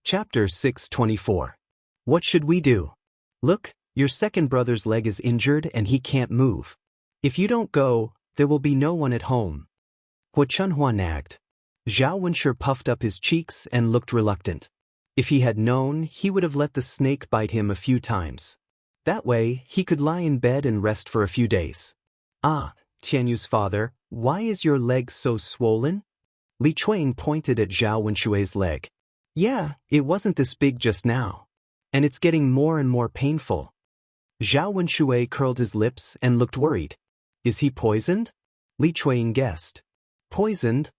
Chapter 624. What should we do? Look, your second brother's leg is injured and he can't move. If you don't go, there will be no one at home. Xianxia nagged. Zhao Wenshi puffed up his cheeks and looked reluctant. If he had known, he would have let the snake bite him a few times. That way, he could lie in bed and rest for a few days. Ah, Tianyu's father, why is your leg so swollen? Li Chuang pointed at Zhao Wenshui's leg. Yeah, it wasn't this big just now. And it's getting more and more painful. Zhao Wenshui curled his lips and looked worried. Is he poisoned? Li Chuang guessed. Poisoned?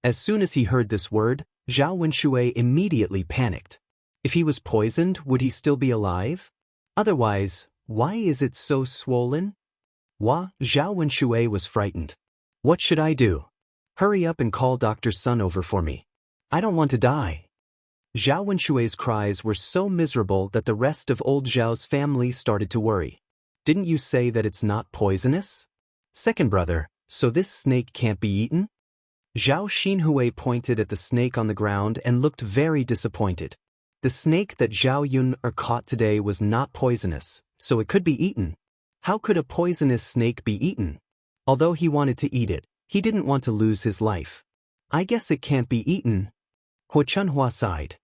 As soon as he heard this word, Zhao Wenshui immediately panicked. If he was poisoned, would he still be alive? Otherwise, why is it so swollen? Zhao Wenshui was frightened. What should I do? Hurry up and call Dr. Sun over for me. I don't want to die. Zhao Wenshui's cries were so miserable that the rest of old Zhao's family started to worry. Didn't you say that it's not poisonous? Second brother, so this snake can't be eaten? Zhao Xinhui pointed at the snake on the ground and looked very disappointed. The snake that Zhao Yun caught today was not poisonous, so it could be eaten. How could a poisonous snake be eaten? Although he wanted to eat it, he didn't want to lose his life. I guess it can't be eaten. Xianxia sighed.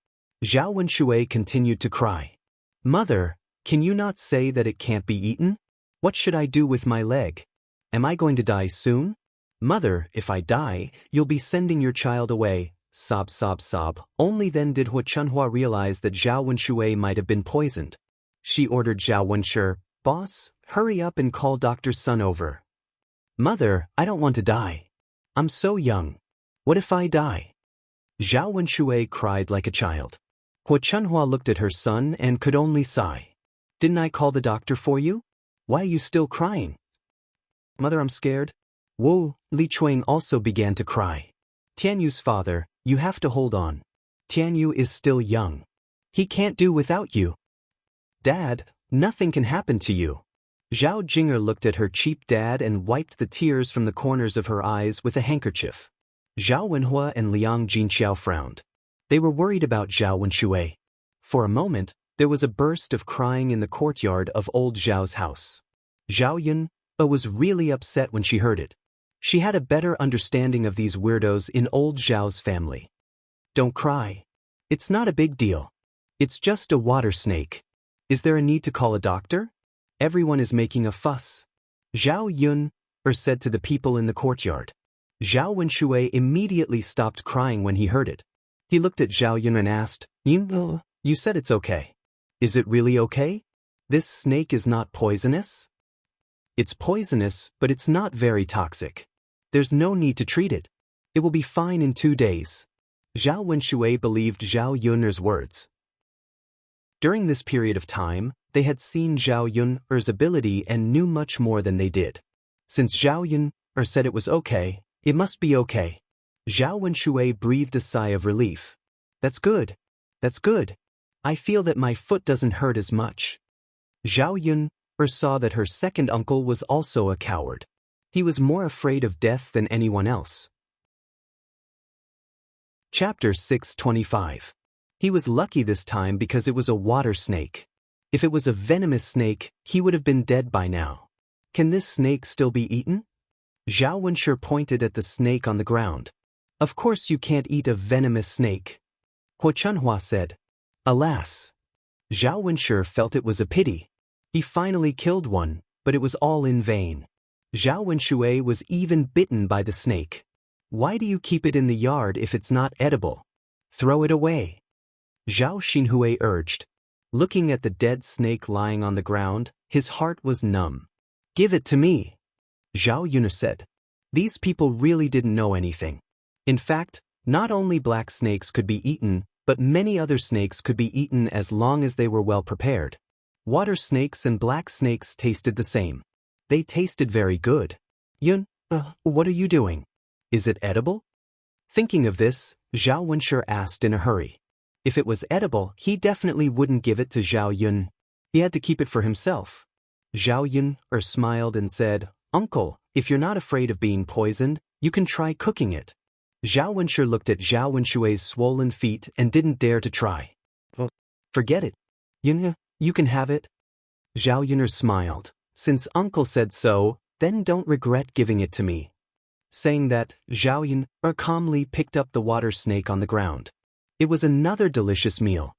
Zhao Wenshui continued to cry. Mother, can you not say that it can't be eaten? What should I do with my leg? Am I going to die soon? Mother, if I die, you'll be sending your child away. Sob, sob, sob. Only then did Xianxia realize that Zhao Wenshui might have been poisoned. She ordered Zhao Wenshi, Boss, hurry up and call Dr. Sun over. Mother, I don't want to die. I'm so young. What if I die? Zhao Wenshui cried like a child. Xianxia looked at her son and could only sigh. Didn't I call the doctor for you? Why are you still crying? Mother, I'm scared. Whoa, Li Chuang also began to cry. Tianyu's father, you have to hold on. Tianyu is still young. He can't do without you. Dad, nothing can happen to you. Zhao Jinger looked at her cheap dad and wiped the tears from the corners of her eyes with a handkerchief. Zhao Wenhua and Liang Jinxiao frowned. They were worried about Zhao Wenshui. For a moment, there was a burst of crying in the courtyard of old Zhao's house. Zhao Yun was really upset when she heard it. She had a better understanding of these weirdos in old Zhao's family. Don't cry. It's not a big deal. It's just a water snake. Is there a need to call a doctor? Everyone is making a fuss. Zhao Yun said to the people in the courtyard. Zhao Wenshui immediately stopped crying when he heard it. He looked at Zhao Yun and asked, You said it's okay. Is it really okay? This snake is not poisonous? It's poisonous, but it's not very toxic. There's no need to treat it. It will be fine in 2 days. Zhao Wenshui believed Zhao Yun's words. During this period of time, they had seen Zhao Yun's ability and knew much more than they did. Since Zhao Yun said it was okay, it must be okay. Zhao Wenshui breathed a sigh of relief. That's good. That's good. I feel that my foot doesn't hurt as much. Zhao Yun saw that her second uncle was also a coward. He was more afraid of death than anyone else. Chapter 625. He was lucky this time because it was a water snake. If it was a venomous snake, he would have been dead by now. Can this snake still be eaten? Zhao Wenshi pointed at the snake on the ground. Of course you can't eat a venomous snake. Xianxia said. Alas. Zhao Wenshi felt it was a pity. He finally killed one, but it was all in vain. Zhao Wenshui was even bitten by the snake. Why do you keep it in the yard if it's not edible? Throw it away. Zhao Xinhui urged. Looking at the dead snake lying on the ground, his heart was numb. Give it to me. Zhao Yun said. These people really didn't know anything. In fact, not only black snakes could be eaten, but many other snakes could be eaten as long as they were well prepared. Water snakes and black snakes tasted the same. They tasted very good. Yun, what are you doing? Is it edible? Thinking of this, Zhao Wenshi asked in a hurry. If it was edible, he definitely wouldn't give it to Zhao Yun. He had to keep it for himself. Zhao Yun smiled and said, Uncle, if you're not afraid of being poisoned, you can try cooking it. Zhao Wenshi looked at Zhao Wenshui's swollen feet and didn't dare to try. Forget it. Yun, you can have it. Zhao Yun'er smiled. Since uncle said so, then don't regret giving it to me. Saying that, Zhao Yun'er calmly picked up the water snake on the ground. It was another delicious meal.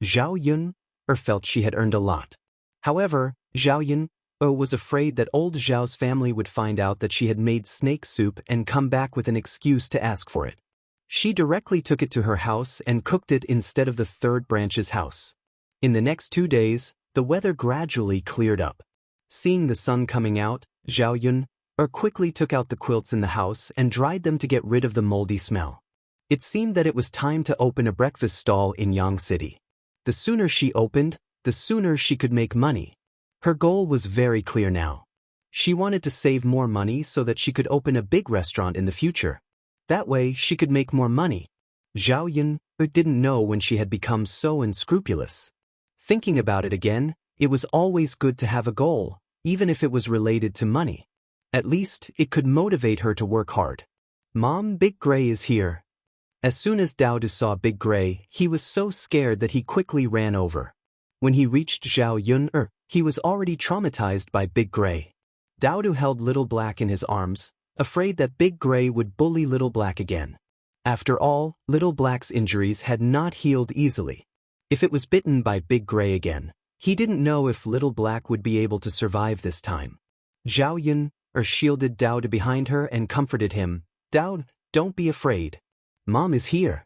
Zhao Yun'er felt she had earned a lot. However, Zhao Yun'er was afraid that old Zhao's family would find out that she had made snake soup and come back with an excuse to ask for it. She directly took it to her house and cooked it instead of the third branch's house. In the next 2 days, the weather gradually cleared up. Seeing the sun coming out, Zhao Yun'er quickly took out the quilts in the house and dried them to get rid of the moldy smell. It seemed that it was time to open a breakfast stall in Yang City. The sooner she opened, the sooner she could make money. Her goal was very clear now. She wanted to save more money so that she could open a big restaurant in the future. That way she could make more money. Zhao Yun'er didn't know when she had become so unscrupulous. Thinking about it again, it was always good to have a goal, even if it was related to money. At least, it could motivate her to work hard. Mom, Big Gray is here. As soon as Daodu saw Big Gray, he was so scared that he quickly ran over. When he reached Zhao Yun'er, he was already traumatized by Big Gray. Daodu held Little Black in his arms, afraid that Big Gray would bully Little Black again. After all, Little Black's injuries had not healed easily. If it was bitten by Big Gray again, he didn't know if Little Black would be able to survive this time. Zhao Yun'er shielded Daodu behind her and comforted him. Daodu, don't be afraid. Mom is here.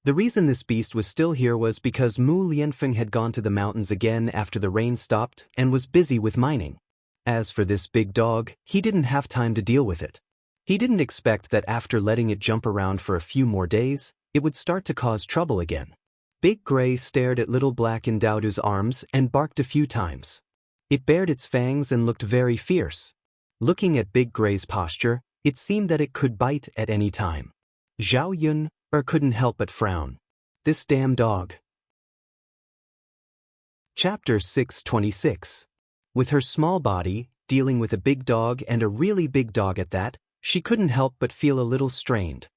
The reason this beast was still here was because Mu Lianfeng had gone to the mountains again after the rain stopped and was busy with mining. As for this big dog, he didn't have time to deal with it. He didn't expect that after letting it jump around for a few more days, it would start to cause trouble again. Big Gray stared at Little Black in Daodu's arms and barked a few times. It bared its fangs and looked very fierce. Looking at Big Gray's posture, it seemed that it could bite at any time. Zhao Yun'er couldn't help but frown. This damn dog. Chapter 626. With her small body, dealing with a big dog and a really big dog at that, she couldn't help but feel a little strained.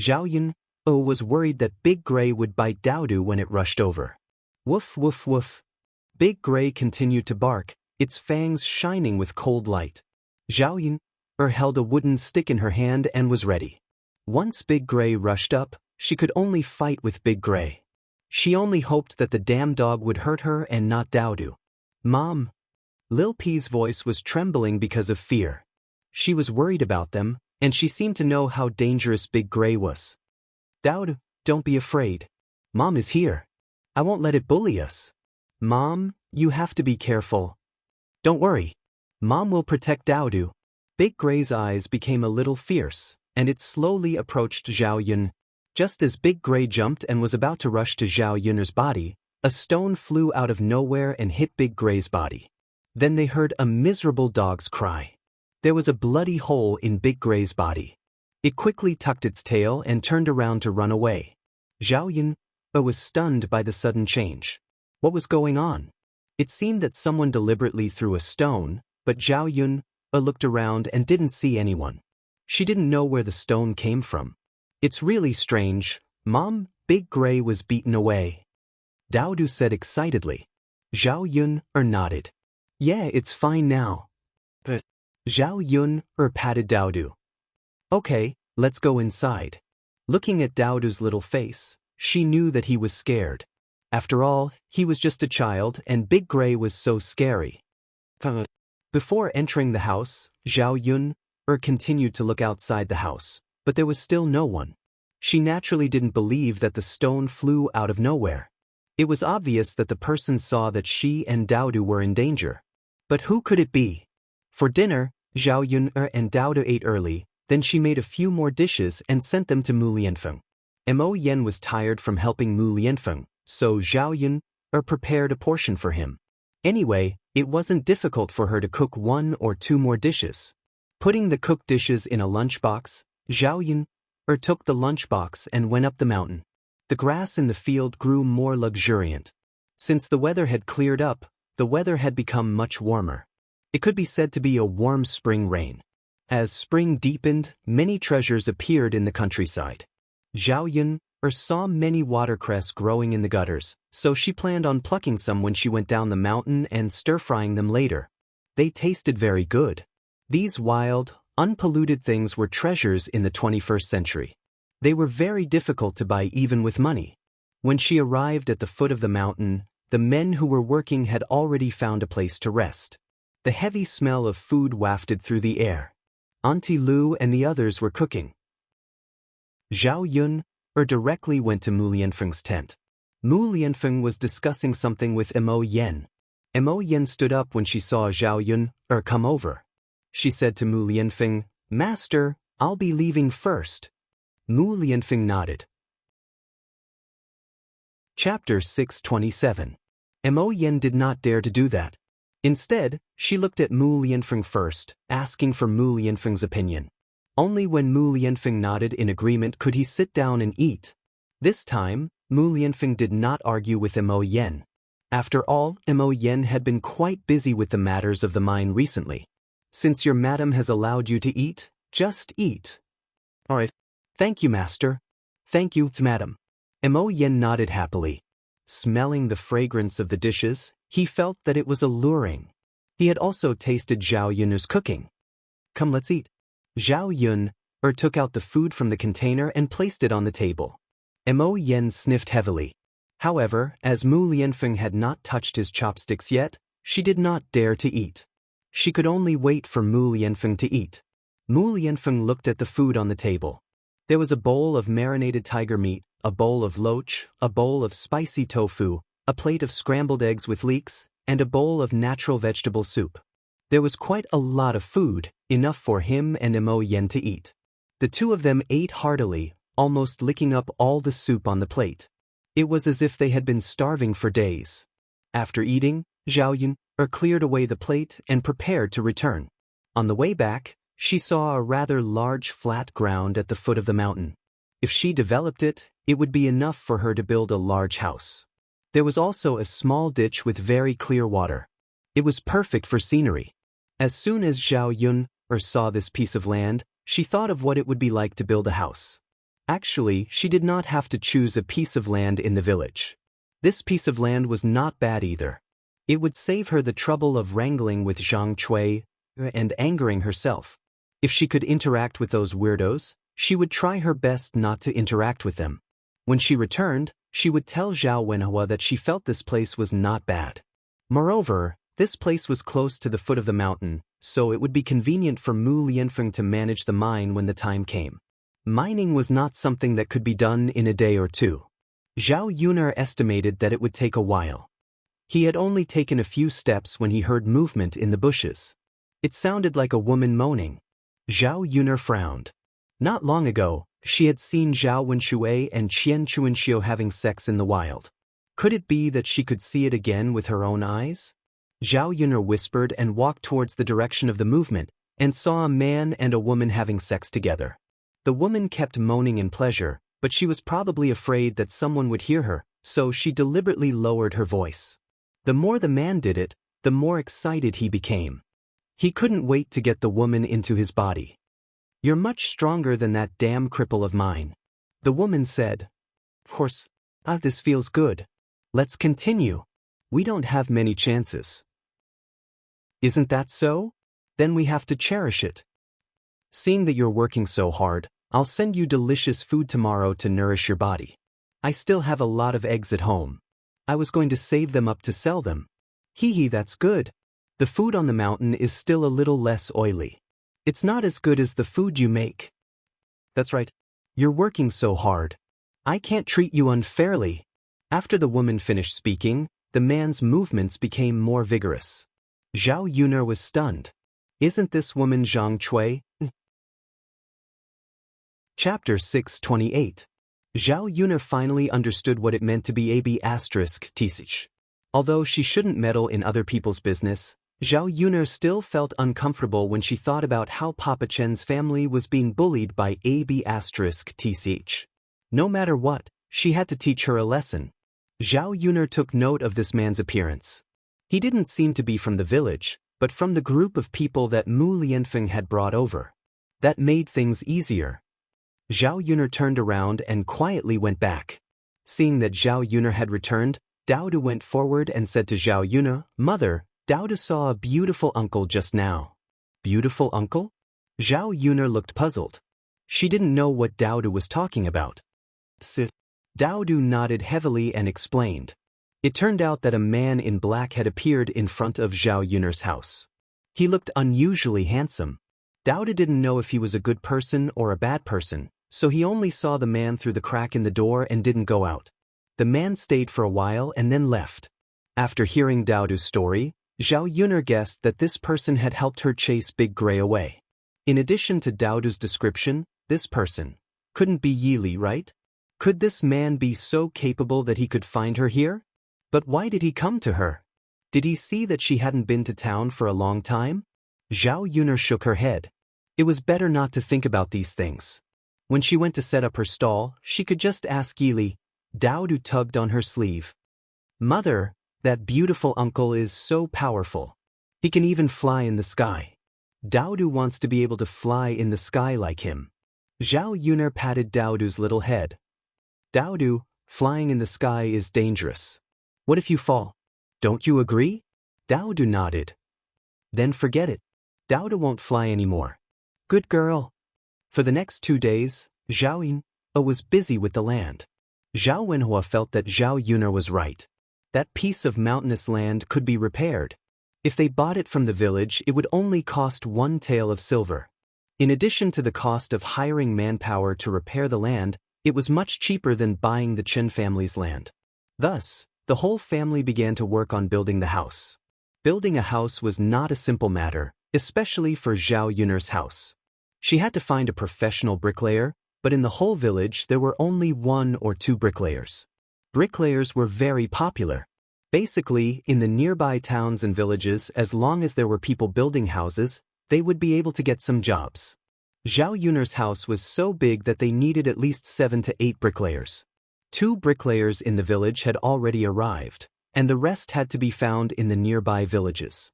Zhao Yun'er was worried that Big Gray would bite Daodu when it rushed over. Woof woof woof. Big Gray continued to bark, its fangs shining with cold light. Zhao Yun'er held a wooden stick in her hand and was ready. Once Big Gray rushed up, she could only fight with Big Gray. She only hoped that the damn dog would hurt her and not Daodu. Mom. Lil P's voice was trembling because of fear. She was worried about them, and she seemed to know how dangerous Big Gray was. Daodu, don't be afraid. Mom is here. I won't let it bully us. Mom, you have to be careful. Don't worry. Mom will protect Daodu. Big Gray's eyes became a little fierce, and it slowly approached Zhao Yun. Just as Big Gray jumped and was about to rush to Zhao Yun'er's body, a stone flew out of nowhere and hit Big Gray's body. Then they heard a miserable dog's cry. There was a bloody hole in Big Gray's body. It quickly tucked its tail and turned around to run away. Zhao Yun'er was stunned by the sudden change. What was going on? It seemed that someone deliberately threw a stone, but Zhao Yun'er looked around and didn't see anyone. She didn't know where the stone came from. It's really strange. Mom, Big Gray was beaten away. Daodu said excitedly. Zhao Yun'er nodded. Yeah, it's fine now. But Zhao Yun'er patted Daodu. Okay, let's go inside. Looking at Daodu's little face, she knew that he was scared. After all, he was just a child and Big Gray was so scary. Before entering the house, Zhao Yun'er continued to look outside the house, but there was still no one. She naturally didn't believe that the stone flew out of nowhere. It was obvious that the person saw that she and Daodu were in danger. But who could it be? For dinner, Zhao Yun'er and Daodu ate early, then she made a few more dishes and sent them to Mu Lianfeng. Mo Yen was tired from helping Mu Lianfeng, so Zhao Yun'er prepared a portion for him. Anyway, it wasn't difficult for her to cook 1 or 2 more dishes. Putting the cooked dishes in a lunchbox, Zhao Yun'er took the lunchbox and went up the mountain. The grass in the field grew more luxuriant. Since the weather had cleared up, the weather had become much warmer. It could be said to be a warm spring rain. As spring deepened, many treasures appeared in the countryside. Zhao saw many watercress growing in the gutters, so she planned on plucking some when she went down the mountain and stir-frying them later. They tasted very good. These wild, unpolluted things were treasures in the 21st century. They were very difficult to buy even with money. When she arrived at the foot of the mountain, the men who were working had already found a place to rest. The heavy smell of food wafted through the air. Auntie Lu and the others were cooking. Zhao Yun directly went to Mu Lianfeng's tent. Mu Lianfeng was discussing something with Mo Yen. Mo Yen stood up when she saw Zhao Yun come over. She said to Mu Lianfeng, "Master, I'll be leaving first." Mu Lianfeng nodded. Chapter 627. Mo Yen did not dare to do that. Instead, she looked at Mu Lianfeng first, asking for Mu Lianfeng's opinion. Only when Mu Lianfeng nodded in agreement could he sit down and eat. This time, Mu Lianfeng did not argue with Mo Yen. After all, Mo Yen had been quite busy with the matters of the mine recently. "Since your madam has allowed you to eat, just eat." "All right. Thank you, master." "Thank you, madam." Mo Yen nodded happily. Smelling the fragrance of the dishes, he felt that it was alluring. He had also tasted Zhao Yun's cooking. "Come, let's eat." Zhao Yun took out the food from the container and placed it on the table. Mo Yen sniffed heavily. However, as Mu Lianfeng had not touched his chopsticks yet, she did not dare to eat. She could only wait for Mu Lianfeng to eat. Mu Lianfeng looked at the food on the table. There was a bowl of marinated tiger meat, a bowl of loach, a bowl of spicy tofu, a plate of scrambled eggs with leeks, and a bowl of natural vegetable soup. There was quite a lot of food, enough for him and Mo Yen to eat. The two of them ate heartily, almost licking up all the soup on the plate. It was as if they had been starving for days. After eating, Zhao Yun cleared away the plate and prepared to return. On the way back, she saw a rather large flat ground at the foot of the mountain. If she developed it, it would be enough for her to build a large house. There was also a small ditch with very clear water. It was perfect for scenery. As soon as Zhao Yun saw this piece of land, she thought of what it would be like to build a house. Actually, she did not have to choose a piece of land in the village. This piece of land was not bad either. It would save her the trouble of wrangling with Zhang Cui and angering herself. If she could interact with those weirdos, she would try her best not to interact with them. When she returned, she would tell Zhao Wenhua that she felt this place was not bad. Moreover, this place was close to the foot of the mountain, so it would be convenient for Mu Lianfeng to manage the mine when the time came. Mining was not something that could be done in a day or two. Zhao Yuner estimated that it would take a while. He had only taken a few steps when he heard movement in the bushes. It sounded like a woman moaning. Zhao Yuner frowned. Not long ago, she had seen Zhao Wenshui and Qian Chuanxiu having sex in the wild. Could it be that she could see it again with her own eyes? Zhao Yuner whispered and walked towards the direction of the movement, and saw a man and a woman having sex together. The woman kept moaning in pleasure, but she was probably afraid that someone would hear her, so she deliberately lowered her voice. The more the man did it, the more excited he became. He couldn't wait to get the woman into his body. "You're much stronger than that damn cripple of mine," the woman said. "Of course, this feels good. Let's continue. We don't have many chances." "Isn't that so? Then we have to cherish it. Seeing that you're working so hard, I'll send you delicious food tomorrow to nourish your body. I still have a lot of eggs at home. I was going to save them up to sell them." "Hee, that's good. The food on the mountain is still a little less oily. It's not as good as the food you make." "That's right. You're working so hard. I can't treat you unfairly." After the woman finished speaking, the man's movements became more vigorous. Zhao Yuner was stunned. "Isn't this woman Zhang Cui?" Chapter 628. Zhao Yuner finally understood what it meant to be ****. Although she shouldn't meddle in other people's business, Zhao Yuner still felt uncomfortable when she thought about how Papa Chen's family was being bullied by ****. No matter what, she had to teach her a lesson. Zhao Yuner took note of this man's appearance. He didn't seem to be from the village, but from the group of people that Mu Lianfeng had brought over. That made things easier. Zhao Yuner turned around and quietly went back. Seeing that Zhao Yuner had returned, Daodu went forward and said to Zhao Yuner, "Mother, Daodu saw a beautiful uncle just now." "Beautiful uncle?" Zhao Yuner looked puzzled. She didn't know what Daodu was talking about. Daodu nodded heavily and explained. It turned out that a man in black had appeared in front of Zhao Yuner's house. He looked unusually handsome. Daodu didn't know if he was a good person or a bad person, so he only saw the man through the crack in the door and didn't go out. The man stayed for a while and then left. After hearing Daodu's story, Zhao Yuner guessed that this person had helped her chase Big Gray away. In addition to Daodu's description, this person couldn't be Yili, right? Could this man be so capable that he could find her here? But why did he come to her? Did he see that she hadn't been to town for a long time? Zhao Yuner shook her head. It was better not to think about these things. When she went to set up her stall, she could just ask Yili. Daodu tugged on her sleeve. "Mother, that beautiful uncle is so powerful. He can even fly in the sky. Daodu wants to be able to fly in the sky like him." Zhao Yuner patted Daodu's little head. "Daodu, flying in the sky is dangerous. What if you fall? Don't you agree?" Daodu nodded. "Then forget it. Daodu won't fly anymore." "Good girl." For the next 2 days, Zhao Yuner was busy with the land. Zhao Wenhua felt that Zhao Yuner was right. That piece of mountainous land could be repaired. If they bought it from the village, it would only cost 1 tael of silver. In addition to the cost of hiring manpower to repair the land, it was much cheaper than buying the Chen family's land. Thus, the whole family began to work on building the house. Building a house was not a simple matter, especially for Zhao Yuner's house. She had to find a professional bricklayer, but in the whole village there were only 1 or 2 bricklayers. Bricklayers were very popular. Basically, in the nearby towns and villages, as long as there were people building houses, they would be able to get some jobs. Zhao Yuner's house was so big that they needed at least 7 to 8 bricklayers. 2 bricklayers in the village had already arrived, and the rest had to be found in the nearby villages.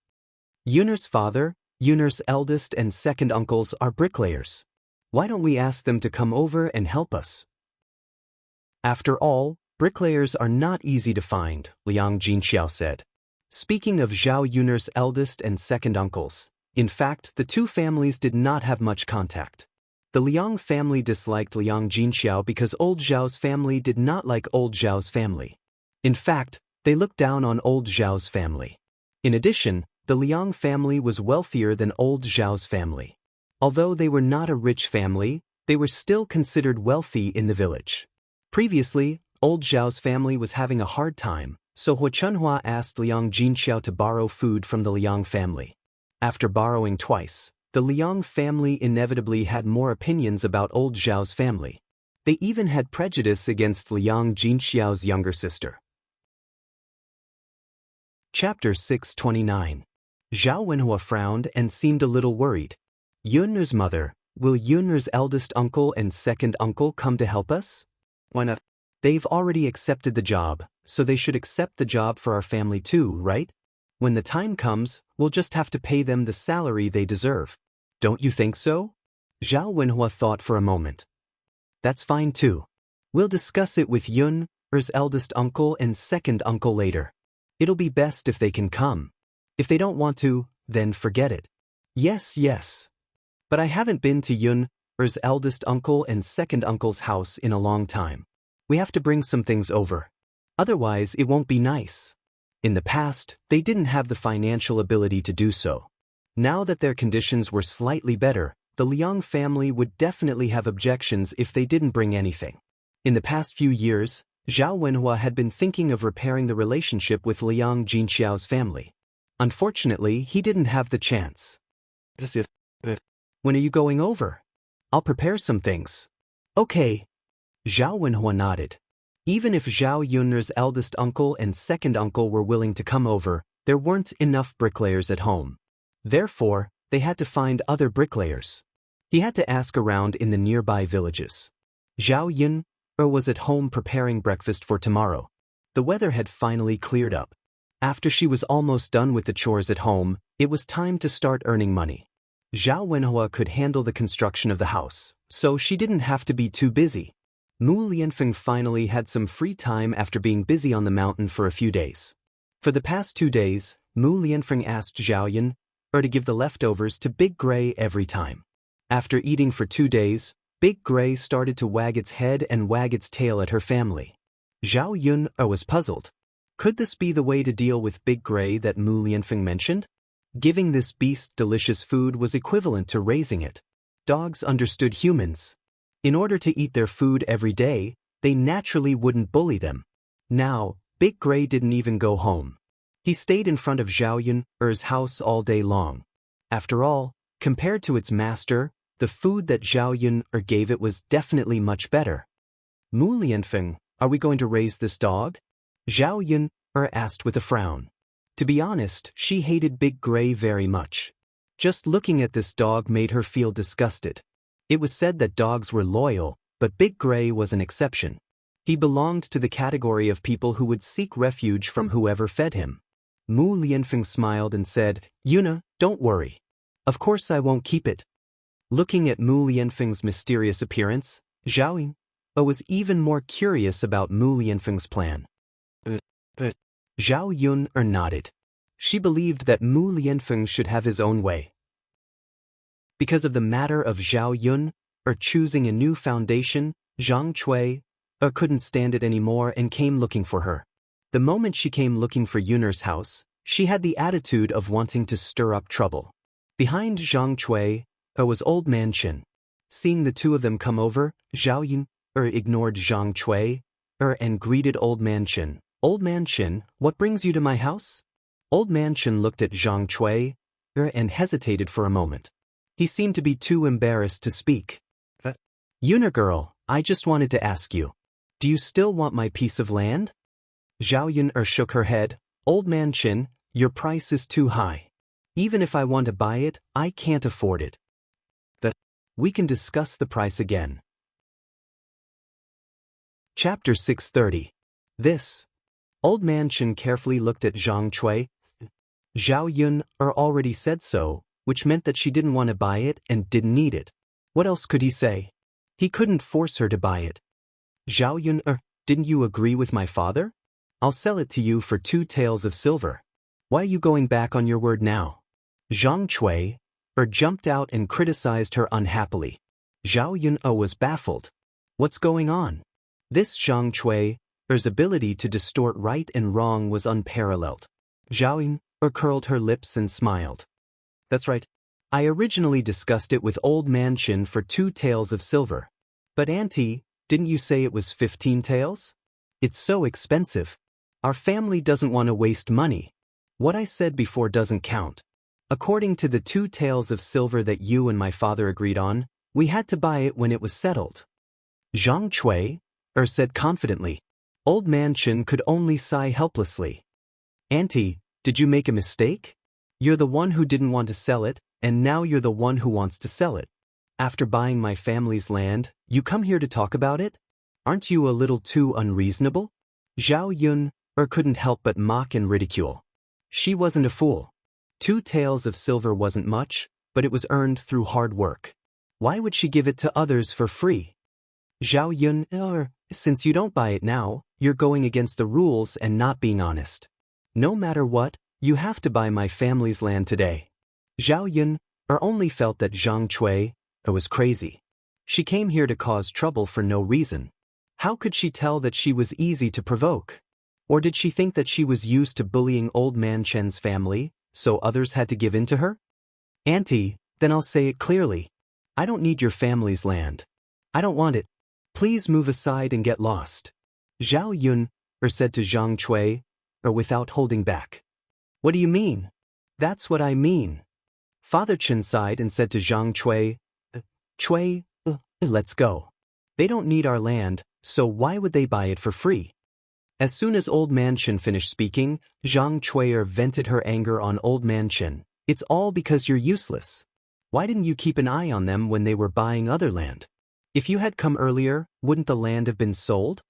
Yuner's father, Yuner's eldest and second uncles are bricklayers. Why don't we ask them to come over and help us? After all, bricklayers are not easy to find, Liang Jinxiao said. Speaking of Zhao Yuner's eldest and second uncles, in fact, the 2 families did not have much contact. The Liang family disliked Liang Jinxiao because old Zhao's family did not like old Zhao's family. In fact, they looked down on old Zhao's family. In addition, the Liang family was wealthier than old Zhao's family. Although they were not a rich family, they were still considered wealthy in the village. Previously, old Zhao's family was having a hard time, so Hua Chunhua asked Liang Jinxiao to borrow food from the Liang family. After borrowing twice, the Liang family inevitably had more opinions about old Zhao's family. They even had prejudice against Liang Jinxiao's younger sister. Chapter 629. Zhao Wenhua frowned and seemed a little worried. Yuner's mother, will Yuner's eldest uncle and second uncle come to help us? Why not? They've already accepted the job, so they should accept the job for our family too, right? When the time comes, we'll just have to pay them the salary they deserve. Don't you think so? Zhao Wenhua thought for a moment. That's fine too. We'll discuss it with Yuner's eldest uncle and second uncle later. It'll be best if they can come. If they don't want to, then forget it. Yes. But I haven't been to Yuner's eldest uncle and second uncle's house in a long time. We have to bring some things over. Otherwise, it won't be nice. In the past, they didn't have the financial ability to do so. Now that their conditions were slightly better, the Liang family would definitely have objections if they didn't bring anything. In the past few years, Zhao Wenhua had been thinking of repairing the relationship with Liang Jinxiao's family. Unfortunately, he didn't have the chance. When are you going over? I'll prepare some things. Okay. Zhao Wenhua nodded. Even if Zhao Yuner's eldest uncle and second uncle were willing to come over, there weren't enough bricklayers at home. Therefore, they had to find other bricklayers. He had to ask around in the nearby villages. Zhao Yuner was at home preparing breakfast for tomorrow. The weather had finally cleared up. After she was almost done with the chores at home, it was time to start earning money. Zhao Wenhua could handle the construction of the house, so she didn't have to be too busy. Mu Lianfeng finally had some free time after being busy on the mountain for a few days. For the past 2 days, Mu Lianfeng asked Zhao Yun to give the leftovers to Big Gray every time. After eating for 2 days, Big Gray started to wag its head and wag its tail at her family. Zhao Yun was puzzled. Could this be the way to deal with Big Gray that Mu Lianfeng mentioned? Giving this beast delicious food was equivalent to raising it. Dogs understood humans. In order to eat their food every day, they naturally wouldn't bully them. Now, Big Gray didn't even go home. He stayed in front of Zhao Yun's house all day long. After all, compared to its master, the food that Zhao Yun gave it was definitely much better. Mu Lianfeng, are we going to raise this dog? Zhao Yun asked with a frown. To be honest, she hated Big Gray very much. Just looking at this dog made her feel disgusted. It was said that dogs were loyal, but Big Gray was an exception. He belonged to the category of people who would seek refuge from whoever fed him. Mu Lianfeng smiled and said, Yuna, don't worry. Of course I won't keep it. Looking at Mu Lianfeng's mysterious appearance, Zhao Yun was even more curious about Mu Lianfeng's plan. But Zhao Yun nodded. She believed that Mu Lianfeng should have his own way. Because of the matter of Zhao Yun choosing a new foundation, Zhang Cui couldn't stand it anymore and came looking for her. The moment she came looking for Yun'er's house, she had the attitude of wanting to stir up trouble. Behind Zhang Cui was Old Man Qin. Seeing the two of them come over, Zhao Yun ignored Zhang Cui and greeted Old Man Qin. Old Man Qin, what brings you to my house? Old Man Qin looked at Zhang Cui and hesitated for a moment. He seemed to be too embarrassed to speak. Yuna girl, I just wanted to ask you. Do you still want my piece of land? Zhao Yun shook her head. Old Man Qin, your price is too high. Even if I want to buy it, I can't afford it. We can discuss the price again. Chapter 630. This. Old Man Qin carefully looked at Zhang Cui. Zhao Yun already said so, which meant that she didn't want to buy it and didn't need it. What else could he say? He couldn't force her to buy it. Zhao Yun, didn't you agree with my father? I'll sell it to you for 2 taels of silver. Why are you going back on your word now? Zhang Cui jumped out and criticized her unhappily. Zhao Yun was baffled. What's going on? This Zhang Cui's ability to distort right and wrong was unparalleled. Zhao Yun curled her lips and smiled. That's right. I originally discussed it with Old Man Qin for 2 taels of silver. But Auntie, didn't you say it was 15 taels? It's so expensive. Our family doesn't want to waste money. What I said before doesn't count. According to the 2 taels of silver that you and my father agreed on, we had to buy it when it was settled. Zhang Cui said confidently. Old Man Qin could only sigh helplessly. Auntie, did you make a mistake? You're the one who didn't want to sell it, and now you're the one who wants to sell it. After buying my family's land, you come here to talk about it? Aren't you a little too unreasonable? Zhao Yun couldn't help but mock and ridicule. She wasn't a fool. 2 taels of silver wasn't much, but it was earned through hard work. Why would she give it to others for free? Zhao Yun, since you don't buy it now, you're going against the rules and not being honest. No matter what, you have to buy my family's land today. Zhao Yun only felt that Zhang Cui was crazy. She came here to cause trouble for no reason. How could she tell that she was easy to provoke? Or did she think that she was used to bullying Old Man Chen's family, so others had to give in to her? Auntie, then I'll say it clearly. I don't need your family's land. I don't want it. Please move aside and get lost. Zhao Yun said to Zhang Cui without holding back. What do you mean? That's what I mean. Father Chen sighed and said to Zhang Cui, Cui, let's go. They don't need our land, so why would they buy it for free? As soon as Old Man Chen finished speaking, Zhang Cui vented her anger on Old Man Chen. It's all because you're useless. Why didn't you keep an eye on them when they were buying other land? If you had come earlier, wouldn't the land have been sold?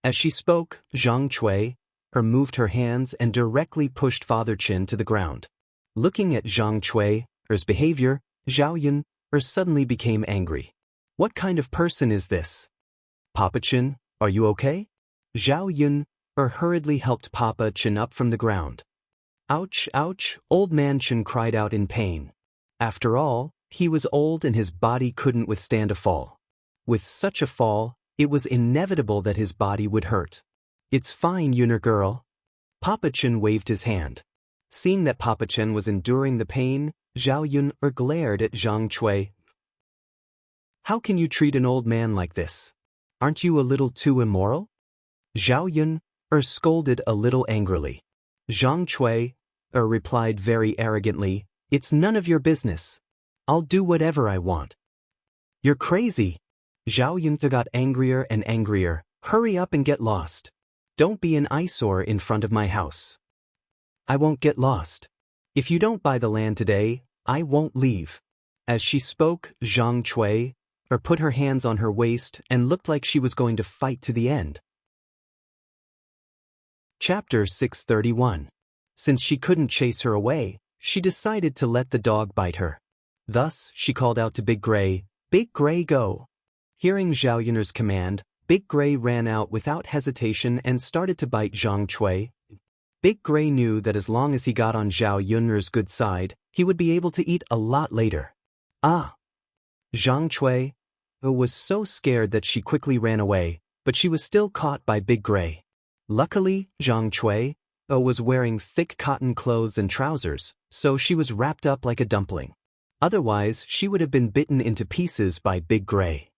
As she spoke, Zhang Cui moved her hands and directly pushed Father Chen to the ground. Looking at Zhang Cui's behavior, Zhao Yun suddenly became angry. What kind of person is this? Papa Chin, are you okay? Zhao Yun hurriedly helped Papa Chin up from the ground. Ouch, ouch, old man Chin cried out in pain. After all, he was old and his body couldn't withstand a fall. With such a fall, it was inevitable that his body would hurt. It's fine, Yuner girl. Papa Chin waved his hand. Seeing that Papa Chin was enduring the pain, Zhao Yun glared at Zhang Cui. How can you treat an old man like this? Aren't you a little too immoral? Zhao Yun scolded a little angrily. Zhang Cui replied very arrogantly, It's none of your business. I'll do whatever I want. You're crazy. Zhao Yun got angrier and angrier. Hurry up and get lost. Don't be an eyesore in front of my house. I won't get lost. If you don't buy the land today, I won't leave. As she spoke, Zhang Cui put her hands on her waist and looked like she was going to fight to the end. Chapter 631. Since she couldn't chase her away, she decided to let the dog bite her. Thus, she called out to Big Gray, Big Gray, go. Hearing Zhao Yun's command, Big Gray ran out without hesitation and started to bite Zhang Cui. Big Gray knew that as long as he got on Zhao Yun's good side, he would be able to eat a lot later. Ah! Zhang Cui was so scared that she quickly ran away, but she was still caught by Big Gray. Luckily, Zhang Cui was wearing thick cotton clothes and trousers, so she was wrapped up like a dumpling. Otherwise, she would have been bitten into pieces by Big Gray.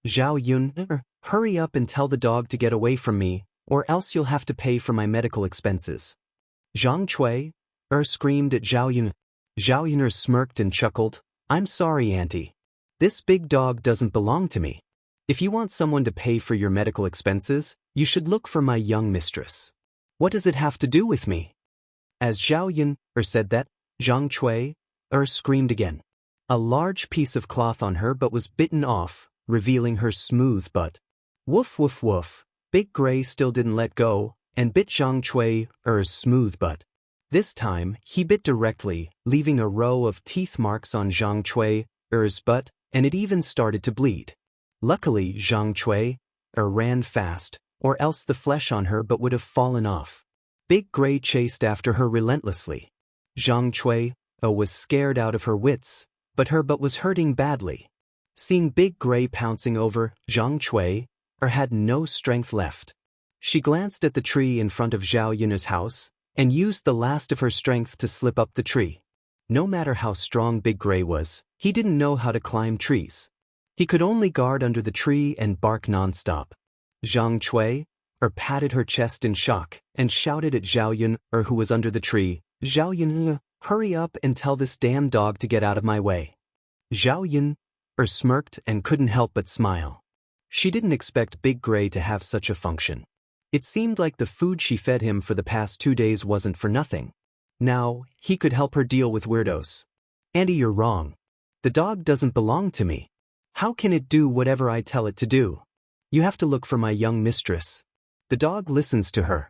Zhao Yun, hurry up and tell the dog to get away from me, or else you'll have to pay for my medical expenses. Zhang Cui screamed at Zhao Yun. Zhao Yun smirked and chuckled, I'm sorry, Auntie. This big dog doesn't belong to me. If you want someone to pay for your medical expenses, you should look for my young mistress. What does it have to do with me? As Zhao Yun said that, Zhang Cui screamed again. A large piece of cloth on her butt was bitten off, revealing her smooth butt. Woof woof woof. Big Gray still didn't let go, and bit Zhang Cui's smooth butt. This time, he bit directly, leaving a row of teeth marks on Zhang Cui's butt, and it even started to bleed. Luckily, Zhang Cui ran fast, or else the flesh on her butt would have fallen off. Big Gray chased after her relentlessly. Zhang Cui was scared out of her wits, but her butt was hurting badly. Seeing Big Gray pouncing over, Zhang Cui had no strength left. She glanced at the tree in front of Zhao Yun's house, and used the last of her strength to slip up the tree. No matter how strong Big Gray was, he didn't know how to climb trees. He could only guard under the tree and bark non-stop. Zhang Cui patted her chest in shock, and shouted at Zhao Yun who was under the tree, Zhao Yun, hurry up and tell this damn dog to get out of my way. Zhao Yun smirked and couldn't help but smile. She didn't expect Big Gray to have such a function. It seemed like the food she fed him for the past 2 days wasn't for nothing. Now, he could help her deal with weirdos. Andy, you're wrong. The dog doesn't belong to me. How can it do whatever I tell it to do? You have to look for my young mistress. The dog listens to her.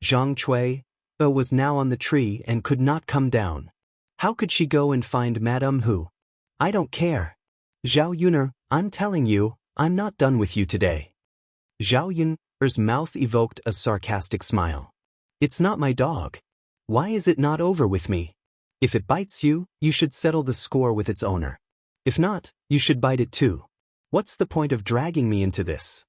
Zhang Cui was now on the tree and could not come down. How could she go and find Madame Hu? I don't care. Zhao Yun, I'm telling you, I'm not done with you today. Zhao Yun's mouth evoked a sarcastic smile. It's not my dog. Why is it not over with me? If it bites you, you should settle the score with its owner. If not, you should bite it too. What's the point of dragging me into this?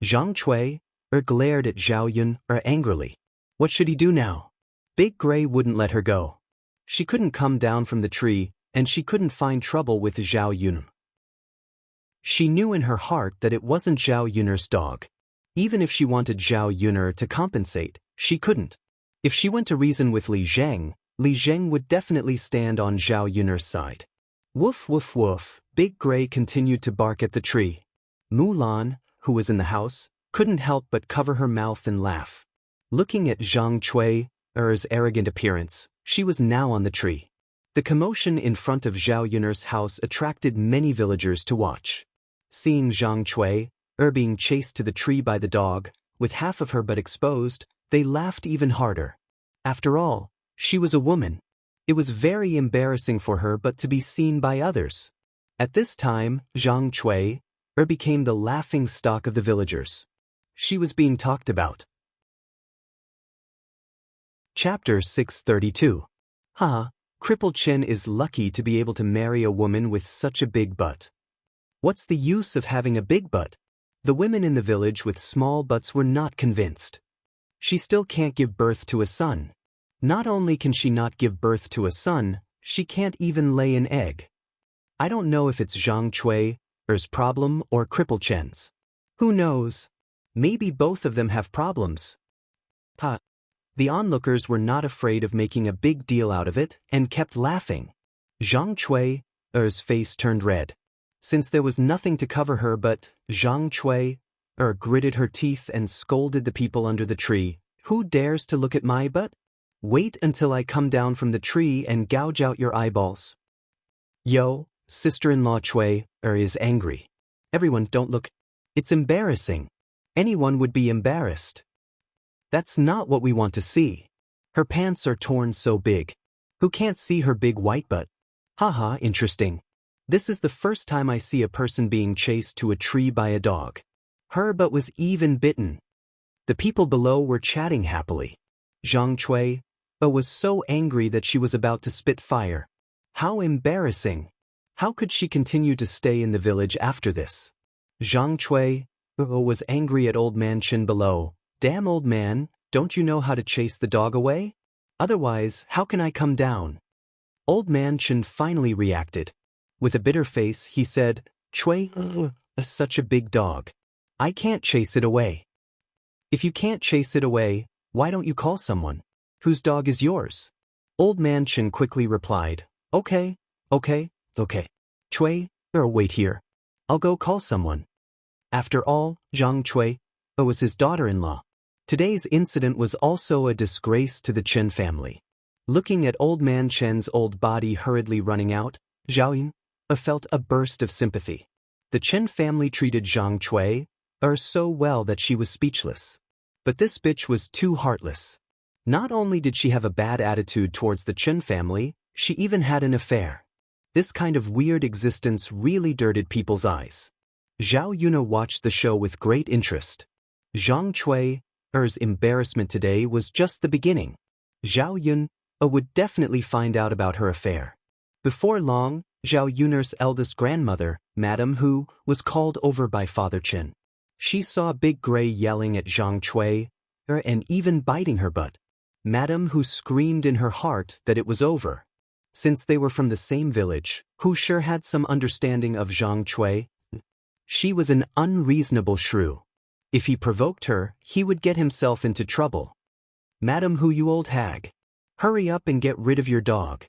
Zhang Cui glared at Zhao Yun angrily. What should he do now? Big Gray wouldn't let her go. She couldn't come down from the tree, and she couldn't find trouble with Zhao Yun. She knew in her heart that it wasn't Zhao Yun's dog. Even if she wanted Zhao Yun to compensate, she couldn't. If she went to reason with Li Zheng would definitely stand on Zhao Yun's side. Woof woof woof, Big Gray continued to bark at the tree. Mulan, who was in the house, couldn't help but cover her mouth and laugh. Looking at Zhang Cui's arrogant appearance, she was now on the tree. The commotion in front of Zhao Yun's house attracted many villagers to watch. Seeing Zhang Cui being chased to the tree by the dog, with half of her butt exposed, they laughed even harder. After all, she was a woman. It was very embarrassing for her but to be seen by others. At this time, Zhang Cui became the laughing stock of the villagers. She was being talked about. Chapter 632. Crippled Chen is lucky to be able to marry a woman with such a big butt. What's the use of having a big butt? The women in the village with small butts were not convinced. She still can't give birth to a son. Not only can she not give birth to a son, she can't even lay an egg. I don't know if it's Zhang Cui's problem or Crippled Chen's. Who knows? Maybe both of them have problems. The onlookers were not afraid of making a big deal out of it and kept laughing. Zhang Cui's face turned red. Since there was nothing to cover her but, Zhang Cui gritted her teeth and scolded the people under the tree. Who dares to look at my butt? Wait until I come down from the tree and gouge out your eyeballs. Yo, sister-in-law Cui is angry. Everyone don't look. It's embarrassing. Anyone would be embarrassed. That's not what we want to see. Her pants are torn so big. Who can't see her big white butt? Interesting. This is the first time I see a person being chased to a tree by a dog. Her butt was even bitten. The people below were chatting happily. Zhang Cui was so angry that she was about to spit fire. How embarrassing. How could she continue to stay in the village after this? Zhang Cui was angry at old man Chen below. Damn old man, don't you know how to chase the dog away? Otherwise, how can I come down? Old man Chen finally reacted. With a bitter face, he said, Cui, such a big dog. I can't chase it away. If you can't chase it away, why don't you call someone? Whose dog is yours? Old man Chen quickly replied, Okay. Cui, wait here. I'll go call someone. After all, Zhang Cui was his daughter-in-law. Today's incident was also a disgrace to the Chen family. Looking at old man Chen's old body hurriedly running out, Zhao Yin felt a burst of sympathy. The Chen family treated Zhang Cui so well that she was speechless. But this bitch was too heartless. Not only did she have a bad attitude towards the Chen family, she even had an affair. This kind of weird existence really dirted people's eyes. Zhao Yuna watched the show with great interest. Zhang Cui's embarrassment today was just the beginning. Zhao Yun would definitely find out about her affair. Before long, Zhao Yun's eldest grandmother, Madame Hu, was called over by Father Chen. She saw Big Gray yelling at Zhang Cui and even biting her butt. Madame Hu screamed in her heart that it was over. Since they were from the same village, Hu sure had some understanding of Zhang Cui. She was an unreasonable shrew. If he provoked her, he would get himself into trouble. Madam Hu, you old hag. Hurry up and get rid of your dog.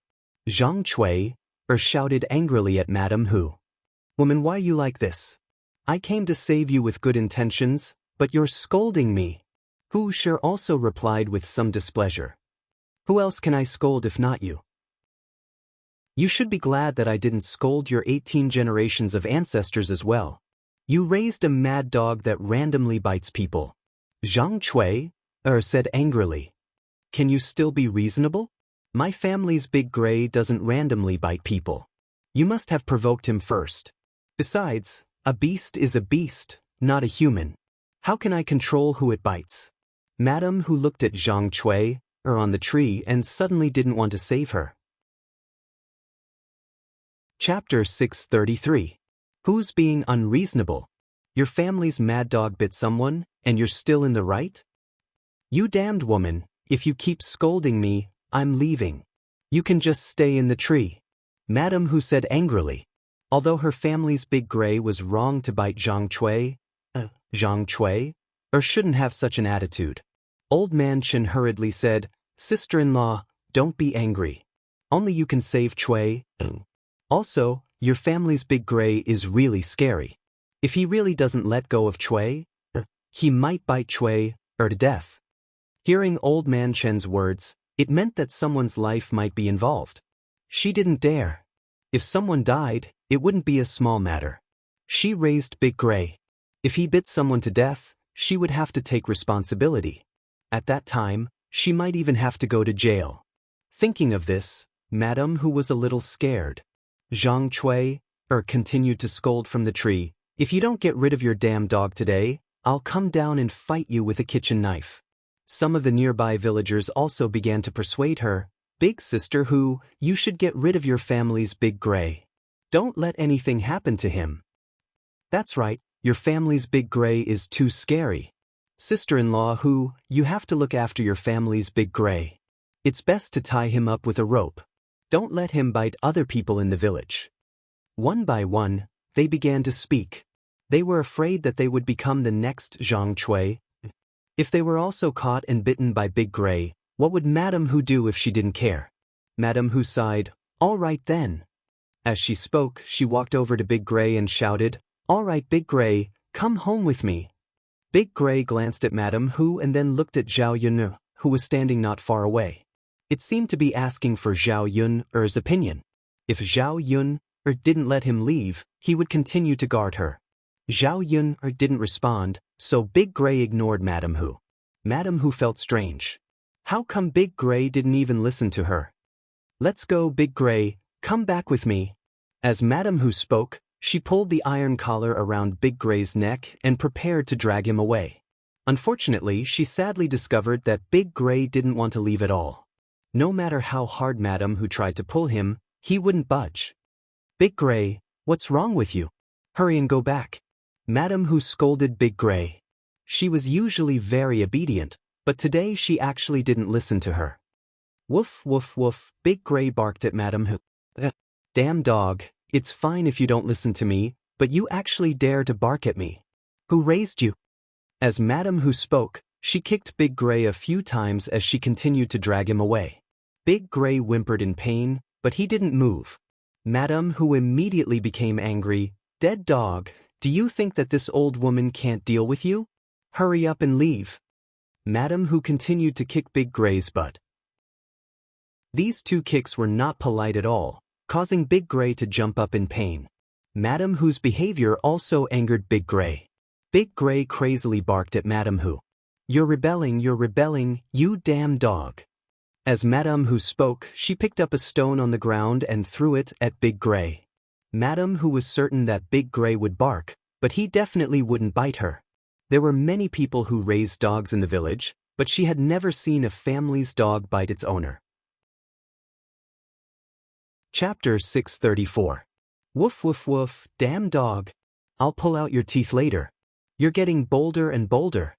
Zhang Cui shouted angrily at Madam Hu. Woman, why you like this? I came to save you with good intentions, but you're scolding me. Hu Shi also replied with some displeasure. Who else can I scold if not you? You should be glad that I didn't scold your 18 generations of ancestors as well. You raised a mad dog that randomly bites people. Zhang Cui said angrily. Can you still be reasonable? My family's Big Gray doesn't randomly bite people. You must have provoked him first. Besides, a beast is a beast, not a human. How can I control who it bites? Madam Hu looked at Zhang Cui on the tree and suddenly didn't want to save her. Chapter 633. Who's being unreasonable? Your family's mad dog bit someone, and you're still in the right? You damned woman, if you keep scolding me, I'm leaving. You can just stay in the tree. Madam Hu said angrily. Although her family's Big Gray was wrong to bite Zhang Cui shouldn't have such an attitude. Old man Chen hurriedly said, Sister-in-law, don't be angry. Only you can save Cui. Also, your family's Big Gray is really scary. If he really doesn't let go of Cui, he might bite Cui to death. Hearing old man Chen's words, it meant that someone's life might be involved. She didn't dare. If someone died, it wouldn't be a small matter. She raised Big Gray. If he bit someone to death, she would have to take responsibility. At that time, she might even have to go to jail. Thinking of this, Madame Hu was a little scared. Zhang Cui continued to scold from the tree, "If you don't get rid of your damn dog today, I'll come down and fight you with a kitchen knife." Some of the nearby villagers also began to persuade her, "Big sister Hu, you should get rid of your family's big gray. Don't let anything happen to him." "That's right, your family's big gray is too scary. Sister-in-law Hu, you have to look after your family's big gray. It's best to tie him up with a rope. Don't let him bite other people in the village." One by one, they began to speak. They were afraid that they would become the next Zhang Cui. If they were also caught and bitten by Big Gray, what would Madame Hu do if she didn't care? Madame Hu sighed, "All right then." As she spoke, she walked over to Big Gray and shouted, "All right, Big Gray, come home with me." Big Gray glanced at Madame Hu and then looked at Zhao Yun, who was standing not far away. It seemed to be asking for Zhao Yun's opinion. If Zhao Yun didn't let him leave, he would continue to guard her. Zhao Yun didn't respond, so Big Gray ignored Madame Hu. Madame Hu felt strange. How come Big Gray didn't even listen to her? "Let's go, Big Gray, come back with me." As Madame Hu spoke, she pulled the iron collar around Big Gray's neck and prepared to drag him away. Unfortunately, she sadly discovered that Big Gray didn't want to leave at all. No matter how hard Madame Hu tried to pull him, he wouldn't budge. "Big Gray, what's wrong with you? Hurry and go back." Madame Hu scolded Big Gray. She was usually very obedient, but today she actually didn't listen to her. "Woof, woof, woof," Big Gray barked at Madame Hu. "Damn dog, it's fine if you don't listen to me, but you actually dare to bark at me. Who raised you?" As Madame Hu spoke, she kicked Big Gray a few times as she continued to drag him away. Big Gray whimpered in pain, but he didn't move. Madame Hu immediately became angry. "Dead dog, do you think that this old woman can't deal with you? Hurry up and leave." Madame Hu continued to kick Big Gray's butt. These two kicks were not polite at all, causing Big Gray to jump up in pain. Madame Hu's behavior also angered Big Gray. Big Gray crazily barked at Madame Hu. You're rebelling, you damn dog." As Madame Hu spoke, she picked up a stone on the ground and threw it at Big Gray. Madame Hu was certain that Big Gray would bark, but he definitely wouldn't bite her. There were many people who raised dogs in the village, but she had never seen a family's dog bite its owner. Chapter 634. Woof woof woof, damn dog. I'll pull out your teeth later. You're getting bolder and bolder.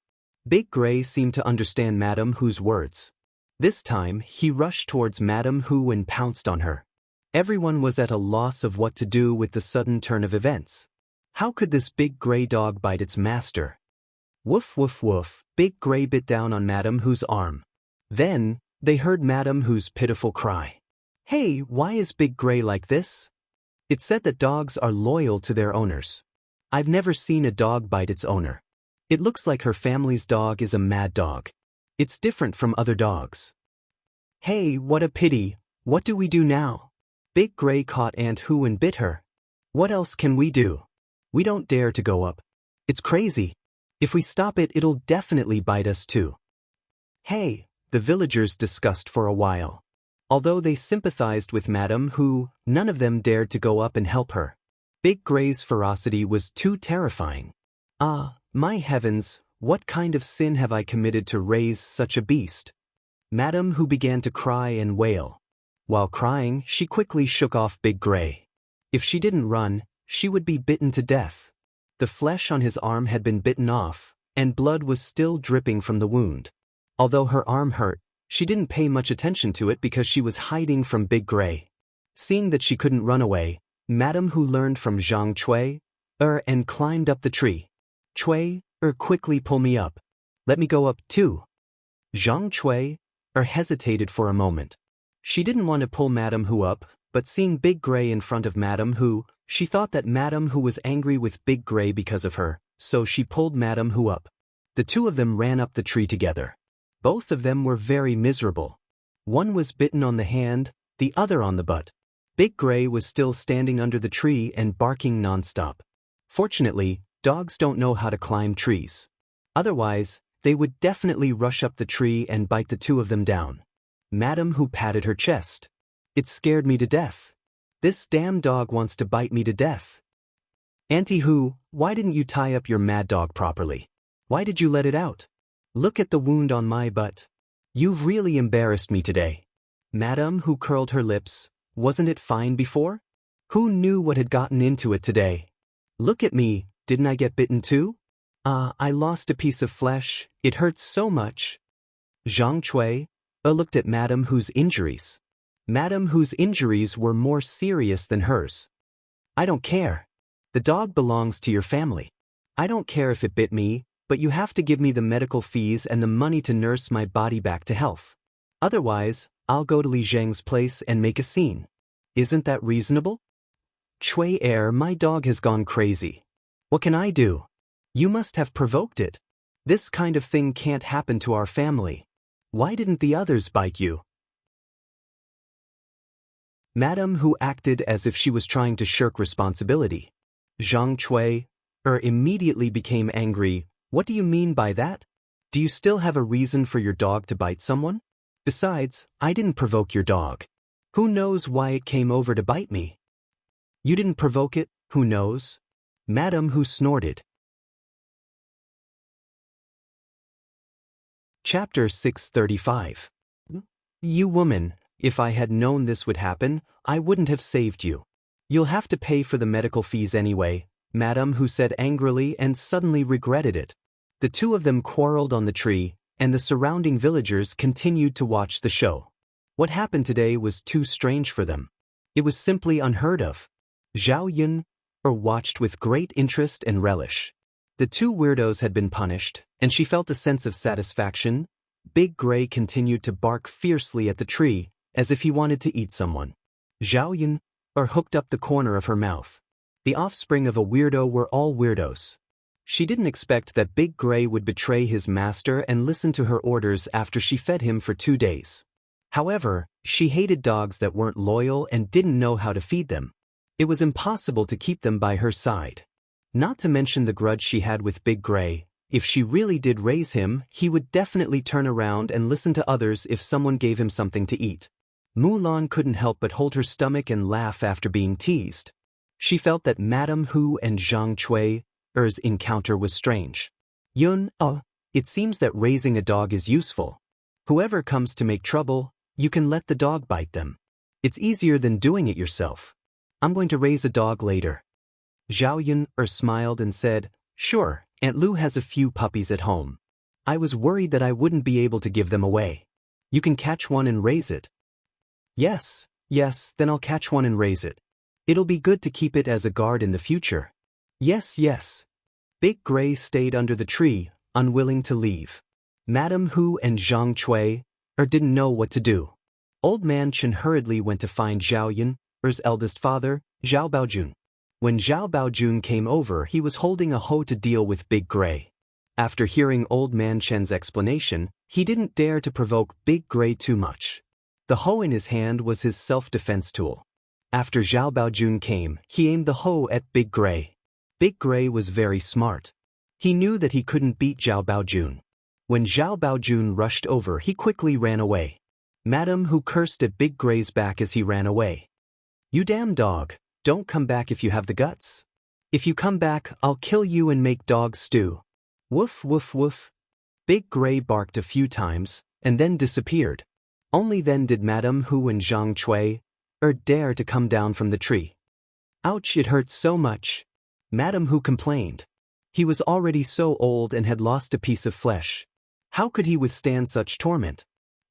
Big Gray seemed to understand Madame Hu's words. This time, he rushed towards Madame Hu and pounced on her. Everyone was at a loss of what to do with the sudden turn of events. How could this Big Gray dog bite its master? Woof woof woof, Big Gray bit down on Madame Hu's arm. Then, they heard Madame Hu's pitiful cry. "Hey, why is Big Gray like this?" It said that dogs are loyal to their owners. I've never seen a dog bite its owner. It looks like her family's dog is a mad dog. It's different from other dogs. "Hey, what a pity. What do we do now?" Big Gray caught Aunt Hu and bit her. "What else can we do? We don't dare to go up. It's crazy. If we stop it, it'll definitely bite us too." "Hey," the villagers discussed for a while. Although they sympathized with Madame Hu, none of them dared to go up and help her. Big Gray's ferocity was too terrifying. "Ah, my heavens, what kind of sin have I committed to raise such a beast?" Madame Hu began to cry and wail. While crying, she quickly shook off Big Gray. If she didn't run, she would be bitten to death. The flesh on his arm had been bitten off, and blood was still dripping from the wound. Although her arm hurt, she didn't pay much attention to it because she was hiding from Big Gray. Seeing that she couldn't run away, Madame Hu learned from Zhang Cui and climbed up the tree. "Cui, quickly pull me up. Let me go up too." Zhang Cui hesitated for a moment. She didn't want to pull Madame Hu up, but seeing Big Gray in front of Madame Hu, she thought that Madame Hu was angry with Big Gray because of her, so she pulled Madame Hu up. The two of them ran up the tree together. Both of them were very miserable. One was bitten on the hand, the other on the butt. Big Gray was still standing under the tree and barking nonstop. Fortunately, dogs don't know how to climb trees. Otherwise, they would definitely rush up the tree and bite the two of them down. Madame Hu patted her chest. It scared me to death. This damn dog wants to bite me to death. Auntie Hu, why didn't you tie up your mad dog properly? Why did you let it out? Look at the wound on my butt. You've really embarrassed me today. Madame Hu curled her lips. Wasn't it fine before? Who knew what had gotten into it today? Look at me, didn't I get bitten too? I lost a piece of flesh, it hurts so much. Zhang Cui looked at Madame Hu's injuries. Madame Hu's injuries were more serious than hers. I don't care. The dog belongs to your family. I don't care if it bit me, but you have to give me the medical fees and the money to nurse my body back to health. Otherwise, I'll go to Li Zheng's place and make a scene. Isn't that reasonable? Cui my dog has gone crazy. What can I do? You must have provoked it. This kind of thing can't happen to our family. Why didn't the others bite you? Madame Hu acted as if she was trying to shirk responsibility. Zhang Cui immediately became angry. What do you mean by that? Do you still have a reason for your dog to bite someone? Besides, I didn't provoke your dog. Who knows why it came over to bite me? You didn't provoke it, who knows? Madame Hu snorted. Chapter 635. You woman, if I had known this would happen, I wouldn't have saved you. You'll have to pay for the medical fees anyway, Madame Hu said angrily and suddenly regretted it. The two of them quarreled on the tree, and the surrounding villagers continued to watch the show. What happened today was too strange for them. It was simply unheard of. Zhao Yun watched with great interest and relish. The two weirdos had been punished, and she felt a sense of satisfaction. Big Gray continued to bark fiercely at the tree, as if he wanted to eat someone. Zhao Yun hooked up the corner of her mouth. The offspring of a weirdo were all weirdos. She didn't expect that Big Gray would betray his master and listen to her orders after she fed him for 2 days. However, she hated dogs that weren't loyal and didn't know how to feed them. It was impossible to keep them by her side. Not to mention the grudge she had with Big Gray. If she really did raise him, he would definitely turn around and listen to others if someone gave him something to eat. Mulan couldn't help but hold her stomach and laugh after being teased. She felt that Madame Hu and Zhang Cui's encounter was strange. Yun, it seems that raising a dog is useful. Whoever comes to make trouble, you can let the dog bite them. It's easier than doing it yourself. I'm going to raise a dog later. Zhao Yun smiled and said, Sure, Aunt Lu has a few puppies at home. I was worried that I wouldn't be able to give them away. You can catch one and raise it. Yes, then I'll catch one and raise it. It'll be good to keep it as a guard in the future. Yes. Big Gray stayed under the tree, unwilling to leave. Madame Hu and Zhang Cui didn't know what to do. Old Man Chen hurriedly went to find Zhao Yun's eldest father, Zhao Baojun. When Zhao Baojun came over, he was holding a hoe to deal with Big Gray. After hearing Old Man Chen's explanation, he didn't dare to provoke Big Gray too much. The hoe in his hand was his self-defense tool. After Zhao Baojun came, he aimed the hoe at Big Gray. Big Gray was very smart. He knew that he couldn't beat Zhao Baojun. When Zhao Baojun rushed over, he quickly ran away. Madame Hu cursed at Big Gray's back as he ran away. You damn dog, don't come back if you have the guts. If you come back, I'll kill you and make dog stew. Woof woof woof. Big Gray barked a few times, and then disappeared. Only then did Madame Hu and Zhang Cui dare to come down from the tree. Ouch, it hurts so much. Madame Hu complained. He was already so old and had lost a piece of flesh. How could he withstand such torment?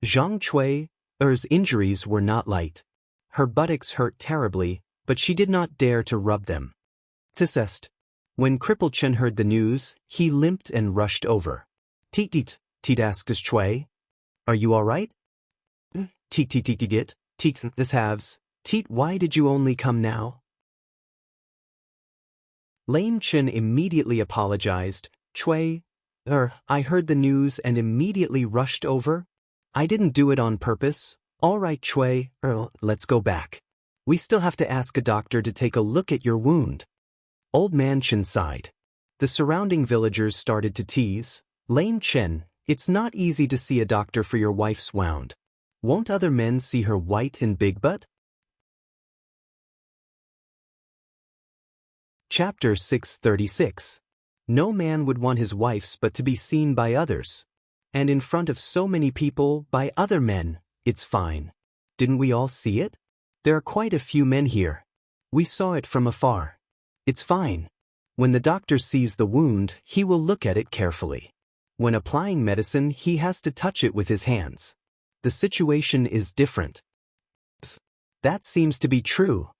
Zhang Cui's injuries were not light. Her buttocks hurt terribly, but she did not dare to rub them. Thicest. When Cripple Chen heard the news, he limped and rushed over. Teet asked Cui. Are you all right? Teet, this halves. Teet, why did you only come now? Lame Chen immediately apologized. Cui, I heard the news and immediately rushed over. I didn't do it on purpose. All right, Cui, let's go back. We still have to ask a doctor to take a look at your wound. Old Man Chen sighed. The surrounding villagers started to tease. Lame Chen, it's not easy to see a doctor for your wife's wound. Won't other men see her white and big butt? Chapter 636. No man would want his wife's but to be seen by others. And in front of so many people, by other men, it's fine. Didn't we all see it? There are quite a few men here. We saw it from afar. It's fine. When the doctor sees the wound, he will look at it carefully. When applying medicine, he has to touch it with his hands. The situation is different. That seems to be true.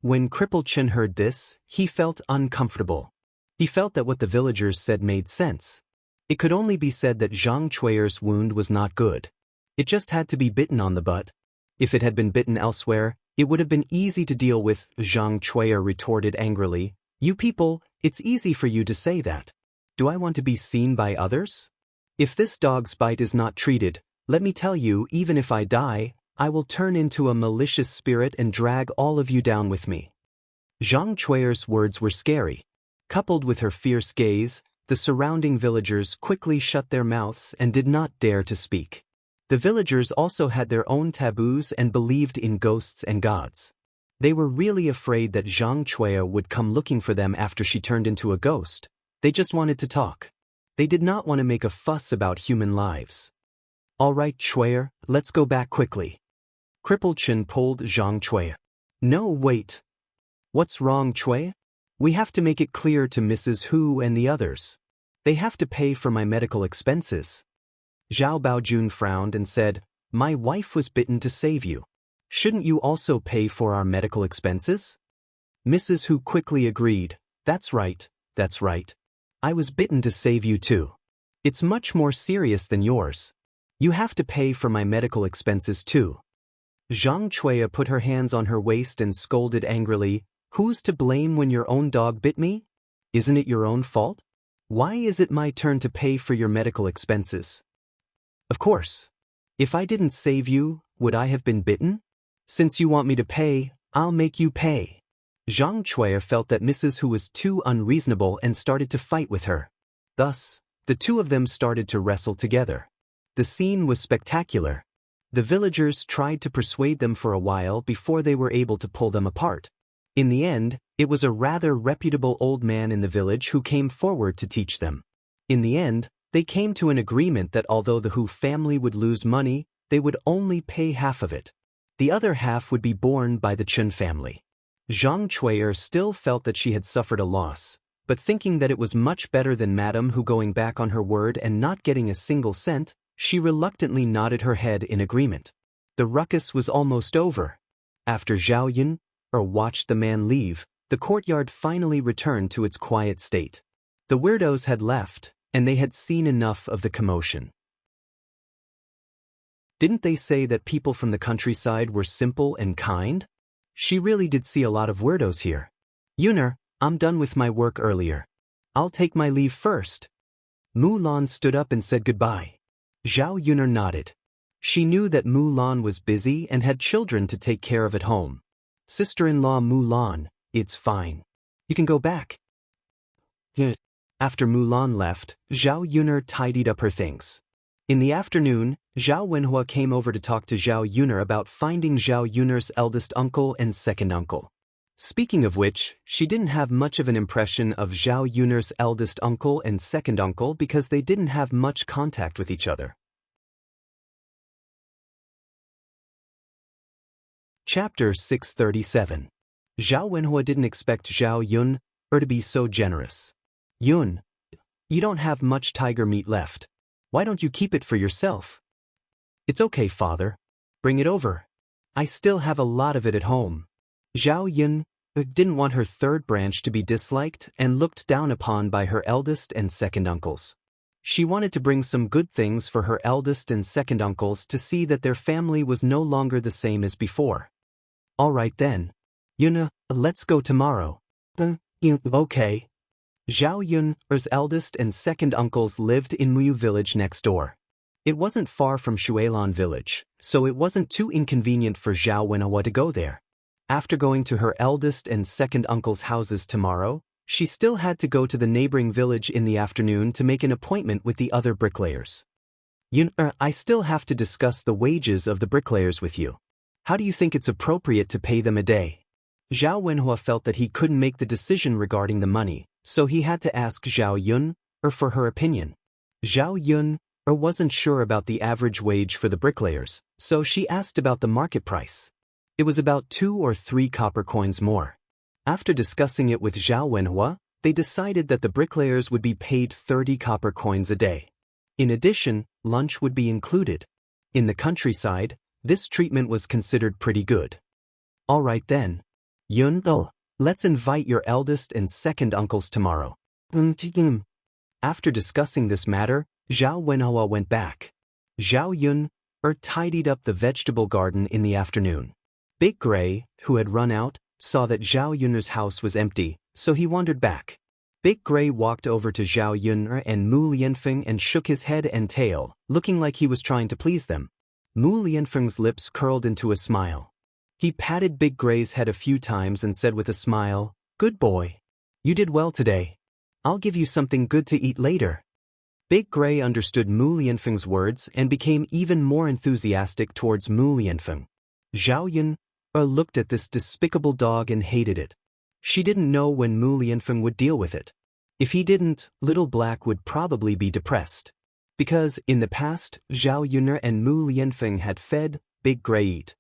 When Cripple Chen heard this, he felt uncomfortable. He felt that what the villagers said made sense. It could only be said that Zhang Chui's wound was not good. It just had to be bitten on the butt. If it had been bitten elsewhere, it would have been easy to deal with, Zhang Chui retorted angrily. You people, it's easy for you to say that. Do I want to be seen by others? If this dog's bite is not treated, let me tell you, even if I die, I will turn into a malicious spirit and drag all of you down with me. Zhang Chui's words were scary. Coupled with her fierce gaze, the surrounding villagers quickly shut their mouths and did not dare to speak. The villagers also had their own taboos and believed in ghosts and gods. They were really afraid that Zhang Chui would come looking for them after she turned into a ghost. They just wanted to talk. They did not want to make a fuss about human lives. All right, Chui, let's go back quickly. Cripple Chen pulled Zhang Chui. No, wait. What's wrong, Chui? We have to make it clear to Mrs. Hu and the others. They have to pay for my medical expenses. Zhao Baojun frowned and said, My wife was bitten to save you. Shouldn't you also pay for our medical expenses? Mrs. Hu quickly agreed, That's right, that's right. I was bitten to save you too. It's much more serious than yours. You have to pay for my medical expenses too. Zhang Chui put her hands on her waist and scolded angrily, Who's to blame when your own dog bit me? Isn't it your own fault? Why is it my turn to pay for your medical expenses? Of course. If I didn't save you, would I have been bitten? Since you want me to pay, I'll make you pay. Zhang Chui felt that Mrs. Hu was too unreasonable and started to fight with her. Thus, the two of them started to wrestle together. The scene was spectacular. The villagers tried to persuade them for a while before they were able to pull them apart. In the end, it was a rather reputable old man in the village who came forward to teach them. In the end, they came to an agreement that although the Hu family would lose money, they would only pay half of it. The other half would be borne by the Chen family. Zhang Chui still felt that she had suffered a loss, but thinking that it was much better than Madame Hu going back on her word and not getting a single cent, she reluctantly nodded her head in agreement. The ruckus was almost over. After Zhao Yun watched the man leave, the courtyard finally returned to its quiet state. The weirdos had left, and they had seen enough of the commotion. Didn't they say that people from the countryside were simple and kind? She really did see a lot of weirdos here. Yuner, I'm done with my work earlier. I'll take my leave first. Mulan stood up and said goodbye. Zhao Yuner nodded. She knew that Mulan was busy and had children to take care of at home. Sister-in-law Mulan, it's fine. You can go back. After Mulan left, Zhao Yuner tidied up her things. In the afternoon, Zhao Wenhua came over to talk to Zhao Yuner about finding Zhao Yuner's eldest uncle and second uncle. Speaking of which, she didn't have much of an impression of Zhao Yuner's eldest uncle and second uncle because they didn't have much contact with each other. Chapter 637. Zhao Wenhua didn't expect Zhao Yun to be so generous. Yun, you don't have much tiger meat left. Why don't you keep it for yourself? It's okay, father. Bring it over. I still have a lot of it at home. Zhao Yun didn't want her third branch to be disliked and looked down upon by her eldest and second uncles. She wanted to bring some good things for her eldest and second uncles to see that their family was no longer the same as before. All right then. Yun, let's go tomorrow. Okay. Zhao Yun's eldest and second uncles lived in Muyu village next door. It wasn't far from Shuilan village, so it wasn't too inconvenient for Zhao Wenhua to go there. After going to her eldest and second uncle's houses tomorrow, she still had to go to the neighboring village in the afternoon to make an appointment with the other bricklayers. I still have to discuss the wages of the bricklayers with you. How do you think it's appropriate to pay them a day? Zhao Wenhua felt that he couldn't make the decision regarding the money, so he had to ask Zhao Yun for her opinion. Zhao Yun wasn't sure about the average wage for the bricklayers, so she asked about the market price. It was about 2 or 3 copper coins more. After discussing it with Zhao Wenhua, they decided that the bricklayers would be paid 30 copper coins a day. In addition, lunch would be included. In the countryside, this treatment was considered pretty good. All right then. Yun, let's invite your eldest and second uncles tomorrow. After discussing this matter, Zhao Wenhua went back. Zhao Yun tidied up the vegetable garden in the afternoon. Big Gray, who had run out, saw that Zhao Yun's house was empty, so he wandered back. Big Gray walked over to Zhao Yun and Mu Lianfeng and shook his head and tail, looking like he was trying to please them. Mu Lianfeng's lips curled into a smile. He patted Big Gray's head a few times and said with a smile, "Good boy. You did well today. I'll give you something good to eat later." Big Gray understood Mu Lianfeng's words and became even more enthusiastic towards Mu Lianfeng. Zhao Yun looked at this despicable dog and hated it. She didn't know when Mu Lianfeng would deal with it. If he didn't, Little Black would probably be depressed. Because, in the past, Zhao Yun and Mu Lianfeng had fed Big Gray eat.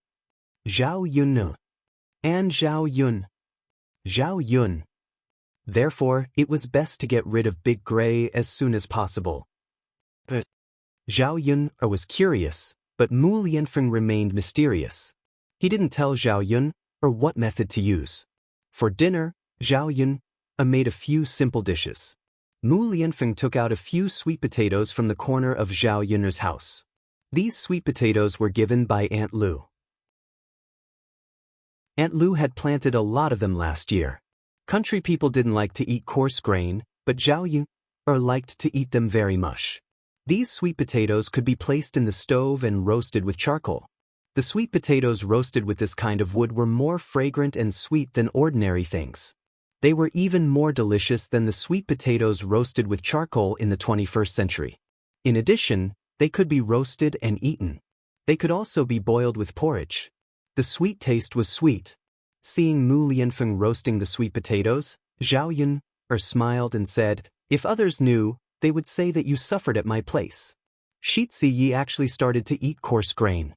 Zhao Yun and Zhao Yun. Zhao Yun. Therefore, it was best to get rid of Big Gray as soon as possible. But Zhao Yun was curious, but Mu Lianfeng remained mysterious. He didn't tell Zhao Yun what method to use. For dinner, Zhao Yun made a few simple dishes. Mu Lianfeng took out a few sweet potatoes from the corner of Zhao Yun's house. These sweet potatoes were given by Aunt Lu. Aunt Lu had planted a lot of them last year. Country people didn't like to eat coarse grain, but Zhao Yun liked to eat them very much. These sweet potatoes could be placed in the stove and roasted with charcoal. The sweet potatoes roasted with this kind of wood were more fragrant and sweet than ordinary things. They were even more delicious than the sweet potatoes roasted with charcoal in the 21st century. In addition, they could be roasted and eaten. They could also be boiled with porridge. The sweet taste was sweet. Seeing Mu Lianfeng roasting the sweet potatoes, Zhao Yun smiled and said, "If others knew, they would say that you suffered at my place. Shi Yi actually started to eat coarse grain."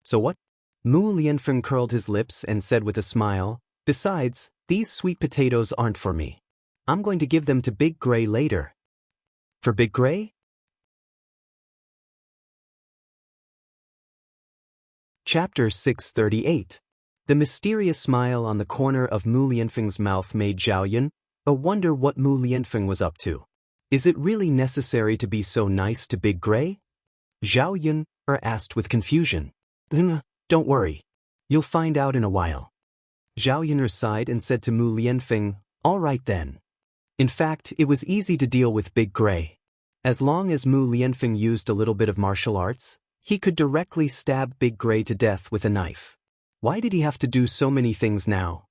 "So what?" Mu Lianfeng curled his lips and said with a smile, "Besides, these sweet potatoes aren't for me. I'm going to give them to Big Gray later." "For Big Gray?" Chapter 638. The mysterious smile on the corner of Mu Lianfeng's mouth made Zhao Yun wonder what Mu Lianfeng was up to. Is it really necessary to be so nice to Big Gray? Zhao Yun asked with confusion. "Don't worry. You'll find out in a while." Zhao Yun sighed and said to Mu Lianfeng, "All right then." In fact, it was easy to deal with Big Gray. As long as Mu Lianfeng used a little bit of martial arts, he could directly stab Big Gray to death with a knife. Why did he have to do so many things now?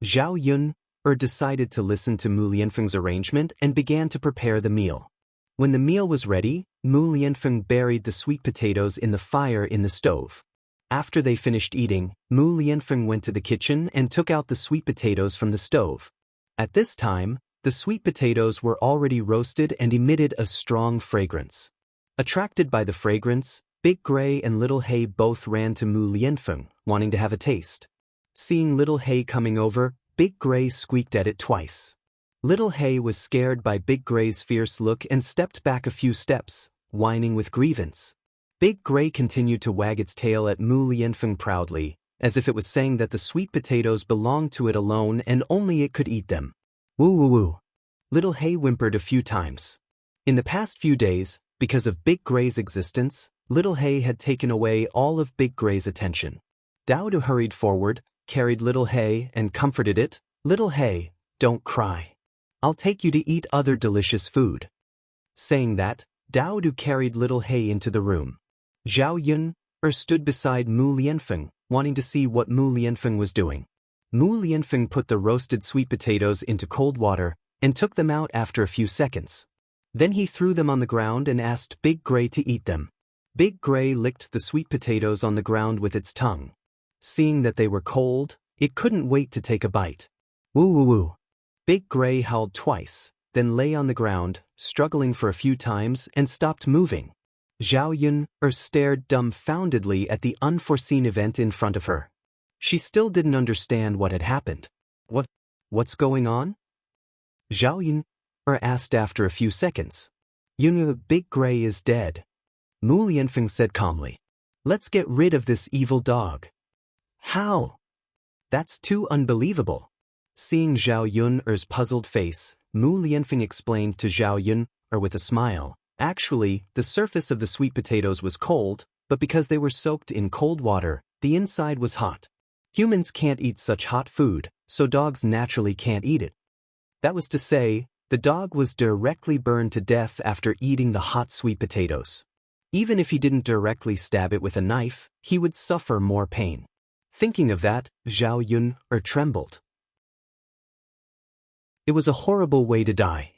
Zhao Yun decided to listen to Mu Lianfeng's arrangement and began to prepare the meal. When the meal was ready, Mu Lianfeng buried the sweet potatoes in the fire in the stove. After they finished eating, Mu Lianfeng went to the kitchen and took out the sweet potatoes from the stove. At this time, the sweet potatoes were already roasted and emitted a strong fragrance. Attracted by the fragrance, Big Gray and Little Hay both ran to Mu Lianfeng, wanting to have a taste. Seeing Little Hay coming over, Big Gray squeaked at it twice. Little Hay was scared by Big Gray's fierce look and stepped back a few steps, whining with grievance. Big Gray continued to wag its tail at Mu Lianfeng proudly, as if it was saying that the sweet potatoes belonged to it alone and only it could eat them. "Woo woo woo." Little Hay whimpered a few times. In the past few days, because of Big Gray's existence, Little Hay had taken away all of Big Gray's attention. Daoist hurried forward, carried Little Hay, and comforted it. "Little Hay, don't cry. I'll take you to eat other delicious food." Saying that, Daoist carried Little Hay into the room. Zhao Yun stood beside Mu Lianfeng, wanting to see what Mu Lianfeng was doing. Mu Lianfeng put the roasted sweet potatoes into cold water and took them out after a few seconds. Then he threw them on the ground and asked Big Gray to eat them. Big Gray licked the sweet potatoes on the ground with its tongue. Seeing that they were cold, It couldn't wait to take a bite. Woo woo woo. Big Gray howled twice, then lay on the ground, struggling for a few times and stopped moving. Zhao Yun stared dumbfoundedly at the unforeseen event in front of her. She still didn't understand what had happened. What's going on? Zhao Yun asked after a few seconds. Big Gray is dead. Mu Lianfeng said calmly. Let's get rid of this evil dog. How? That's too unbelievable. Seeing Zhao Yun's puzzled face, Mu Lianfeng explained to Zhao Yun with a smile. Actually, the surface of the sweet potatoes was cold, but because they were soaked in cold water, the inside was hot. Humans can't eat such hot food, so dogs naturally can't eat it. That was to say, the dog was directly burned to death after eating the hot sweet potatoes. Even if he didn't directly stab it with a knife, he would suffer more pain. Thinking of that, Zhao Yun trembled. It was a horrible way to die.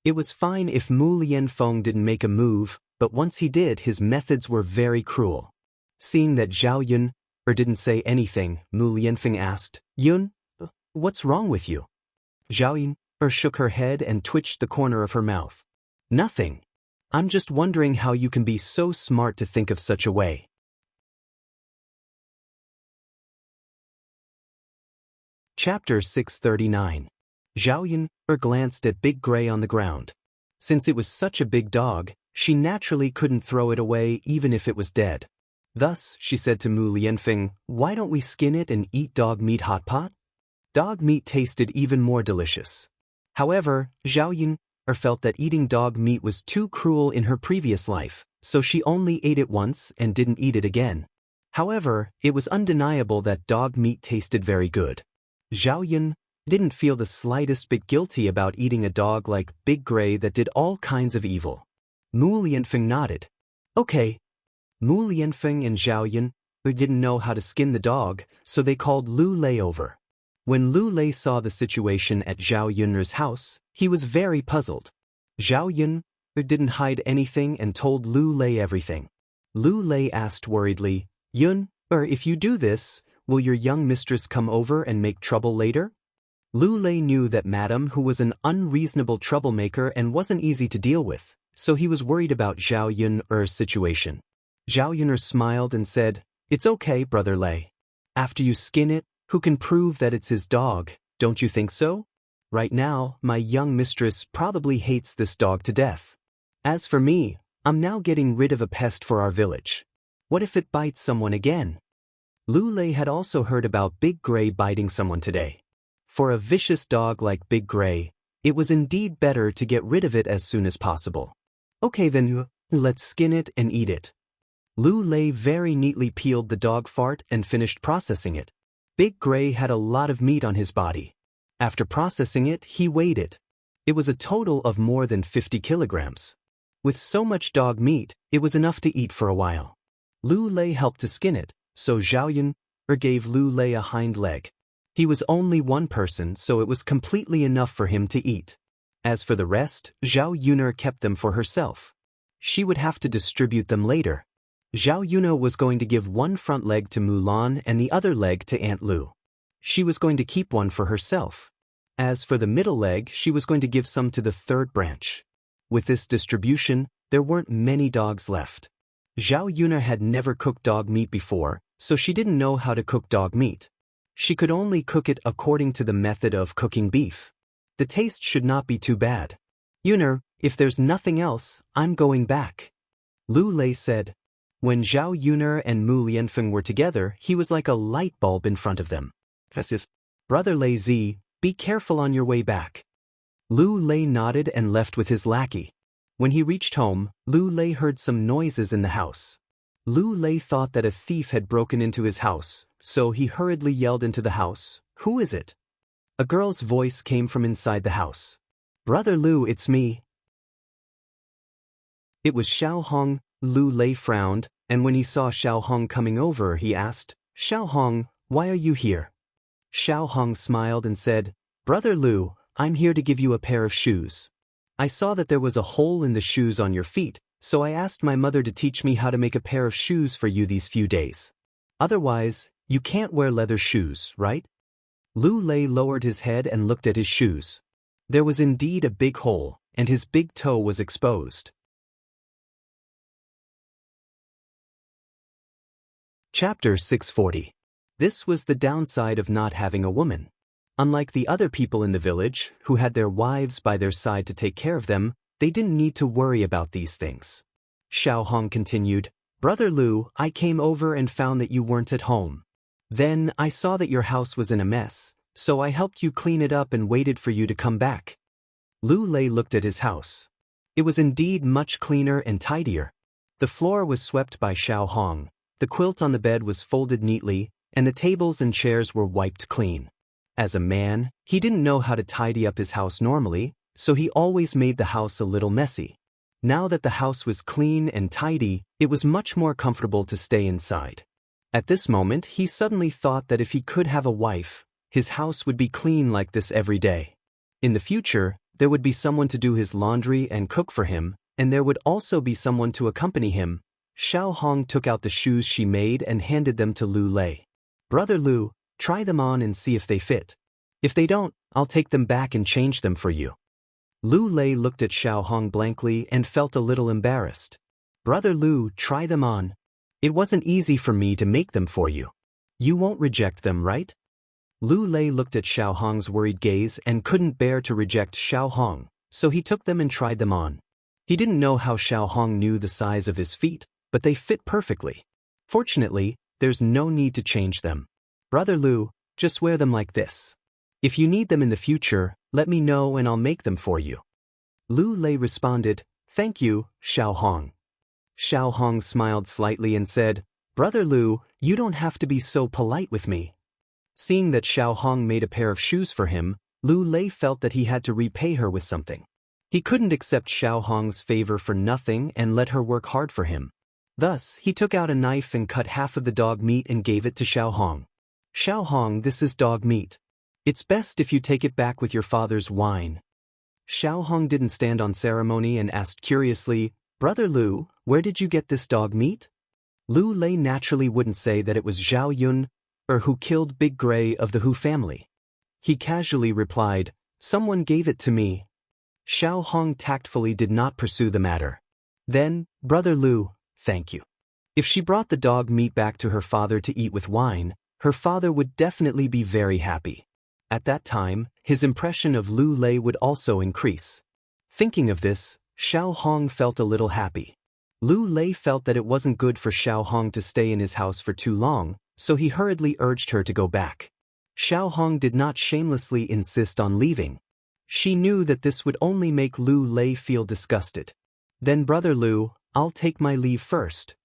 It was fine if Mu Lianfeng didn't make a move, but once he did, his methods were very cruel. Seeing that Zhao Yun didn't say anything, Mu Lianfeng asked, Yun, what's wrong with you? Zhao Yun shook her head and twitched the corner of her mouth. Nothing. I'm just wondering how you can be so smart to think of such a way. Chapter 639. Zhao Yun glanced at Big Gray on the ground. Since it was such a big dog, she naturally couldn't throw it away even if it was dead. Thus, she said to Mu Lianfeng, why don't we skin it and eat dog meat hot pot? Dog meat tasted even more delicious. However, Zhao Yun felt that eating dog meat was too cruel in her previous life, so she only ate it once and didn't eat it again. However, it was undeniable that dog meat tasted very good. Zhao Yun didn't feel the slightest bit guilty about eating a dog like Big Gray that did all kinds of evil. Mu Lianfeng nodded. Okay. Mu Lianfeng and Zhao Yun didn't know how to skin the dog, so they called Lu Lei over. When Lu Lei saw the situation at Zhao Yun's house, he was very puzzled. Zhao Yun didn't hide anything and told Lu Lei everything. Lu Lei asked worriedly, Yun, if you do this, will your young mistress come over and make trouble later? Lu Lei knew that Madame who was an unreasonable troublemaker and wasn't easy to deal with, so he was worried about Zhao Yun's situation. Zhao Yun smiled and said, It's okay, Brother Lei. After you skin it, who can prove that it's his dog, don't you think so? Right now, my young mistress probably hates this dog to death. As for me, I'm now getting rid of a pest for our village. What if it bites someone again? Lu Lei had also heard about Big Gray biting someone today. For a vicious dog like Big Gray, it was indeed better to get rid of it as soon as possible. Okay then, let's skin it and eat it. Lu Lei very neatly peeled the dog fart and finished processing it. Big Gray had a lot of meat on his body. After processing it, he weighed it. It was a total of more than 50 kilograms. With so much dog meat, it was enough to eat for a while. Lu Lei helped to skin it, so Zhao Yun gave Lu Lei a hind leg. He was only one person, so it was completely enough for him to eat. As for the rest, Zhao Yun kept them for herself. She would have to distribute them later. Zhao Yun was going to give one front leg to Mulan and the other leg to Aunt Lu. She was going to keep one for herself. As for the middle leg, she was going to give some to the third branch. With this distribution, there weren't many dogs left. Zhao Yun had never cooked dog meat before, so she didn't know how to cook dog meat. She could only cook it according to the method of cooking beef. The taste should not be too bad. Yun, if there's nothing else, I'm going back. Lu Lei said. When Zhao Yun and Mu Lianfeng were together, he was like a light bulb in front of them. Brother Lei Zi, be careful on your way back. Lu Lei nodded and left with his lackey. When he reached home, Lu Lei heard some noises in the house. Lu Lei thought that a thief had broken into his house, so he hurriedly yelled into the house, Who is it? A girl's voice came from inside the house. Brother Lu, it's me. It was Xiao Hong. Lu Lei frowned, and when he saw Xiao Hong coming over, he asked, Xiao Hong, why are you here? Xiao Hong smiled and said, Brother Lu, I'm here to give you a pair of shoes. I saw that there was a hole in the shoes on your feet, so I asked my mother to teach me how to make a pair of shoes for you these few days. Otherwise, you can't wear leather shoes, right? Lu Lei lowered his head and looked at his shoes. There was indeed a big hole, and his big toe was exposed. Chapter 640. This was the downside of not having a woman. Unlike the other people in the village, who had their wives by their side to take care of them, they didn't need to worry about these things. Xiao Hong continued, "Brother Lu, I came over and found that you weren't at home. Then I saw that your house was in a mess, so I helped you clean it up and waited for you to come back." Lu Lei looked at his house. It was indeed much cleaner and tidier. The floor was swept by Xiao Hong, the quilt on the bed was folded neatly, and the tables and chairs were wiped clean. As a man, he didn't know how to tidy up his house normally, so he always made the house a little messy. Now that the house was clean and tidy, it was much more comfortable to stay inside. At this moment, he suddenly thought that if he could have a wife, his house would be clean like this every day. In the future, there would be someone to do his laundry and cook for him, and there would also be someone to accompany him. Xiao Hong took out the shoes she made and handed them to Lu Lei. "Brother Lu, try them on and see if they fit. If they don't, I'll take them back and change them for you." Lu Lei looked at Xiao Hong blankly and felt a little embarrassed. "Brother Lu, try them on. It wasn't easy for me to make them for you. You won't reject them, right?" Lu Lei looked at Xiao Hong's worried gaze and couldn't bear to reject Xiao Hong, so he took them and tried them on. He didn't know how Xiao Hong knew the size of his feet, but they fit perfectly. Fortunately, there's no need to change them. "Brother Lu, just wear them like this. If you need them in the future, let me know and I'll make them for you." Lu Lei responded, "Thank you, Xiao Hong." Xiao Hong smiled slightly and said, "Brother Lu, you don't have to be so polite with me." Seeing that Xiao Hong made a pair of shoes for him, Lu Lei felt that he had to repay her with something. He couldn't accept Xiao Hong's favor for nothing and let her work hard for him. Thus, he took out a knife and cut half of the dog meat and gave it to Xiao Hong. "Xiao Hong, this is dog meat. It's best if you take it back with your father's wine." Xiao Hong didn't stand on ceremony and asked curiously, "Brother Lu, where did you get this dog meat?" Lu Lei naturally wouldn't say that it was Zhao Yun, or who killed Big Gray of the Hu family. He casually replied, "Someone gave it to me." Xiao Hong tactfully did not pursue the matter. Then, "Brother Lu, thank you." If she brought the dog meat back to her father to eat with wine, her father would definitely be very happy. At that time, his impression of Lu Lei would also increase. Thinking of this, Xiao Hong felt a little happy. Lu Lei felt that it wasn't good for Xiao Hong to stay in his house for too long, so he hurriedly urged her to go back. Xiao Hong did not shamelessly insist on leaving. She knew that this would only make Lu Lei feel disgusted. "Then Brother Lu, I'll take my leave first."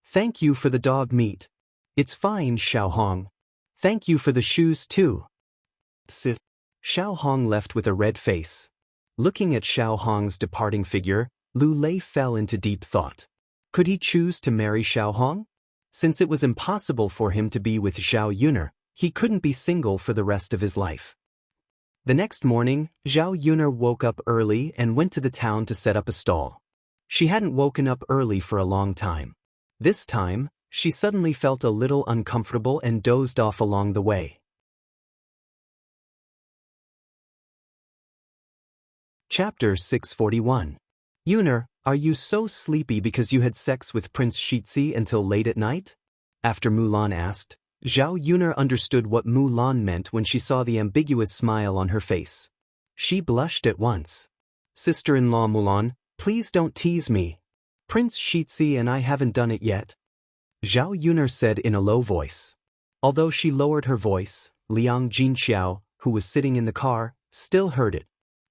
"Thank you for the dog meat. It's fine, Xiao Hong. Thank you for the shoes too." Xiao Hong left with a red face. Looking at Xiao Hong's departing figure, Lu Lei fell into deep thought. Could he choose to marry Xiao Hong? Since it was impossible for him to be with Zhao Yuner, he couldn't be single for the rest of his life. The next morning, Zhao Yuner woke up early and went to the town to set up a stall. She hadn't woken up early for a long time. This time, she suddenly felt a little uncomfortable and dozed off along the way. Chapter 641. Yuner, are you so sleepy because you had sex with Prince Shitzi until late at night? After Mulan asked, Zhao Yuner understood what Mulan meant when she saw the ambiguous smile on her face. She blushed at once. "Sister-in-law Mulan, please don't tease me. Prince Shitzi and I haven't done it yet," Zhao Yuner said in a low voice. Although she lowered her voice, Liang Jinxiao, who was sitting in the car, still heard it.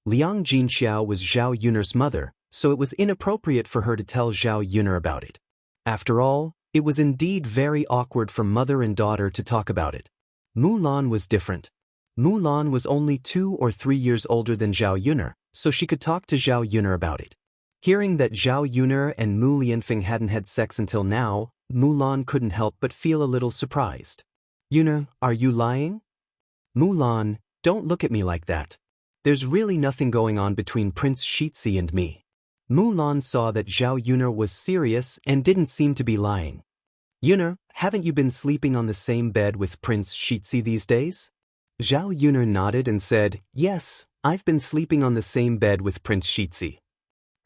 Liang Jinxiao was Zhao Yuner's mother, so it was inappropriate for her to tell Zhao Yuner about it. After all, it was indeed very awkward for mother and daughter to talk about it. Mulan was different. Mulan was only 2 or 3 years older than Zhao Yuner, so she could talk to Zhao Yuner about it. Hearing that Zhao Yuner and Mu Lianfeng hadn't had sex until now, Mulan couldn't help but feel a little surprised. "Yuner, are you lying?" "Mulan, don't look at me like that. There's really nothing going on between Prince Shitzi and me." Mulan saw that Zhao Yuner was serious and didn't seem to be lying. Yuner, haven't you been sleeping on the same bed with Prince Shitzi these days? Zhao Yuner nodded and said, yes, I've been sleeping on the same bed with Prince Shitzi.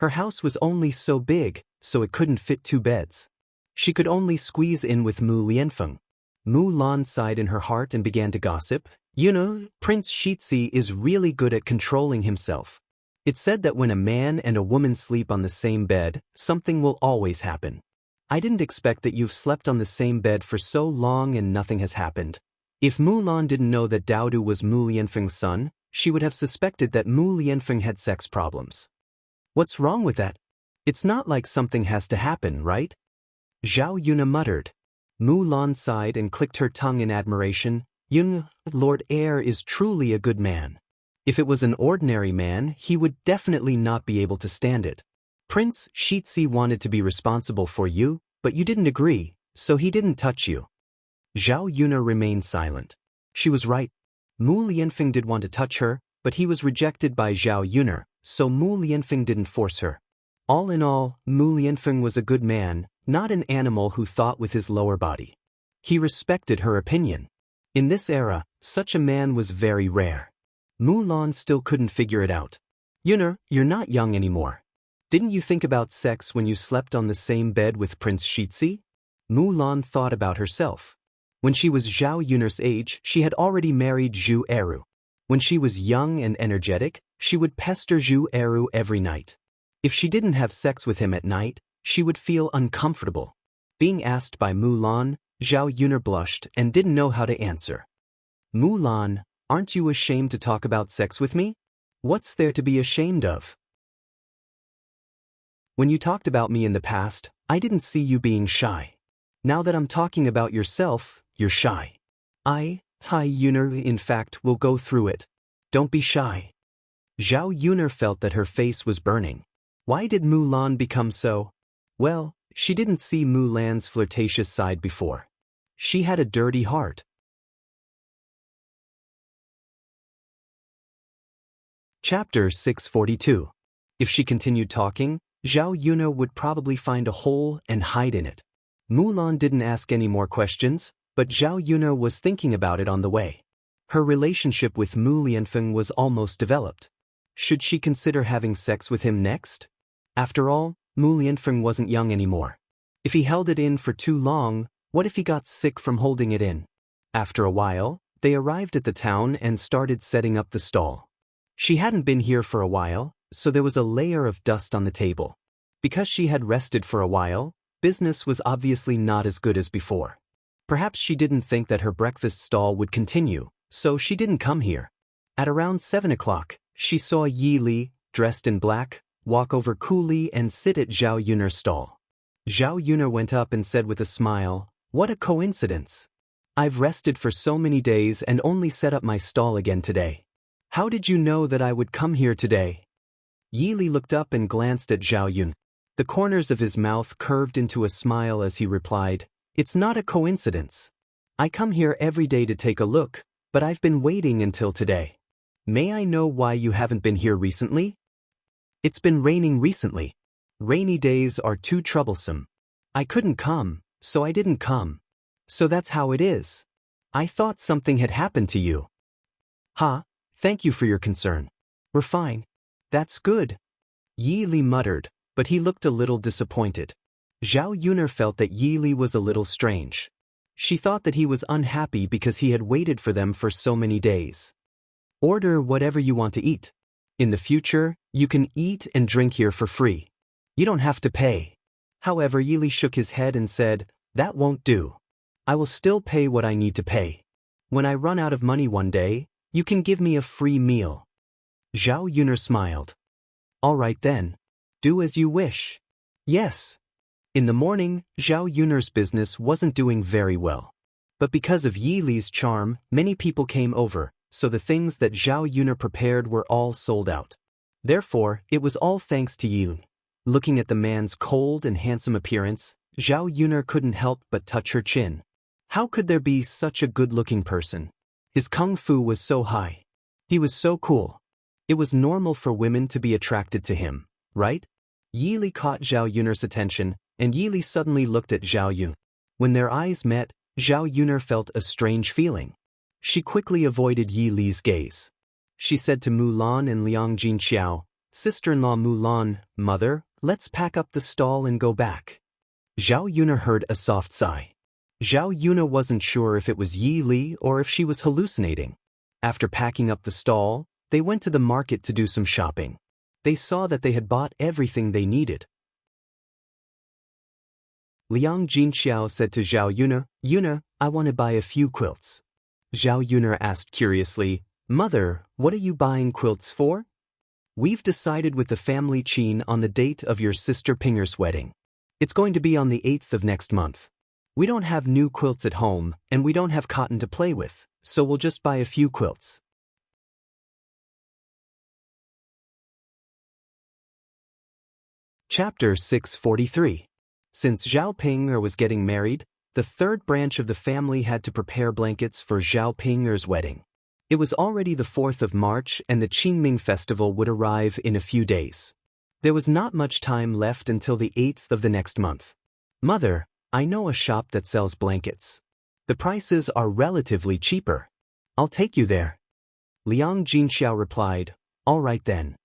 Her house was only so big, so it couldn't fit 2 beds. She could only squeeze in with Mu Lianfeng. Mu Lan sighed in her heart and began to gossip. You know, Prince Shitzi is really good at controlling himself. It's said that when a man and a woman sleep on the same bed, something will always happen. I didn't expect that you've slept on the same bed for so long and nothing has happened. If Mu Lan didn't know that Daodu was Mu Lianfeng's son, she would have suspected that Mu Lianfeng had sex problems. What's wrong with that? It's not like something has to happen, right? Zhao Yuna muttered. Mu Lan sighed and clicked her tongue in admiration. Yun, Lord Heir is truly a good man. If it was an ordinary man, he would definitely not be able to stand it. Prince Shitzi wanted to be responsible for you, but you didn't agree, so he didn't touch you. Zhao Yuna remained silent. She was right. Mu Lianfeng did want to touch her, but he was rejected by Zhao Yuna, so Mu Lianfeng didn't force her. All in all, Mu Lianfeng was a good man, not an animal who thought with his lower body. He respected her opinion. In this era, such a man was very rare. Mu Lan still couldn't figure it out. Yuner, you're not young anymore. Didn't you think about sex when you slept on the same bed with Prince Shitzi? Mu Lan thought about herself. When she was Zhao Yuner's age, she had already married Zhu Eru. When she was young and energetic, she would pester Zhu Eru every night. If she didn't have sex with him at night, she would feel uncomfortable. Being asked by Mu Lan, Zhao Yuner blushed and didn't know how to answer. Mu Lan, aren't you ashamed to talk about sex with me? What's there to be ashamed of? When you talked about me in the past, I didn't see you being shy. Now that I'm talking about yourself, you're shy. Hi Yuner, in fact, will go through it. Don't be shy. Zhao Yuner felt that her face was burning. Why did Mu Lan become so? Well, she didn't see Mu Lan's flirtatious side before. She had a dirty heart. Chapter 642. If she continued talking, Zhao Yuna would probably find a hole and hide in it. Mu Lan didn't ask any more questions, but Zhao Yuna was thinking about it on the way. Her relationship with Mu Lianfeng was almost developed. Should she consider having sex with him next? After all, Mu Lianfeng wasn't young anymore. If he held it in for too long, what if he got sick from holding it in? After a while, they arrived at the town and started setting up the stall. She hadn't been here for a while, so there was a layer of dust on the table. Because she had rested for a while, business was obviously not as good as before. Perhaps she didn't think that her breakfast stall would continue, so she didn't come here. At around 7 o'clock, she saw Yi Li, dressed in black, walk over coolly and sit at Zhao Yunar's stall. Zhao Yunar went up and said with a smile, "What a coincidence. I've rested for so many days and only set up my stall again today. How did you know that I would come here today?" Yi Li looked up and glanced at Zhao Yun. The corners of his mouth curved into a smile as he replied, "It's not a coincidence. I come here every day to take a look, but I've been waiting until today. May I know why you haven't been here recently?" "It's been raining recently. Rainy days are too troublesome. I couldn't come, so I didn't come. So that's how it is. I thought something had happened to you." "Ha, thank you for your concern. We're fine. That's good." Yi Li muttered, but he looked a little disappointed. Zhao Yunar felt that Yi Li was a little strange. She thought that he was unhappy because he had waited for them for so many days. "Order whatever you want to eat. In the future, you can eat and drink here for free. You don't have to pay." However, Yi Li shook his head and said, "That won't do. I will still pay what I need to pay. When I run out of money one day, you can give me a free meal." Zhao Yunar smiled. "All right then. Do as you wish." "Yes." In the morning, Zhao Yunar's business wasn't doing very well. But because of Yi Li's charm, many people came over, so the things that Zhao Yunar prepared were all sold out. Therefore, it was all thanks to Yi Li. Looking at the man's cold and handsome appearance, Zhao Yunar couldn't help but touch her chin. How could there be such a good-looking person? His kung fu was so high. He was so cool. It was normal for women to be attracted to him, right? Yi Li caught Zhao Yunar's attention, and Yi Li suddenly looked at Zhao Yun. When their eyes met, Zhao Yuner felt a strange feeling. She quickly avoided Yi Li's gaze. She said to Mulan and Liang Jinxiao, "Sister-in-law Mulan, mother, let's pack up the stall and go back." Zhao Yuner heard a soft sigh. Zhao Yuner wasn't sure if it was Yi Li or if she was hallucinating. After packing up the stall, they went to the market to do some shopping. They saw that they had bought everything they needed. Liang Jinxiao said to Zhao Yuner, "Yuner, I want to buy a few quilts." Zhao Yuner asked curiously, "Mother, what are you buying quilts for?" "We've decided with the family Qin on the date of your sister Pinger's wedding. It's going to be on the 8th of next month. We don't have new quilts at home, and we don't have cotton to play with, so we'll just buy a few quilts." Chapter 643. Since Zhao Ping'er was getting married, the third branch of the family had to prepare blankets for Zhao Ping'er's wedding. It was already the 4th of March and the Qingming festival would arrive in a few days. There was not much time left until the 8th of the next month. "Mother, I know a shop that sells blankets. The prices are relatively cheaper. I'll take you there." Liang Jinxiao replied, "All right then."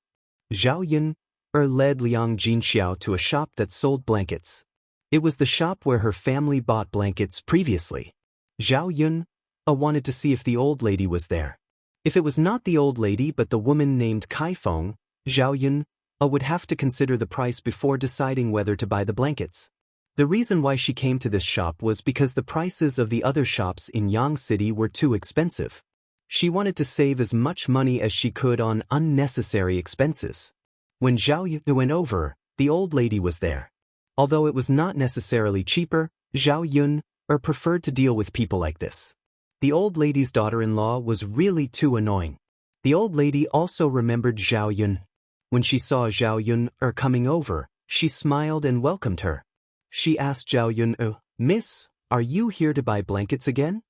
Zhao Yuner led Liang Jinxiao to a shop that sold blankets. It was the shop where her family bought blankets previously. Zhao Yuner wanted to see if the old lady was there. If it was not the old lady but the woman named Kaifeng, Zhao Yuner would have to consider the price before deciding whether to buy the blankets. The reason why she came to this shop was because the prices of the other shops in Yang City were too expensive. She wanted to save as much money as she could on unnecessary expenses. When Zhao Yuner went over, the old lady was there. Although it was not necessarily cheaper, Zhao Yuner preferred to deal with people like this. The old lady's daughter-in-law was really too annoying. The old lady also remembered Zhao Yuner. When she saw Zhao Yuner coming over, she smiled and welcomed her. She asked Zhao Yuner, "Miss, are you here to buy blankets again?"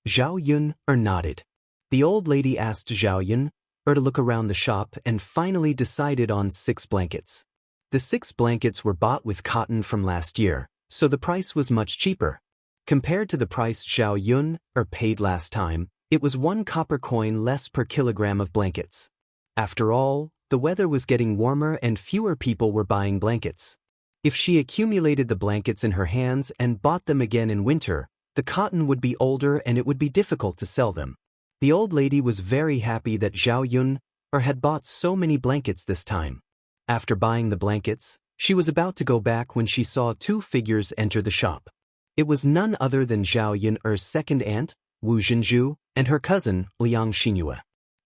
Zhao Yuner nodded. The old lady asked Zhao Yuner to look around the shop and finally decided on 6 blankets. The 6 blankets were bought with cotton from last year, so the price was much cheaper. Compared to the price Zhao Yuner paid last time, it was 1 copper coin less per kilogram of blankets. After all, the weather was getting warmer and fewer people were buying blankets. If she accumulated the blankets in her hands and bought them again in winter, the cotton would be older and it would be difficult to sell them. The old lady was very happy that Zhao Yuner had bought so many blankets this time. After buying the blankets, she was about to go back when she saw 2 figures enter the shop. It was none other than Zhao Yuner's second aunt, Wu Zhenju, and her cousin, Liang Xingyue.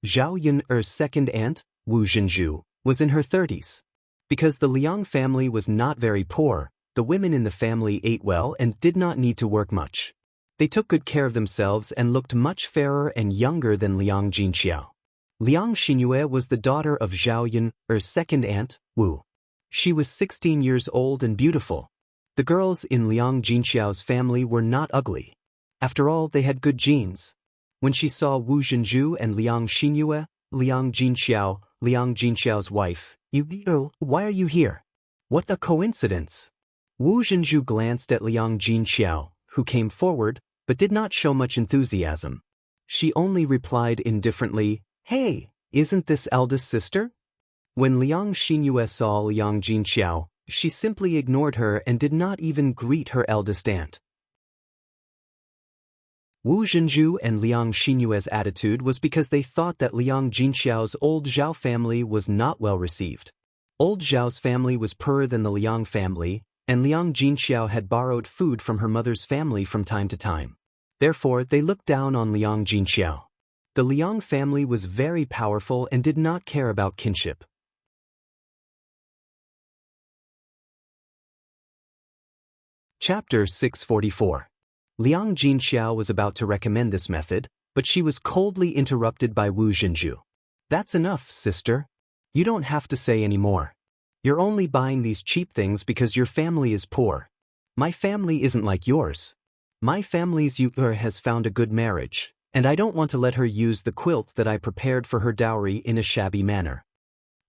Zhao Yuner's second aunt, Wu Zhenju, was in her 30s. Because the Liang family was not very poor, the women in the family ate well and did not need to work much. They took good care of themselves and looked much fairer and younger than Liang Jinxiao. Liang Xingyue was the daughter of Zhao Yuner's second aunt, Wu. She was 16 years old and beautiful. The girls in Liang Jinxiao's family were not ugly. After all, they had good genes. When she saw Wu Zhenju and Liang Xingyue, Liang Jinxiao's wife, "Why are you here? What a coincidence." Wu Zhenju glanced at Liang Jinxiao, who came forward, but did not show much enthusiasm. She only replied indifferently, "Hey, isn't this eldest sister?" When Liang Xingyue saw Liang Jinxiao, she simply ignored her and did not even greet her eldest aunt. Wu Zhenju and Liang Xingyue's attitude was because they thought that Liang Jinxiao's old Zhao family was not well received. Old Zhao's family was poorer than the Liang family, and Liang Jinxiao had borrowed food from her mother's family from time to time. Therefore, they looked down on Liang Jinxiao. The Liang family was very powerful and did not care about kinship. Chapter 644. Liang Jinxiao was about to recommend this method, but she was coldly interrupted by Wu Zhenju. "That's enough, sister. You don't have to say any more. You're only buying these cheap things because your family is poor. My family isn't like yours. My family's youth has found a good marriage, and I don't want to let her use the quilt that I prepared for her dowry in a shabby manner."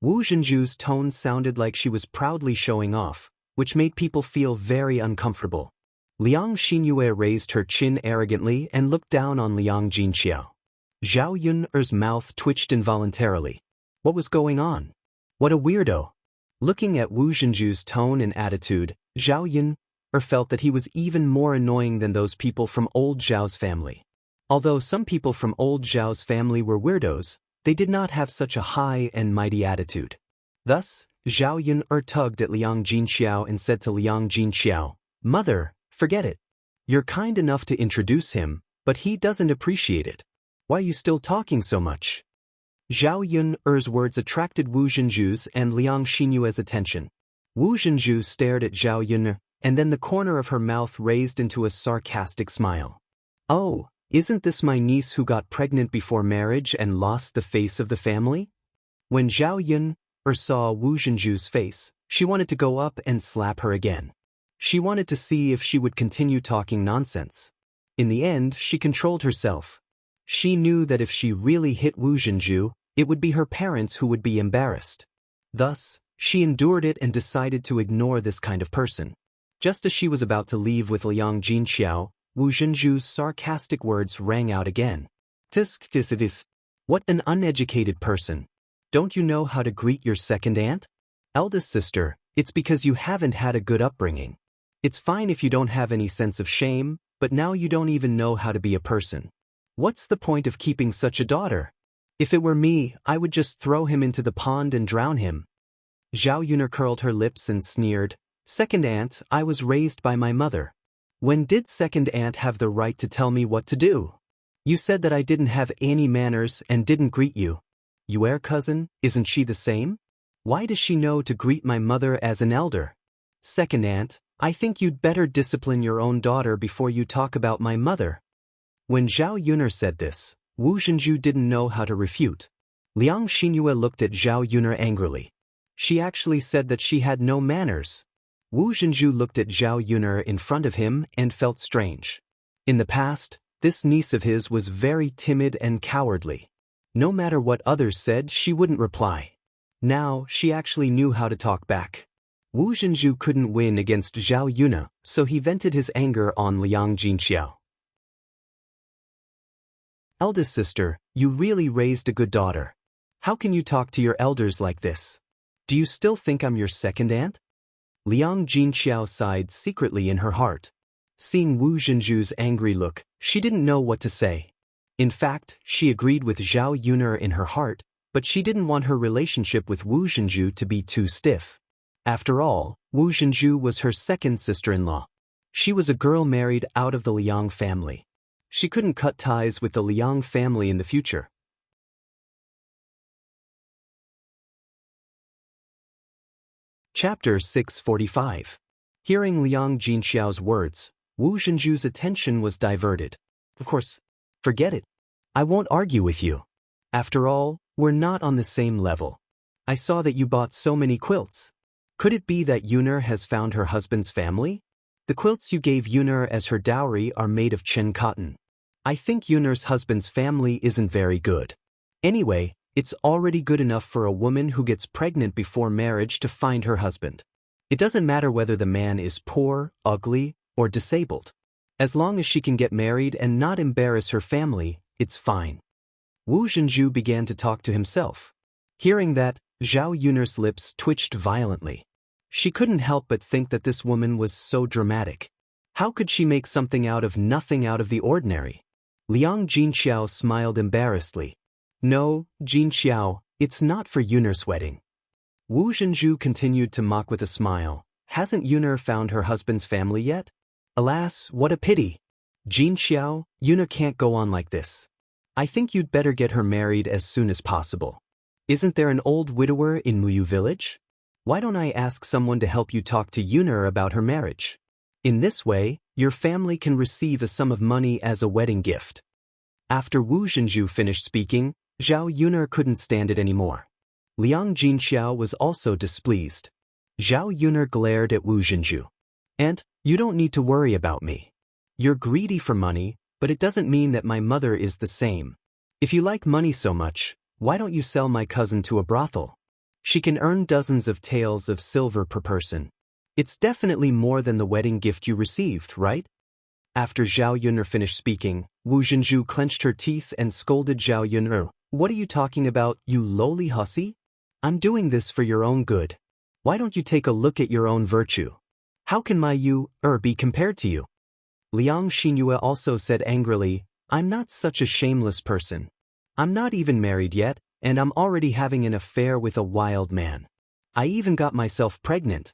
Wu Zhenju's tone sounded like she was proudly showing off, which made people feel very uncomfortable. Liang Xinyue raised her chin arrogantly and looked down on Liang Jinqiao. Zhao Yun'er's mouth twitched involuntarily. What was going on? What a weirdo. Looking at Wu Zhenju's tone and attitude, Zhao Yun'er felt that he was even more annoying than those people from old Zhao's family. Although some people from old Zhao's family were weirdos, they did not have such a high and mighty attitude. Thus, Zhao Yun'er tugged at Liang Jinqiao and said to Liang Jinqiao, "Mother, forget it. You're kind enough to introduce him, but he doesn't appreciate it. Why are you still talking so much?" Zhao Yun'er's words attracted Wu Zhenju's and Liang Xinyue's attention. Wu Zhenju stared at Zhao Yun'er, and then the corner of her mouth raised into a sarcastic smile. "Oh, isn't this my niece who got pregnant before marriage and lost the face of the family?" When Zhao Yun'er saw Wu Zhenju's face, she wanted to go up and slap her again. She wanted to see if she would continue talking nonsense. In the end, she controlled herself. She knew that if she really hit Wu Zhenju, it would be her parents who would be embarrassed. Thus, she endured it and decided to ignore this kind of person. Just as she was about to leave with Liang Jinqiao, Wu Zhenju's sarcastic words rang out again. "Tisk. What an uneducated person. Don't you know how to greet your second aunt? Eldest sister, it's because you haven't had a good upbringing. It's fine if you don't have any sense of shame, but now you don't even know how to be a person. What's the point of keeping such a daughter? If it were me, I would just throw him into the pond and drown him." Zhao Yun'er curled her lips and sneered, "Second aunt, I was raised by my mother. When did second aunt have the right to tell me what to do? You said that I didn't have any manners and didn't greet you. Your cousin, isn't she the same? Why does she know to greet my mother as an elder? Second aunt, I think you'd better discipline your own daughter before you talk about my mother." When Zhao Yun'er said this, Wu Zhenju didn't know how to refute. Liang Xinyue looked at Zhao Yun'er angrily. She actually said that she had no manners. Wu Zhenju looked at Zhao Yun'er in front of him and felt strange. In the past, this niece of his was very timid and cowardly. No matter what others said, she wouldn't reply. Now, she actually knew how to talk back. Wu Zhenju couldn't win against Zhao Yun'er, so he vented his anger on Liang Jinqiao. "Eldest sister, you really raised a good daughter. How can you talk to your elders like this? Do you still think I'm your second aunt?" Liang Jinqiao sighed secretly in her heart. Seeing Wu Zhenju's angry look, she didn't know what to say. In fact, she agreed with Zhao Yun'er in her heart, but she didn't want her relationship with Wu Zhenju to be too stiff. After all, Wu Zhenju was her second sister-in-law. She was a girl married out of the Liang family. She couldn't cut ties with the Liang family in the future. Chapter 645. Hearing Liang Jinqiao's words, Wu Zhenju's attention was diverted. "Of course, forget it. I won't argue with you. After all, we're not on the same level. I saw that you bought so many quilts. Could it be that Yun'er has found her husband's family? The quilts you gave Yun'er as her dowry are made of Chen cotton. I think Yun'er's husband's family isn't very good. Anyway, it's already good enough for a woman who gets pregnant before marriage to find her husband. It doesn't matter whether the man is poor, ugly, or disabled. As long as she can get married and not embarrass her family, it's fine." Wu Zhenju began to talk to himself. Hearing that, Zhao Yun'er's lips twitched violently. She couldn't help but think that this woman was so dramatic. How could she make something out of nothing out of the ordinary? Liang Jinqiao smiled embarrassedly. "No, Jinqiao, it's not for Yun'er's wedding." Wu Zhenju continued to mock with a smile. "Hasn't Yun'er found her husband's family yet? Alas, what a pity. Jinqiao, Yun'er can't go on like this. I think you'd better get her married as soon as possible. Isn't there an old widower in Muyu village? Why don't I ask someone to help you talk to Yun'er about her marriage? In this way, your family can receive a sum of money as a wedding gift." After Wu Zhenju finished speaking, Zhao Yun'er couldn't stand it anymore. Liang Jinqiao was also displeased. Zhao Yun'er glared at Wu Zhenju. "Aunt, you don't need to worry about me. You're greedy for money, but it doesn't mean that my mother is the same. If you like money so much, why don't you sell my cousin to a brothel? She can earn dozens of taels of silver per person. It's definitely more than the wedding gift you received, right? After Zhao Yun'er finished speaking, Wu Zhenju clenched her teeth and scolded Zhao Yun'er. What are you talking about, you lowly hussy? I'm doing this for your own good. Why don't you take a look at your own virtue? How can my be compared to you? Liang Xinyue also said angrily, I'm not such a shameless person. I'm not even married yet, and I'm already having an affair with a wild man. I even got myself pregnant.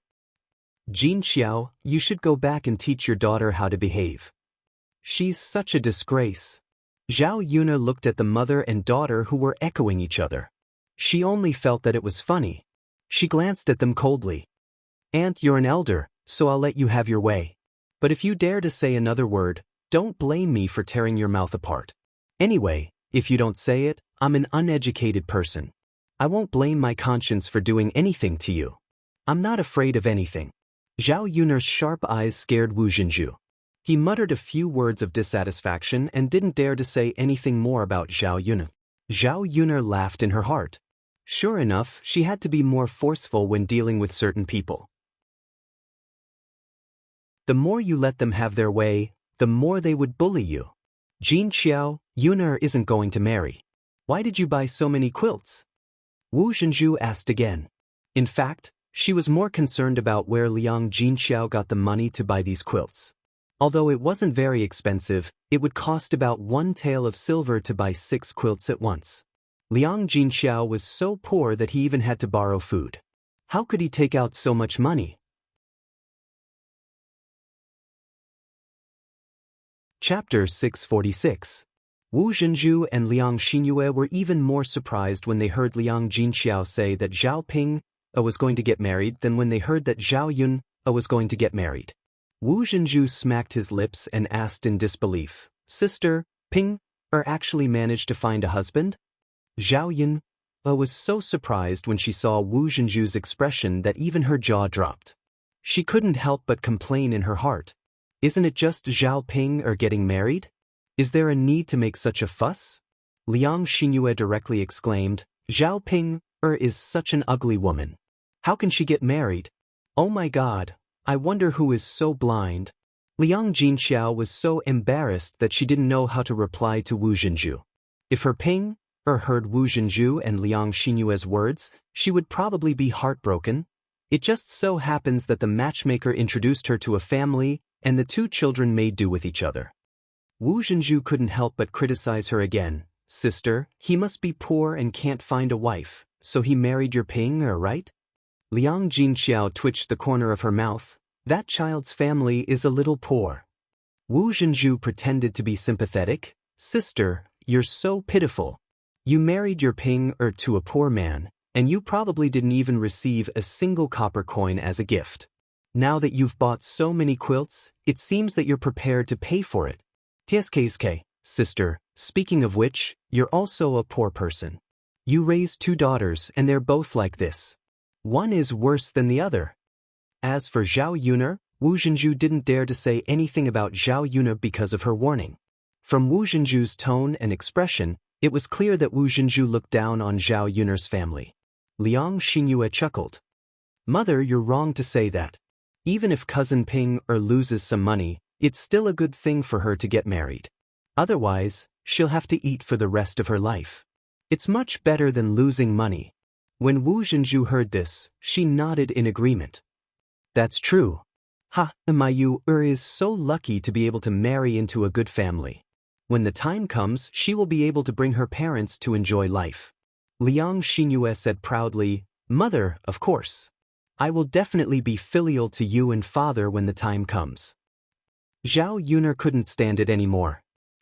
Jin Xiao, you should go back and teach your daughter how to behave. She's such a disgrace. Zhao Yun'er looked at the mother and daughter who were echoing each other. She only felt that it was funny. She glanced at them coldly. Aunt, you're an elder, so I'll let you have your way. But if you dare to say another word, don't blame me for tearing your mouth apart. Anyway, if you don't say it, I'm an uneducated person. I won't blame my conscience for doing anything to you. I'm not afraid of anything. Zhao Yun'er's sharp eyes scared Wu Zhenju. He muttered a few words of dissatisfaction and didn't dare to say anything more about Zhao Yun'er. Zhao Yun'er laughed in her heart. Sure enough, she had to be more forceful when dealing with certain people. The more you let them have their way, the more they would bully you. Jin Xiao, Yun'er isn't going to marry. Why did you buy so many quilts? Wu Zhenju asked again. In fact, she was more concerned about where Liang Jinxiao got the money to buy these quilts. Although it wasn't very expensive, it would cost about 1 tael of silver to buy 6 quilts at once. Liang Jinxiao was so poor that he even had to borrow food. How could he take out so much money? Chapter 646. Wu Zhenju and Liang Xinyue were even more surprised when they heard Liang Jinxiao say that Zhao Ping was going to get married than when they heard that Zhao Yun was going to get married. Wu Zhenju smacked his lips and asked in disbelief, Sister, Ping actually managed to find a husband? Zhao Yun was so surprised when she saw Wu Zhenju's expression that even her jaw dropped. She couldn't help but complain in her heart. Isn't it just Zhao Ping getting married? Is there a need to make such a fuss? Liang Xinyue directly exclaimed, Zhao Ping is such an ugly woman. How can she get married? Oh my God, I wonder who is so blind. Liang Jinxiao was so embarrassed that she didn't know how to reply to Wu Zhenju. If her Ping heard Wu Zhenju and Liang Xinyue's words, she would probably be heartbroken. It just so happens that the matchmaker introduced her to a family, and the 2 children made do with each other. Wu Zhenju couldn't help but criticize her again. Sister, he must be poor and can't find a wife, so he married your Ping, right? Liang Jinxiao twitched the corner of her mouth. That child's family is a little poor. Wu Zhenju pretended to be sympathetic. Sister, you're so pitiful. You married your Ping to a poor man, and you probably didn't even receive a single copper coin as a gift. Now that you've bought so many quilts, it seems that you're prepared to pay for it. TSKSK, sister, speaking of which, you're also a poor person. You raised 2 daughters and they're both like this. One is worse than the other. As for Zhao Yun'er, Wu Zhenju didn't dare to say anything about Zhao Yun'er because of her warning. From Wu Zhenju's tone and expression, it was clear that Wu Zhenju looked down on Zhao Yun'er's family. Liang Xinyue chuckled. Mother, you're wrong to say that. Even if cousin Ping loses some money, it's still a good thing for her to get married. Otherwise, she'll have to eat for the rest of her life. It's much better than losing money. When Wu Zhenju heard this, she nodded in agreement. That's true. My Yu is so lucky to be able to marry into a good family. When the time comes, she will be able to bring her parents to enjoy life. Liang Xinyue said proudly, Mother, of course. I will definitely be filial to you and father when the time comes. Zhao Yun'er couldn't stand it anymore.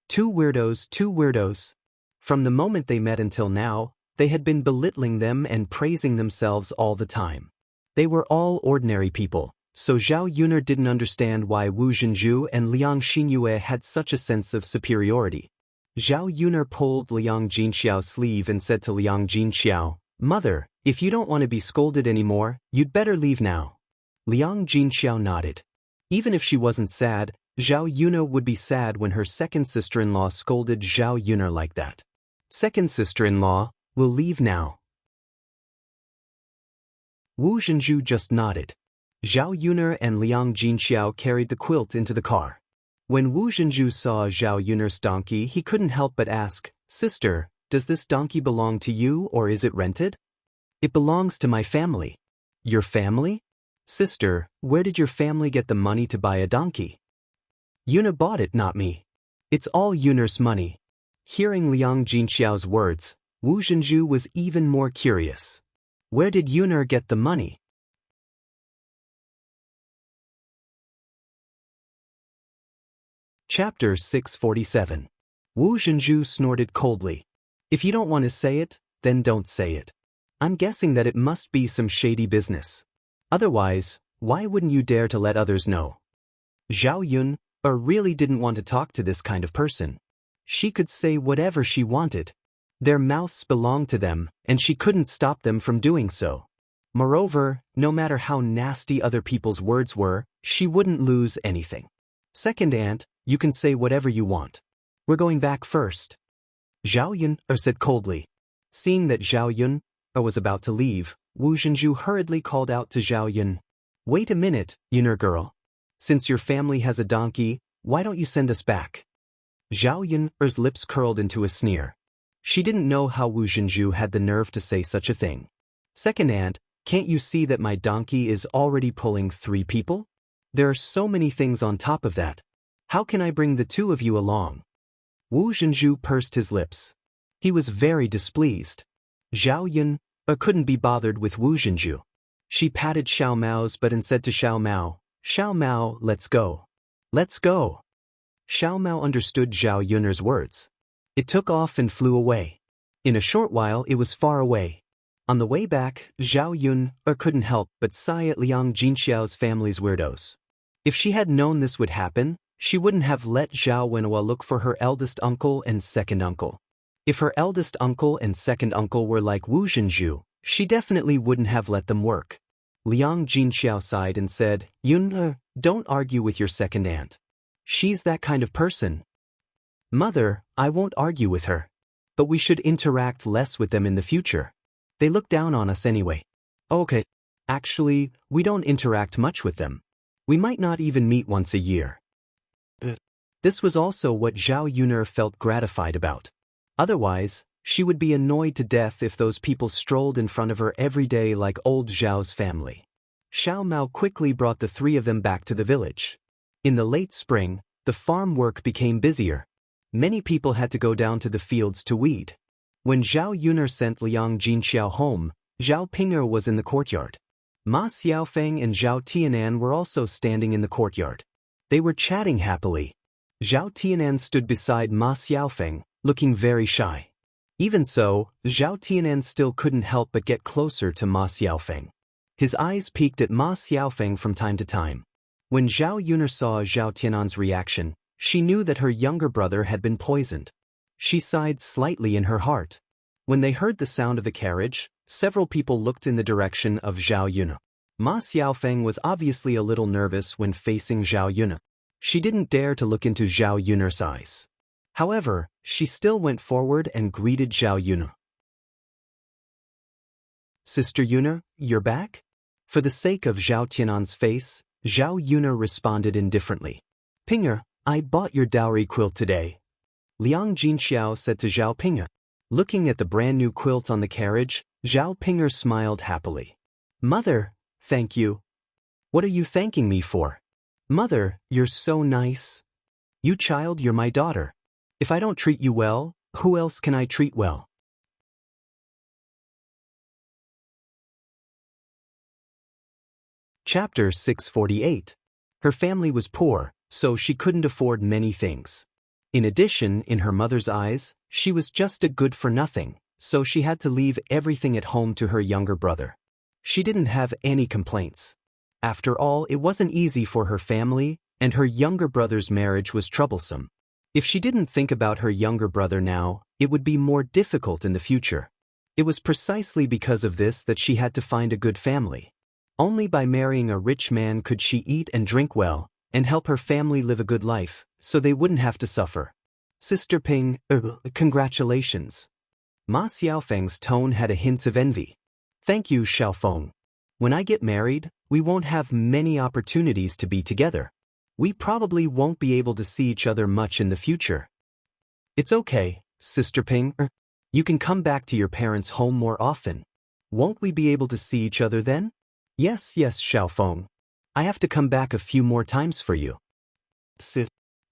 2 weirdos, 2 weirdos. From the moment they met until now, they had been belittling them and praising themselves all the time. They were all ordinary people, so Zhao Yun'er didn't understand why Wu Zhenju and Liang Xinyue had such a sense of superiority. Zhao Yun'er pulled Liang Jinxiao's sleeve and said to Liang Jinxiao, Mother, if you don't want to be scolded anymore, you'd better leave now. Liang Jinxiao nodded. Even if she wasn't sad, Zhao Yun'er would be sad when her second sister-in-law scolded Zhao Yun'er like that. Second sister-in-law, we'll leave now. Wu Zhenju just nodded. Zhao Yuner and Liang Jinxiao carried the quilt into the car. When Wu Zhenju saw Zhao Yuner's donkey, he couldn't help but ask, "Sister, does this donkey belong to you or is it rented?" "It belongs to my family." "Your family?" "Sister, where did your family get the money to buy a donkey?" "Yuner bought it, not me. It's all Yuner's money." Hearing Liang Jinxiao's words, Wu Zhenju was even more curious. Where did Yuner get the money? Chapter 647. Wu Zhenju snorted coldly. "If you don't want to say it, then don't say it. I'm guessing that it must be some shady business. Otherwise, why wouldn't you dare to let others know?" Zhao Yun really didn't want to talk to this kind of person. She could say whatever she wanted. Their mouths belonged to them, and she couldn't stop them from doing so. Moreover, no matter how nasty other people's words were, she wouldn't lose anything. "Second aunt, you can say whatever you want. We're going back first." Zhao Yun said coldly. Seeing that Zhao Yun was about to leave, Wu Zhenju hurriedly called out to Zhao Yun. "Wait a minute, Yuner girl. Since your family has a donkey, why don't you send us back?" Zhao Yun's lips curled into a sneer. She didn't know how Wu Zhenju had the nerve to say such a thing. "Second aunt, can't you see that my donkey is already pulling 3 people? There are so many things on top of that. How can I bring the 2 of you along?" Wu Zhenju pursed his lips. He was very displeased. Zhao Yun couldn't be bothered with Wu Zhenju. She patted Xiao Mao's butt and said to Xiao Mao, "Xiao Mao, let's go. Let's go." Xiao Mao understood Zhao Yuner's words. It took off and flew away. In a short while it was far away. On the way back, Zhao Yun couldn't help but sigh at Liang Jinxiao's family's weirdos. If she had known this would happen, she wouldn't have let Zhao Wenhua look for her eldest uncle and second uncle. If her eldest uncle and second uncle were like Wu Zhenju, she definitely wouldn't have let them work. Liang Jinxiao sighed and said, "Yun, don't argue with your second aunt. She's that kind of person." "Mother, I won't argue with her. But we should interact less with them in the future. They look down on us anyway." "Okay. Actually, we don't interact much with them. We might not even meet once a year." This was also what Zhao Yuner felt gratified about. Otherwise, she would be annoyed to death if those people strolled in front of her every day like old Zhao's family. Xiao Mao quickly brought the 3 of them back to the village. In the late spring, the farm work became busier. Many people had to go down to the fields to weed. When Zhao Yuner sent Liang Jinxiao home, Zhao Ping'er was in the courtyard. Ma Xiaofeng and Zhao Tianan were also standing in the courtyard. They were chatting happily. Zhao Tianan stood beside Ma Xiaofeng, looking very shy. Even so, Zhao Tianan still couldn't help but get closer to Ma Xiaofeng. His eyes peeked at Ma Xiaofeng from time to time. When Zhao Yuner saw Zhao Tianan's reaction, she knew that her younger brother had been poisoned. She sighed slightly in her heart. When they heard the sound of the carriage, several people looked in the direction of Zhao Yuner. Ma Xiaofeng was obviously a little nervous when facing Zhao Yuner. She didn't dare to look into Zhao Yuner's eyes. However, she still went forward and greeted Zhao Yuner. "Sister Yuner, you're back?" For the sake of Zhao Tianan's face, Zhao Yuner responded indifferently. "Ping'er, I bought your dowry quilt today." Liang Jinxiao said to Zhao Ping'er. Looking at the brand new quilt on the carriage, Zhao Ping'er smiled happily. "Mother, thank you." "What are you thanking me for?" "Mother, you're so nice." "You child, you're my daughter. If I don't treat you well, who else can I treat well?" Chapter 648. Her family was poor, so she couldn't afford many things. In addition, in her mother's eyes, she was just a good-for-nothing, so she had to leave everything at home to her younger brother. She didn't have any complaints. After all, it wasn't easy for her family, and her younger brother's marriage was troublesome. If she didn't think about her younger brother now, it would be more difficult in the future. It was precisely because of this that she had to find a good family. Only by marrying a rich man could she eat and drink well, and help her family live a good life, so they wouldn't have to suffer. "Sister Ping, congratulations." Ma Xiaofeng's tone had a hint of envy. "Thank you, Xiaofeng. When I get married, we won't have many opportunities to be together. We probably won't be able to see each other much in the future. It's okay, Sister Ping. You can come back to your parents' home more often. Won't we be able to see each other then? Yes, Xiaofeng. I have to come back a few more times for you.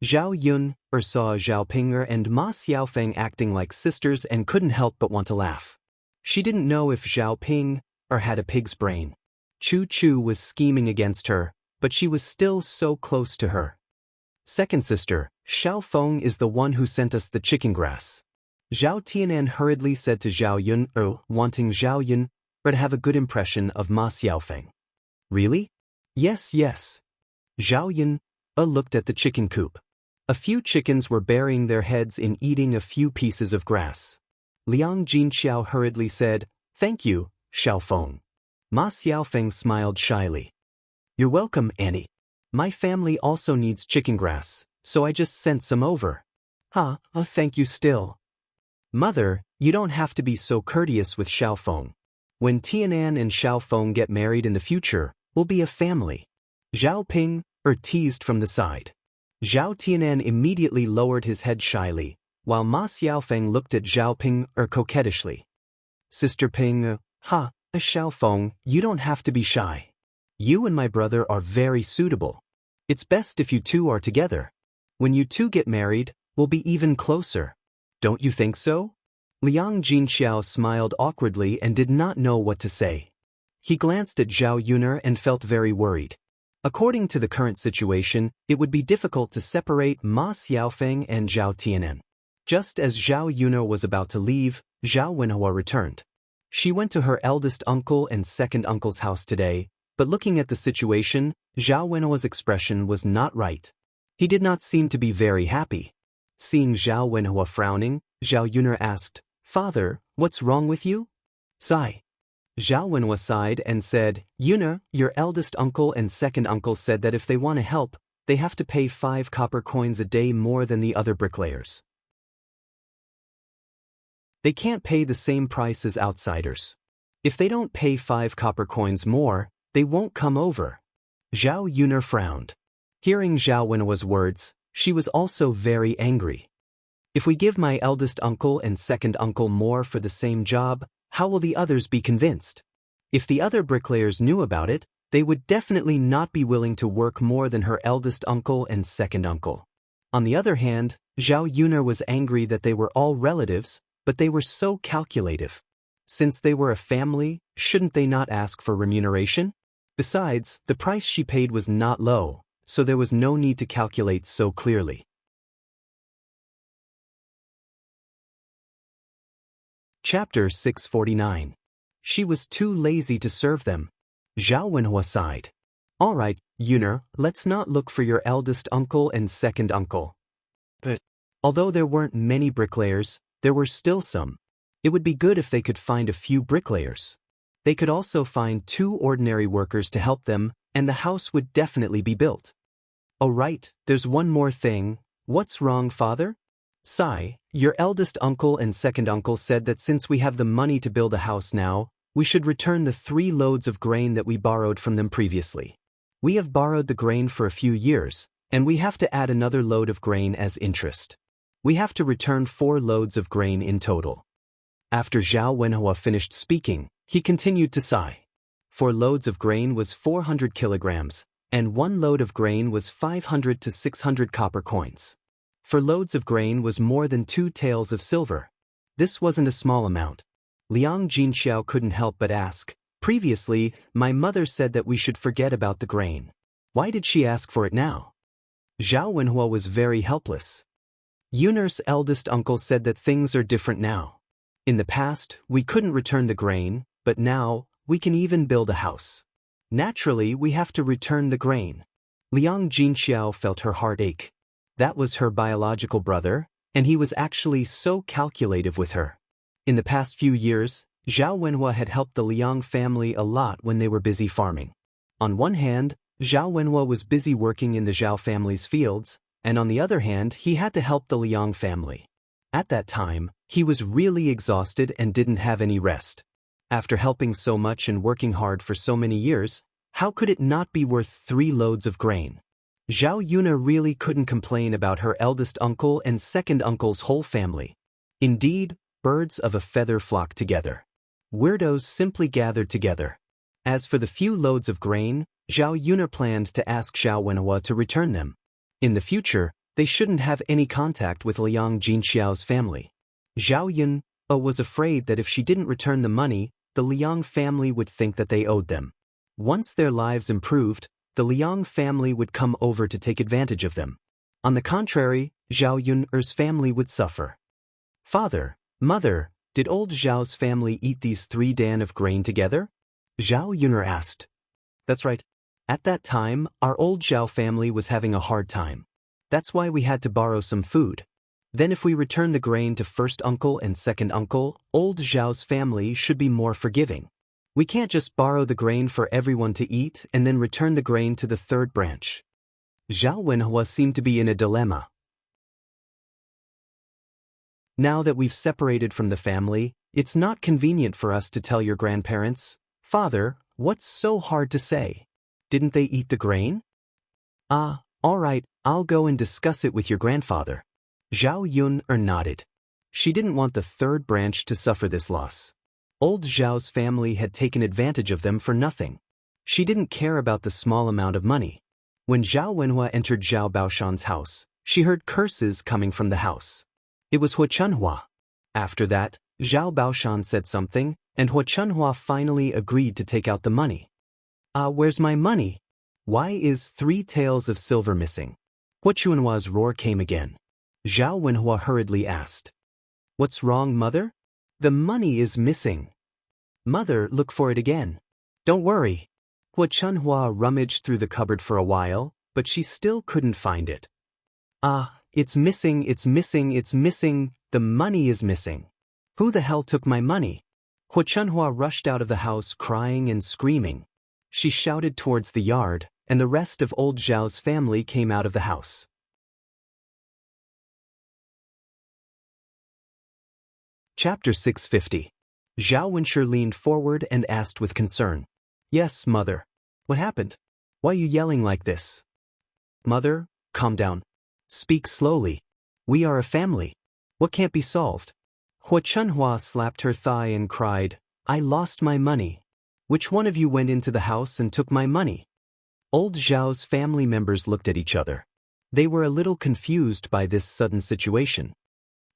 Zhao Yun saw Zhao Ping and Ma Xiaofeng acting like sisters and couldn't help but want to laugh. She didn't know if Zhao Ping had a pig's brain. Chu Chu was scheming against her, but she was still so close to her. Second sister, Xiaofeng is the one who sent us the chicken grass. Zhao Tianan hurriedly said to Zhao Yun, wanting Zhao Yun to have a good impression of Ma Xiaofeng. Really? Yes. Zhao Yun looked at the chicken coop. A few chickens were burying their heads in eating a few pieces of grass. Liang Jinxiao hurriedly said, Thank you, Xiaofeng. Ma Xiaofeng smiled shyly. You're welcome, Annie. My family also needs chicken grass, so I just sent some over. Thank you still. Mother, you don't have to be so courteous with Xiaofeng. When Tianan and Xiaofeng get married in the future, we'll be a family. Zhao Ping teased from the side. Zhao Tianan immediately lowered his head shyly, while Ma Xiaofeng looked at Zhao Ping coquettishly. Sister Ping, Xiaofeng, you don't have to be shy. You and my brother are very suitable. It's best if you two are together. When you two get married, we'll be even closer. Don't you think so? Liang Jinxiao smiled awkwardly and did not know what to say. He glanced at Zhao Yuner and felt very worried. According to the current situation, it would be difficult to separate Ma Xiaofeng and Zhao Tianan. Just as Zhao Yuner was about to leave, Zhao Wenhua returned. She went to her eldest uncle and second uncle's house today, but looking at the situation, Zhao Wenhua's expression was not right. He did not seem to be very happy. Seeing Zhao Wenhua frowning, Zhao Yuner asked, Father, what's wrong with you? Sigh. Zhao Wenhua sighed and said, Yuner, your eldest uncle and second uncle said that if they want to help, they have to pay 5 copper coins a day more than the other bricklayers. They can't pay the same price as outsiders. If they don't pay 5 copper coins more, they won't come over. Zhao Yuner frowned. Hearing Zhao Wenhua's words, she was also very angry. If we give my eldest uncle and second uncle more for the same job, how will the others be convinced? If the other bricklayers knew about it, they would definitely not be willing to work more than her eldest uncle and second uncle. On the other hand, Zhao Yuner was angry that they were all relatives, but they were so calculative. Since they were a family, shouldn't they not ask for remuneration? Besides, the price she paid was not low, so there was no need to calculate so clearly. Chapter 649. She was too lazy to serve them. Zhao Wenhua sighed. All right, Yuner, let's not look for your eldest uncle and second uncle. But although there weren't many bricklayers, there were still some. It would be good if they could find a few bricklayers. They could also find 2 ordinary workers to help them, and the house would definitely be built. Oh right, there's one more thing. What's wrong, father? Sigh, your eldest uncle and second uncle said that since we have the money to build a house now, we should return the 3 loads of grain that we borrowed from them previously. We have borrowed the grain for a few years, and we have to add another load of grain as interest. We have to return 4 loads of grain in total. After Zhao Wenhua finished speaking, he continued to sigh. 4 loads of grain was 400 kilograms, and 1 load of grain was 500 to 600 copper coins. 4 loads of grain was more than 2 taels of silver. This wasn't a small amount. Liang Jinxiao couldn't help but ask, previously, my mother said that we should forget about the grain. Why did she ask for it now? Zhao Wenhua was very helpless. Yuner's eldest uncle said that things are different now. In the past, we couldn't return the grain, but now, we can even build a house. Naturally, we have to return the grain. Liang Jinxiao felt her heart ache. That was her biological brother, and he was actually so calculative with her. In the past few years, Zhao Wenhua had helped the Liang family a lot when they were busy farming. On one hand, Zhao Wenhua was busy working in the Zhao family's fields, and on the other hand, he had to help the Liang family. At that time, he was really exhausted and didn't have any rest. After helping so much and working hard for so many years, How could it not be worth 3 loads of grain? Zhao Yuna really couldn't complain about her eldest uncle and second uncle's whole family. Indeed, birds of a feather flock together. Weirdos simply gathered together. As for the few loads of grain, Zhao Yuna planned to ask Zhao Wenhua to return them. In the future, they shouldn't have any contact with Liang Jinxiao's family. Zhao Yun was afraid that if she didn't return the money, the Liang family would think that they owed them. Once their lives improved, the Liang family would come over to take advantage of them. On the contrary, Zhao Yun's family would suffer. Father, mother, did old Zhao's family eat these 3 dan of grain together? Zhao Yun asked. That's right. At that time, our old Zhao family was having a hard time. That's why we had to borrow some food. Then if we return the grain to first uncle and second uncle, old Zhao's family should be more forgiving. We can't just borrow the grain for everyone to eat and then return the grain to the third branch. Zhao Wenhua seemed to be in a dilemma. Now that we've separated from the family, it's not convenient for us to tell your grandparents. Father, what's so hard to say? Didn't they eat the grain? All right, I'll go and discuss it with your grandfather. Zhao Yun nodded. She didn't want the third branch to suffer this loss. Old Zhao's family had taken advantage of them for nothing. She didn't care about the small amount of money. When Zhao Wenhua entered Zhao Baoshan's house, she heard curses coming from the house. It was Hu Chunhua. After that, Zhao Baoshan said something, and Hu Chunhua finally agreed to take out the money. Where's my money? Why is 3 taels of silver missing? Hu Chunhua's roar came again. Zhao Wenhua hurriedly asked. What's wrong, mother? The money is missing. Mother, look for it again. Don't worry. Hu Chunhua rummaged through the cupboard for a while, but she still couldn't find it. It's missing, it's missing, it's missing, the money is missing. Who the hell took my money? Hu Chunhua rushed out of the house crying and screaming. She shouted towards the yard, and the rest of old Zhao's family came out of the house. Chapter 650. Zhao Wenshi leaned forward and asked with concern. Yes, mother. What happened? Why are you yelling like this? Mother, calm down. Speak slowly. We are a family. What can't be solved? Hu Chunhua slapped her thigh and cried, I lost my money. Which one of you went into the house and took my money? Old Zhao's family members looked at each other. They were a little confused by this sudden situation.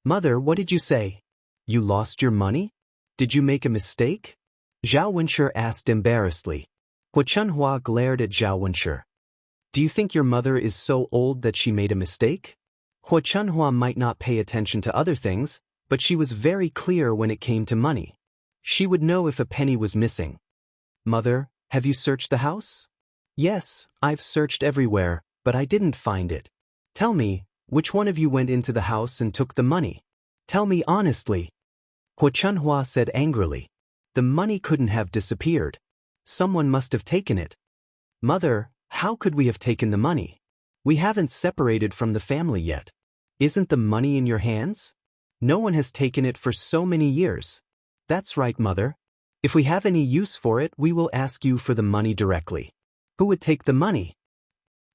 Mother, what did you say? You lost your money? Did you make a mistake? Zhao Wenshi asked embarrassedly. Hu Chunhua glared at Zhao Wenshi. Do you think your mother is so old that she made a mistake? Hu Chunhua might not pay attention to other things, but she was very clear when it came to money. She would know if a penny was missing. Mother, have you searched the house? Yes, I've searched everywhere, but I didn't find it. Tell me, which one of you went into the house and took the money? Tell me honestly. Hu Chunhua said angrily. The money couldn't have disappeared. Someone must have taken it. Mother, how could we have taken the money? We haven't separated from the family yet. Isn't the money in your hands? No one has taken it for so many years. That's right, Mother. If we have any use for it, we will ask you for the money directly. Who would take the money?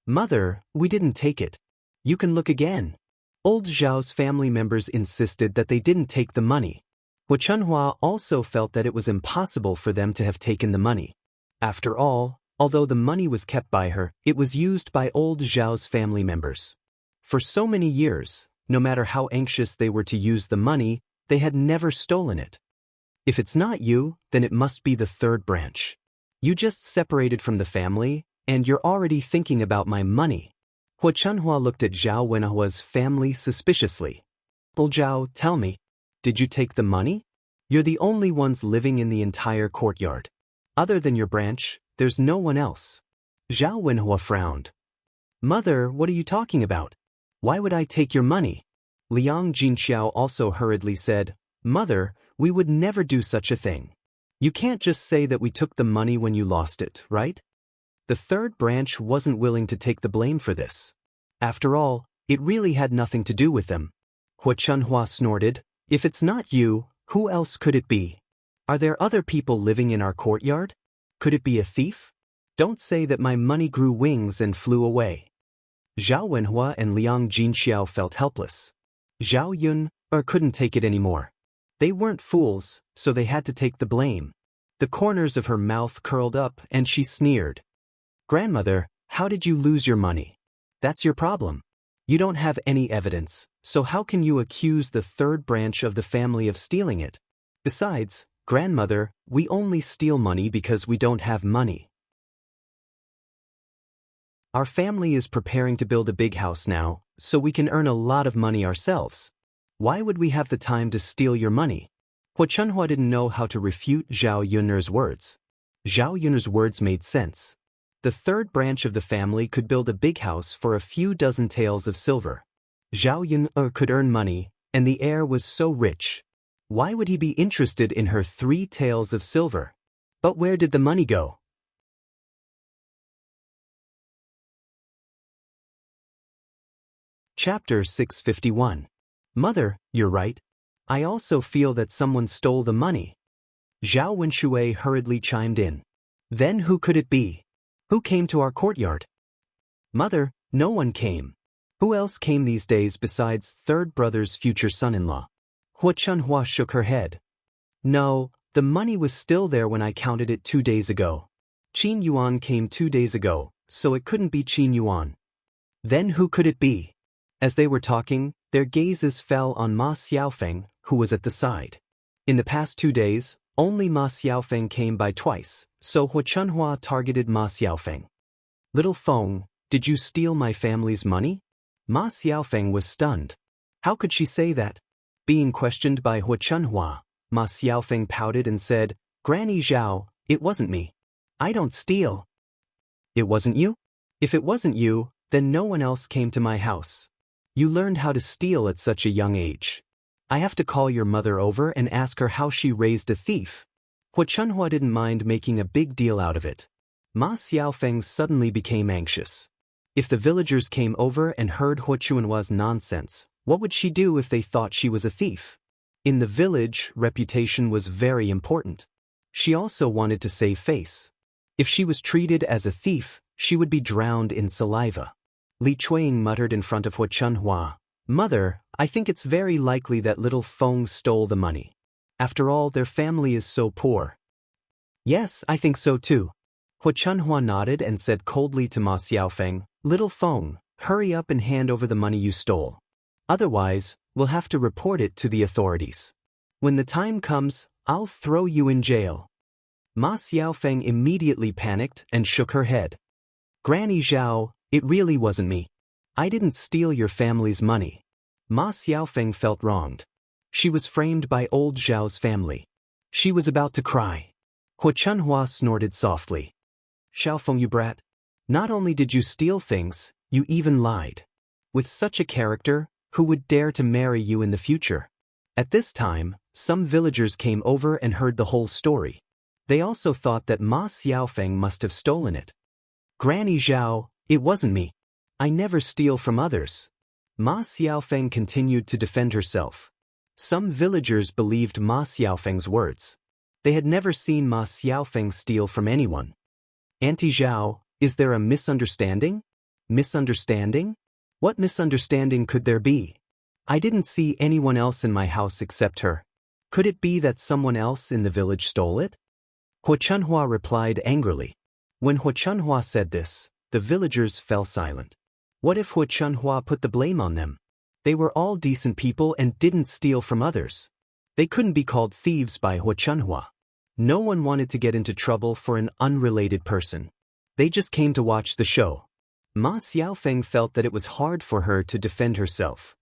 Mother, we didn't take it. You can look again. Old Zhao's family members insisted that they didn't take the money. Hu Chunhua also felt that it was impossible for them to have taken the money. After all, although the money was kept by her, it was used by old Zhao's family members. For so many years, no matter how anxious they were to use the money, they had never stolen it. If it's not you, then it must be the third branch. You just separated from the family, and you're already thinking about my money. Hu Chunhua looked at Zhao Wenhua's family suspiciously. Old Zhao, tell me, did you take the money? You're the only ones living in the entire courtyard. Other than your branch, there's no one else. Zhao Wenhua frowned. Mother, what are you talking about? Why would I take your money? Liang Jinxiao also hurriedly said, Mother, we would never do such a thing. You can't just say that we took the money when you lost it, right? The third branch wasn't willing to take the blame for this. After all, it really had nothing to do with them. Hu Chunhua snorted, If it's not you, who else could it be? Are there other people living in our courtyard? Could it be a thief? Don't say that my money grew wings and flew away. Zhao Wenhua and Liang Jinxiao felt helpless. Zhao Yun couldn't take it anymore. They weren't fools, so they had to take the blame. The corners of her mouth curled up and she sneered. Grandmother, how did you lose your money? That's your problem. You don't have any evidence, so how can you accuse the third branch of the family of stealing it? Besides, grandmother, we only steal money because we don't have money. Our family is preparing to build a big house now, so we can earn a lot of money ourselves. Why would we have the time to steal your money? Huo Chunhua didn't know how to refute Zhao Yun'er's words. Zhao Yun'er's words made sense. The third branch of the family could build a big house for a few dozen taels of silver. Zhao Yun could earn money, and the heir was so rich. Why would he be interested in her 3 taels of silver? But where did the money go? Chapter 651. Mother, you're right. I also feel that someone stole the money. Zhao Wenshui hurriedly chimed in. Then who could it be? Who came to our courtyard? Mother, no one came. Who else came these days besides third brother's future son-in-law? Huo Chunhua shook her head. No, the money was still there when I counted it 2 days ago. Qin Yuan came 2 days ago, so it couldn't be Qin Yuan. Then who could it be? As they were talking, their gazes fell on Ma Xiaofeng, who was at the side. In the past 2 days, only Ma Xiaofeng came by twice, so Huo Chunhua targeted Ma Xiaofeng. Little Feng, did you steal my family's money? Ma Xiaofeng was stunned. How could she say that? Being questioned by Huo Chunhua, Ma Xiaofeng pouted and said, Granny Zhao, it wasn't me. I don't steal. It wasn't you? If it wasn't you, then no one else came to my house. You learned how to steal at such a young age. I have to call your mother over and ask her how she raised a thief. Huo Chunhua didn't mind making a big deal out of it. Ma Xiaofeng suddenly became anxious. If the villagers came over and heard Huo Chunhua's nonsense, what would she do if they thought she was a thief? In the village, reputation was very important. She also wanted to save face. If she was treated as a thief, she would be drowned in saliva. Li Chuang muttered in front of Huo Chunhua, Mother, I think it's very likely that little Feng stole the money. After all, their family is so poor. Yes, I think so too. Huo Chunhua nodded and said coldly to Ma Xiaofeng, Little Feng, hurry up and hand over the money you stole. Otherwise, we'll have to report it to the authorities. When the time comes, I'll throw you in jail. Ma Xiaofeng immediately panicked and shook her head. Granny Zhao, it really wasn't me. I didn't steal your family's money. Ma Xiaofeng felt wronged. She was framed by old Zhao's family. She was about to cry. Huo Chunhua snorted softly. Xiaofeng, you brat. Not only did you steal things, you even lied. With such a character, who would dare to marry you in the future? At this time, some villagers came over and heard the whole story. They also thought that Ma Xiaofeng must have stolen it. Granny Zhao, it wasn't me. I never steal from others. Ma Xiaofeng continued to defend herself. Some villagers believed Ma Xiaofeng's words. They had never seen Ma Xiaofeng steal from anyone. Auntie Zhao, is there a misunderstanding? Misunderstanding? What misunderstanding could there be? I didn't see anyone else in my house except her. Could it be that someone else in the village stole it? Huo Chunhua replied angrily. When Huo Chunhua said this, the villagers fell silent. What if Huo Chunhua put the blame on them? They were all decent people and didn't steal from others. They couldn't be called thieves by Huo Chunhua. No one wanted to get into trouble for an unrelated person. They just came to watch the show. Ma Xiaofeng felt that it was hard for her to defend herself.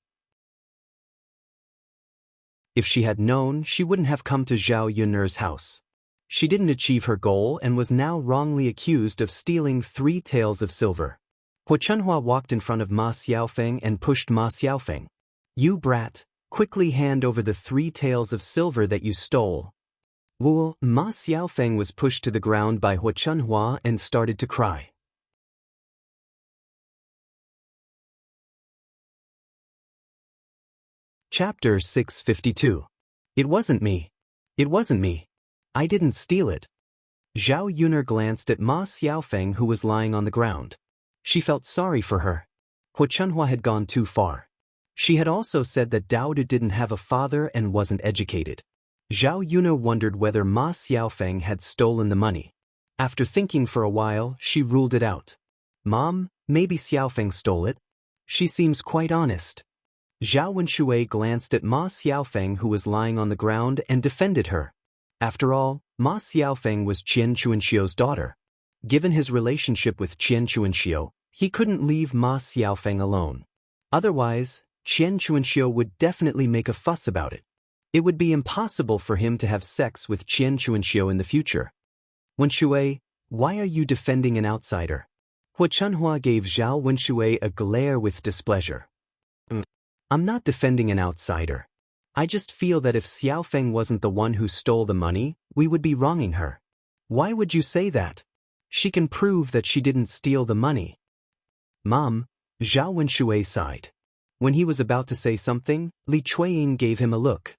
If she had known, she wouldn't have come to Zhao Yun'er's house. She didn't achieve her goal and was now wrongly accused of stealing 3 taels of silver. Huo Chunhua walked in front of Ma Xiaofeng and pushed Ma Xiaofeng. You brat, quickly hand over the 3 taels of silver that you stole. Ma Xiaofeng was pushed to the ground by Huo Chunhua and started to cry. Chapter 652. It wasn't me. It wasn't me. I didn't steal it. Zhao Yuner glanced at Ma Xiaofeng, who was lying on the ground. She felt sorry for her. Hu Chunhua had gone too far. She had also said that Daoist didn't have a father and wasn't educated. Zhao Yuner wondered whether Ma Xiaofeng had stolen the money. After thinking for a while, she ruled it out. Mom, maybe Xiaofeng stole it. She seems quite honest. Zhao Wenshui glanced at Ma Xiaofeng, who was lying on the ground, and defended her. After all, Ma Xiaofeng was Qian Chuanxiu's daughter. Given his relationship with Qian Chuanxiu, he couldn't leave Ma Xiaofeng alone. Otherwise, Qian Chuanxiu would definitely make a fuss about it. It would be impossible for him to have sex with Qian Chuanxiu in the future. Wenshui, why are you defending an outsider? Hu Chunhua gave Zhao Wenshui a glare with displeasure. I'm not defending an outsider. I just feel that if Xiaofeng wasn't the one who stole the money, we would be wronging her. Why would you say that? She can prove that she didn't steal the money. Mom, Zhao Wenshui sighed. When he was about to say something, Li Chuiying gave him a look.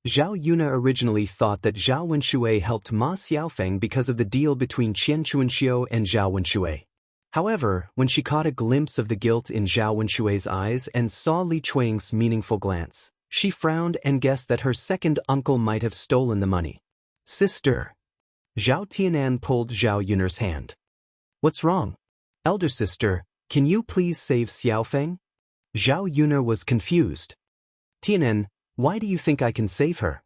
Zhao Yuner originally thought that Zhao Wenshui helped Ma Xiaofeng because of the deal between Qian Chuanxiu and Zhao Wenshui. However, when she caught a glimpse of the guilt in Zhao Wenshui's eyes and saw Li Chuiying's meaningful glance, she frowned and guessed that her second uncle might have stolen the money. Sister. Zhao Tianan pulled Zhao Yuner's hand. What's wrong? Elder sister, can you please save Xiaofeng? Zhao Yuner was confused. Tianan, why do you think I can save her?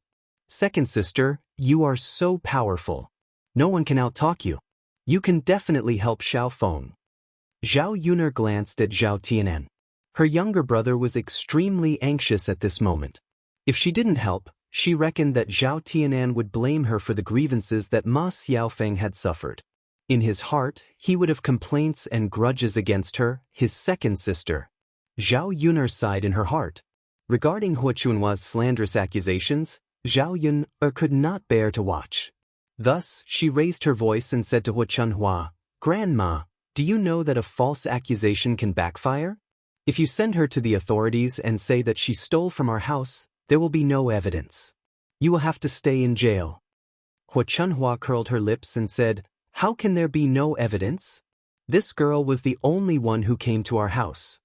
Second sister, you are so powerful. No one can outtalk you. You can definitely help Xiaofeng. Zhao Yuner glanced at Zhao Tianan. Her younger brother was extremely anxious at this moment. If she didn't help, she reckoned that Zhao Tianan would blame her for the grievances that Ma Xiaofeng had suffered. In his heart, he would have complaints and grudges against her, his second sister. Zhao Yuner sighed in her heart. Regarding Hu Chunhua's slanderous accusations, Zhao Yuner could not bear to watch. Thus, she raised her voice and said to Hu Chunhua, Grandma, do you know that a false accusation can backfire? If you send her to the authorities and say that she stole from our house, there will be no evidence. You will have to stay in jail. Hu Chunhua curled her lips and said, How can there be no evidence? This girl was the only one who came to our house.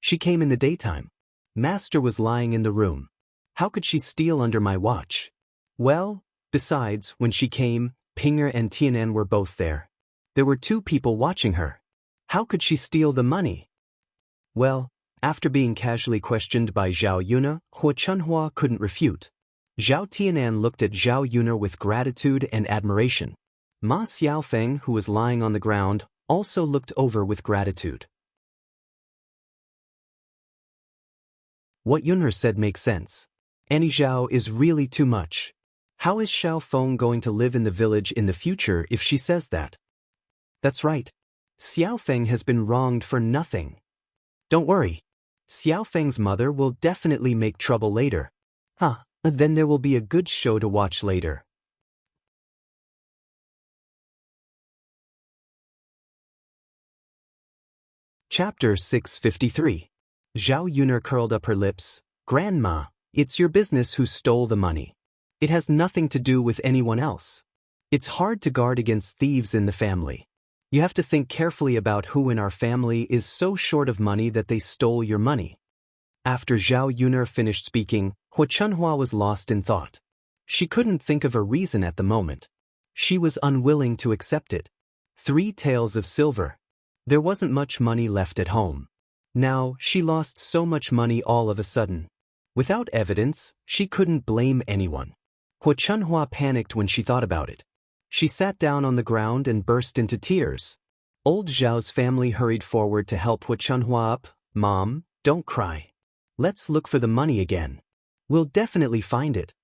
She came in the daytime. Master was lying in the room. How could she steal under my watch? Well, besides, when she came, Pinger and Tianan were both there. There were two people watching her. How could she steal the money? Well, after being casually questioned by Zhao Yuner, Hu Chunhua couldn't refute. Zhao Tianan looked at Zhao Yuner with gratitude and admiration. Ma Xiaofeng, who was lying on the ground, also looked over with gratitude. What Yuner said makes sense. Annie Zhao is really too much. How is Xiaofeng going to live in the village in the future if she says that? That's right. Xiaofeng has been wronged for nothing. Don't worry. Xiaofeng's mother will definitely make trouble later. Then there will be a good show to watch later. Chapter 653. Zhao Yuner curled up her lips. Grandma, it's your business who stole the money. It has nothing to do with anyone else. It's hard to guard against thieves in the family. You have to think carefully about who in our family is so short of money that they stole your money. After Zhao Yuner finished speaking, Hu Chunhua was lost in thought. She couldn't think of a reason at the moment. She was unwilling to accept it. 3 taels of silver. There wasn't much money left at home. Now, she lost so much money all of a sudden. Without evidence, she couldn't blame anyone. Hu Chunhua panicked when she thought about it. She sat down on the ground and burst into tears. Old Zhao's family hurried forward to help Hu Chunhua up. Mom, don't cry. Let's look for the money again. We'll definitely find it.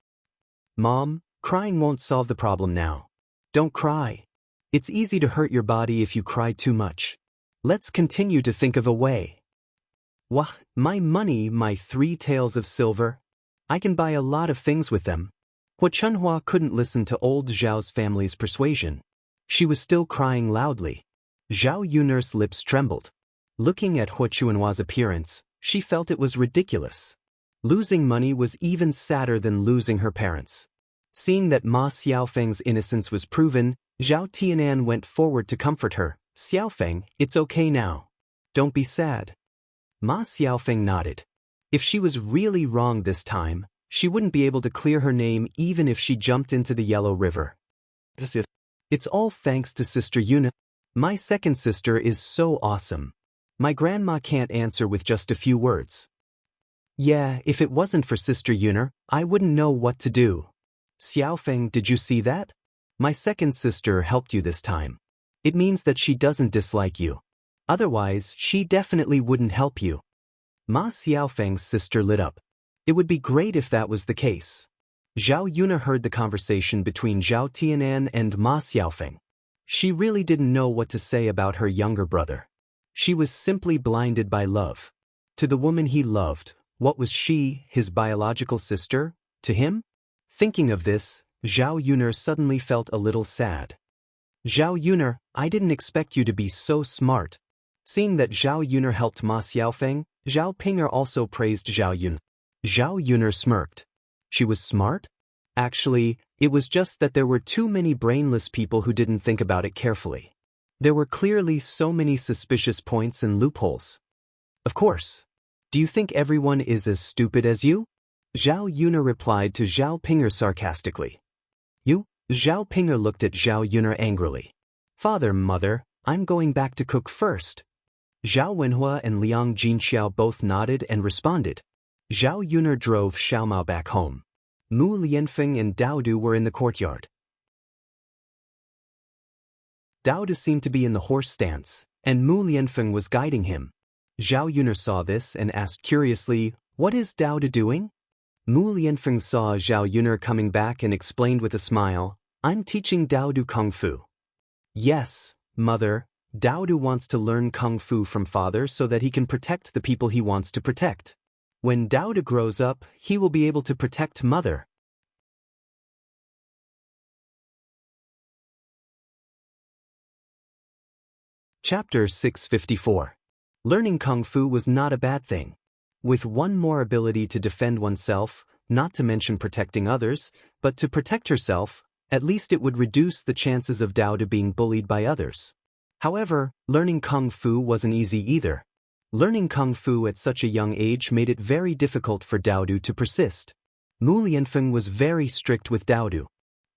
Mom, crying won't solve the problem now. Don't cry. It's easy to hurt your body if you cry too much. Let's continue to think of a way. Wah, my money, my 3 taels of silver. I can buy a lot of things with them. Hu Chunhua couldn't listen to old Zhao's family's persuasion. She was still crying loudly. Zhao Yuner's lips trembled. Looking at Hu Chunhua's appearance, she felt it was ridiculous. Losing money was even sadder than losing her parents. Seeing that Ma Xiaofeng's innocence was proven, Zhao Tianan went forward to comfort her. Xiaofeng, it's okay now. Don't be sad. Ma Xiaofeng nodded. If she was really wrong this time, she wouldn't be able to clear her name even if she jumped into the Yellow River. It's all thanks to Sister Yuna. My second sister is so awesome. My grandma can't answer with just a few words. Yeah, if it wasn't for Sister Yuna, I wouldn't know what to do. Xiaofeng, did you see that? My second sister helped you this time. It means that she doesn't dislike you. Otherwise, she definitely wouldn't help you. Ma Xiaofeng's sister lit up. It would be great if that was the case. Zhao Yuna heard the conversation between Zhao Tianan and Ma Xiaofeng. She really didn't know what to say about her younger brother. She was simply blinded by love. To the woman he loved, what was she, his biological sister, to him? Thinking of this, Zhao Yuna suddenly felt a little sad. Zhao Yuna, I didn't expect you to be so smart. Seeing that Zhao Yuna helped Ma Xiaofeng, Zhao Pinger also praised Zhao Yuna. Zhao Yuna smirked. She was smart? Actually, it was just that there were too many brainless people who didn't think about it carefully. There were clearly so many suspicious points and loopholes. Of course. Do you think everyone is as stupid as you? Zhao Yuna replied to Zhao Pinger sarcastically. You? Zhao Pinger looked at Zhao Yuna angrily. Father, mother, I'm going back to cook first. Zhao Wenhua and Liang Jinxiao both nodded and responded. Zhao Yuna drove Xiaomao back home. Mu Lianfeng and Daodu were in the courtyard. Daodu seemed to be in the horse stance, and Mu Lianfeng was guiding him. Zhao Yuna saw this and asked curiously, "What is Daodu doing?" Mu Lianfeng saw Zhao Yuna coming back and explained with a smile, "I'm teaching Daodu Kung Fu." Yes, mother, Daodu wants to learn Kung Fu from father so that he can protect the people he wants to protect. When Daodu grows up, he will be able to protect mother. Chapter 654. Learning Kung Fu was not a bad thing. With one more ability to defend oneself, not to mention protecting others, but to protect herself, at least it would reduce the chances of Daodu being bullied by others. However, learning Kung Fu wasn't easy either. Learning Kung Fu at such a young age made it very difficult for Daodu to persist. Mu Lianfeng was very strict with Daodu.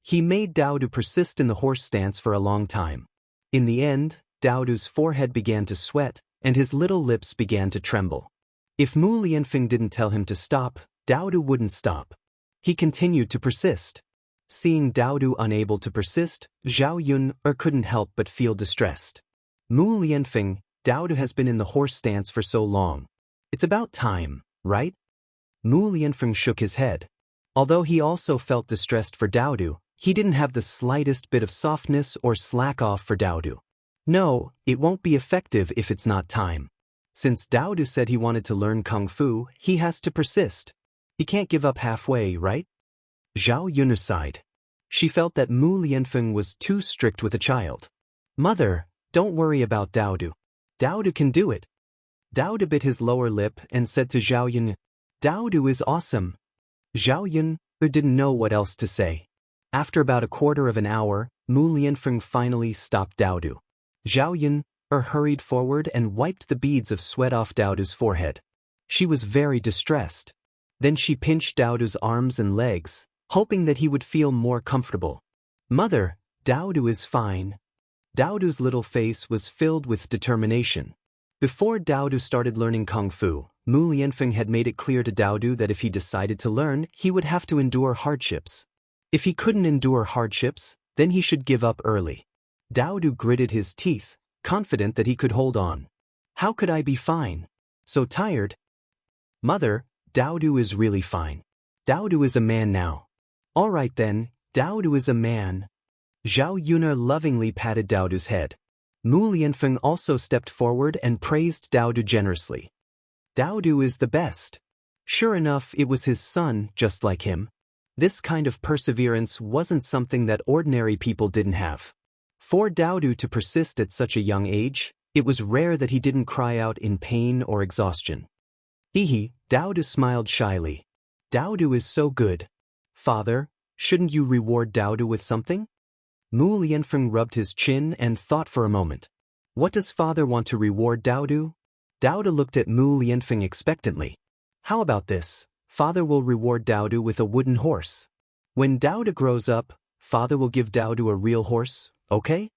He made Daodu persist in the horse stance for a long time. In the end, Daodu's forehead began to sweat, and his little lips began to tremble. If Mu Lianfeng didn't tell him to stop, Daodu wouldn't stop. He continued to persist. Seeing Daodu unable to persist, Zhao Yuna couldn't help but feel distressed. Mu Lianfeng, Daodu has been in the horse stance for so long. It's about time, right? Mu Lianfeng shook his head. Although he also felt distressed for Daodu, he didn't have the slightest bit of softness or slack off for Daodu. No, it won't be effective if it's not time. Since Daodu said he wanted to learn Kung Fu, he has to persist. He can't give up halfway, right? Zhao Yuna sighed. She felt that Mu Lianfeng was too strict with a child. Mother, don't worry about Daodu. Daodu can do it. Daodu bit his lower lip and said to Zhao Yun, "Daodu is awesome." Zhao Yun didn't know what else to say. After about a quarter of an hour, Mu Lianfeng finally stopped Daodu. Zhao Yun hurried forward and wiped the beads of sweat off Daodu's forehead. She was very distressed. Then she pinched Daodu's arms and legs, hoping that he would feel more comfortable. Mother, Daodu is fine. Daodu's little face was filled with determination. Before Daodu started learning Kung Fu, Mu Lianfeng had made it clear to Daodu that if he decided to learn, he would have to endure hardships. If he couldn't endure hardships, then he should give up early. Daodu gritted his teeth, confident that he could hold on. How could I be fine? So tired? Mother, Daodu is really fine. Daodu is a man now. All right then, Daodu is a man. Zhao Yuna lovingly patted Daodu's head. Mu Lianfeng also stepped forward and praised Daodu generously. Daodu is the best. Sure enough, it was his son, just like him. This kind of perseverance wasn't something that ordinary people didn't have. For Daodu to persist at such a young age, it was rare that he didn't cry out in pain or exhaustion. Hehe, Daodu smiled shyly. Daodu is so good. Father, shouldn't you reward Daodu with something? Mu Lianfeng rubbed his chin and thought for a moment. What does father want to reward Daodu? Daodu looked at Mu Lianfeng expectantly. How about this? Father will reward Daodu with a wooden horse. When Daodu grows up, father will give Daodu a real horse, okay?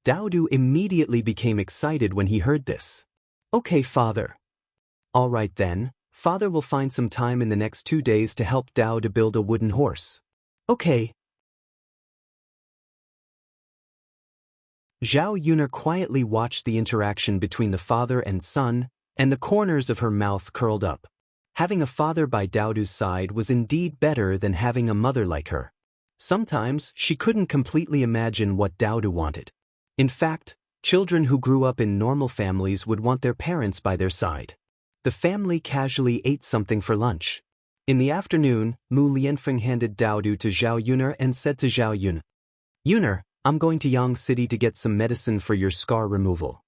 Daodu immediately became excited when he heard this. Okay, father. All right then, father will find some time in the next 2 days to help Daodu build a wooden horse. Okay. Zhao Yuner quietly watched the interaction between the father and son, and the corners of her mouth curled up. Having a father by Daodu's side was indeed better than having a mother like her. Sometimes she couldn't completely imagine what Daodu wanted. In fact, children who grew up in normal families would want their parents by their side. The family casually ate something for lunch. In the afternoon, Mu Lianfeng handed Daodu to Zhao Yuner and said to Zhao Yuner, Yuner, I'm going to Yang City to get some medicine for your scar removal.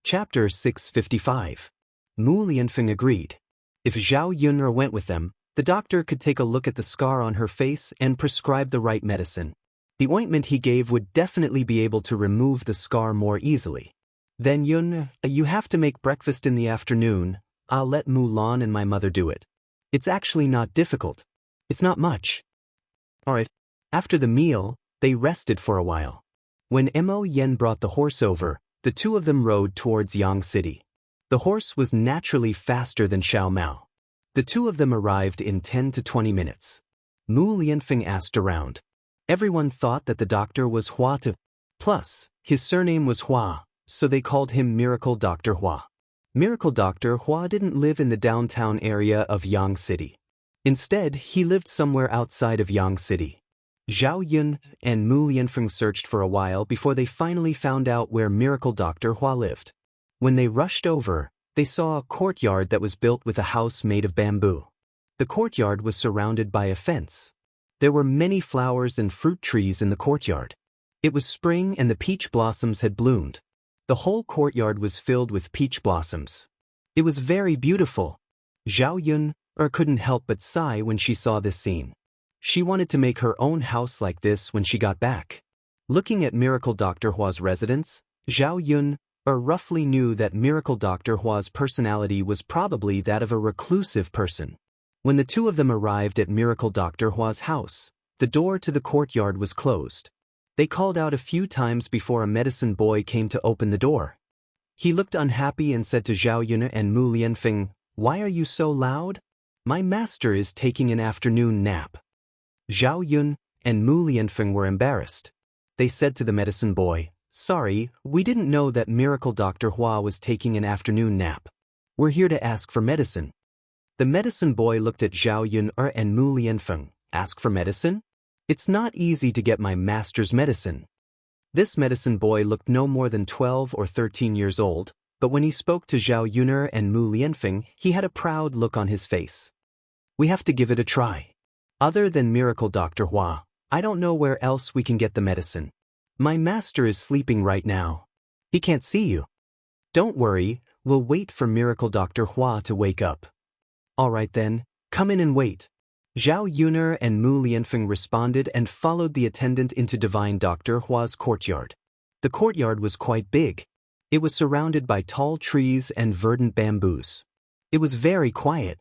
Chapter 655. Mu Lianfeng agreed. If Zhao Yuner went with them, the doctor could take a look at the scar on her face and prescribe the right medicine. The ointment he gave would definitely be able to remove the scar more easily. Then Yun, you have to make breakfast in the afternoon. I'll let Mulan and my mother do it. It's actually not difficult. It's not much. Alright. After the meal, they rested for a while. When Mo Yen brought the horse over, the two of them rode towards Yang City. The horse was naturally faster than Xiao Mao. The two of them arrived in 10 to 20 minutes. Mu Lianfeng asked around. Everyone thought that the doctor was Hua Tu. Plus, his surname was Hua, so they called him Miracle Dr. Hua. Miracle Dr. Hua didn't live in the downtown area of Yang City. Instead, he lived somewhere outside of Yang City. Zhao Yun and Mu Lianfeng searched for a while before they finally found out where Miracle Dr. Hua lived. When they rushed over, they saw a courtyard that was built with a house made of bamboo. The courtyard was surrounded by a fence. There were many flowers and fruit trees in the courtyard. It was spring and the peach blossoms had bloomed. The whole courtyard was filled with peach blossoms. It was very beautiful. Zhao Yun couldn't help but sigh when she saw this scene. She wanted to make her own house like this when she got back. Looking at Miracle Dr. Hua's residence, Zhao Yun roughly knew that Miracle Dr. Hua's personality was probably that of a reclusive person. When the two of them arrived at Miracle Dr. Hua's house, the door to the courtyard was closed. They called out a few times before a medicine boy came to open the door. He looked unhappy and said to Zhao Yun and Mu Lianfeng, "Why are you so loud? My master is taking an afternoon nap." Zhao Yun and Mu Lianfeng were embarrassed. They said to the medicine boy, "Sorry, we didn't know that Miracle Dr. Hua was taking an afternoon nap. We're here to ask for medicine." The medicine boy looked at Zhao Yun and Mu Lianfeng. "Ask for medicine? It's not easy to get my master's medicine." This medicine boy looked no more than 12 or 13 years old, but when he spoke to Zhao Yuner and Mu Lianfeng, he had a proud look on his face. "We have to give it a try. Other than Miracle Dr. Hua, I don't know where else we can get the medicine. My master is sleeping right now. He can't see you. Don't worry, we'll wait for Miracle Dr. Hua to wake up." "All right then, come in and wait." Zhao Yuner and Mu Lianfeng responded and followed the attendant into Divine Dr. Hua's courtyard. The courtyard was quite big. It was surrounded by tall trees and verdant bamboos. It was very quiet.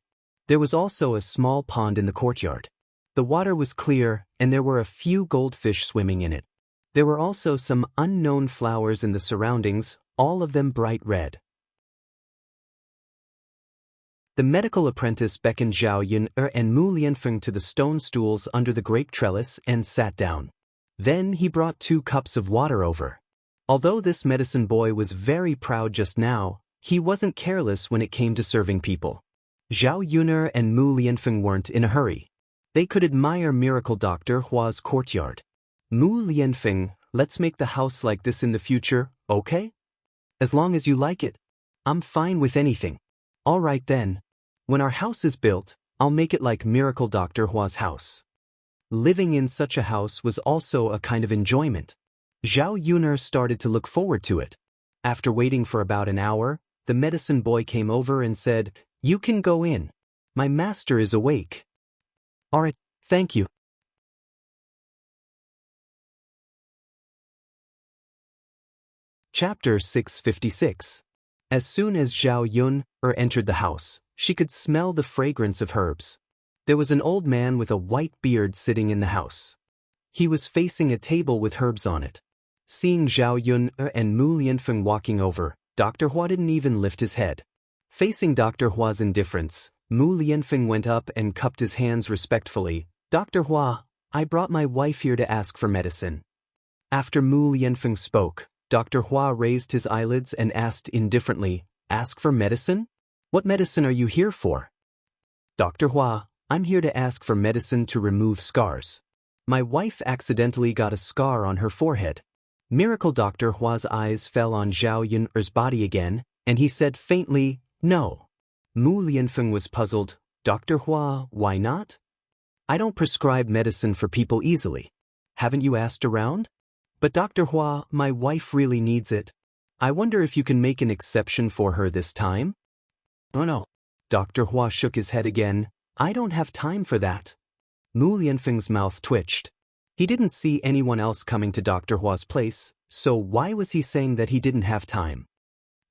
There was also a small pond in the courtyard. The water was clear, and there were a few goldfish swimming in it. There were also some unknown flowers in the surroundings, all of them bright red. The medical apprentice beckoned Zhao Yun and Mu Lianfeng to the stone stools under the grape trellis and sat down. Then he brought 2 cups of water over. Although this medicine boy was very proud just now, he wasn't careless when it came to serving people. Zhao Yuner and Mu Lianfeng weren't in a hurry. They could admire Miracle Dr. Hua's courtyard. "Mu Lianfeng, let's make the house like this in the future, okay? As long as you like it. I'm fine with anything." "All right then. When our house is built, I'll make it like Miracle Dr. Hua's house." Living in such a house was also a kind of enjoyment. Zhao Yuner started to look forward to it. After waiting for about an hour, the medicine boy came over and said, "You can go in. My master is awake." Alright, thank you. Chapter 656. As soon as Zhao Yun entered the house, she could smell the fragrance of herbs. There was an old man with a white beard sitting in the house. He was facing a table with herbs on it. Seeing Zhao Yun and Mu Lianfeng walking over, Dr. Hua didn't even lift his head. Facing Dr. Hua's indifference, Mu Lianfeng went up and cupped his hands respectfully. Dr. Hua, I brought my wife here to ask for medicine. After Mu Lianfeng spoke, Dr. Hua raised his eyelids and asked indifferently, Ask for medicine? What medicine are you here for? Dr. Hua, I'm here to ask for medicine to remove scars. My wife accidentally got a scar on her forehead. Miracle Dr. Hua's eyes fell on Zhao Yun's body again, and he said faintly, No. Mu Lianfeng was puzzled. Dr. Hua, why not? I don't prescribe medicine for people easily. Haven't you asked around? But Dr. Hua, my wife really needs it. I wonder if you can make an exception for her this time? Oh no. Dr. Hua shook his head again. I don't have time for that. Mu Lianfeng's mouth twitched. He didn't see anyone else coming to Dr. Hua's place, so why was he saying that he didn't have time?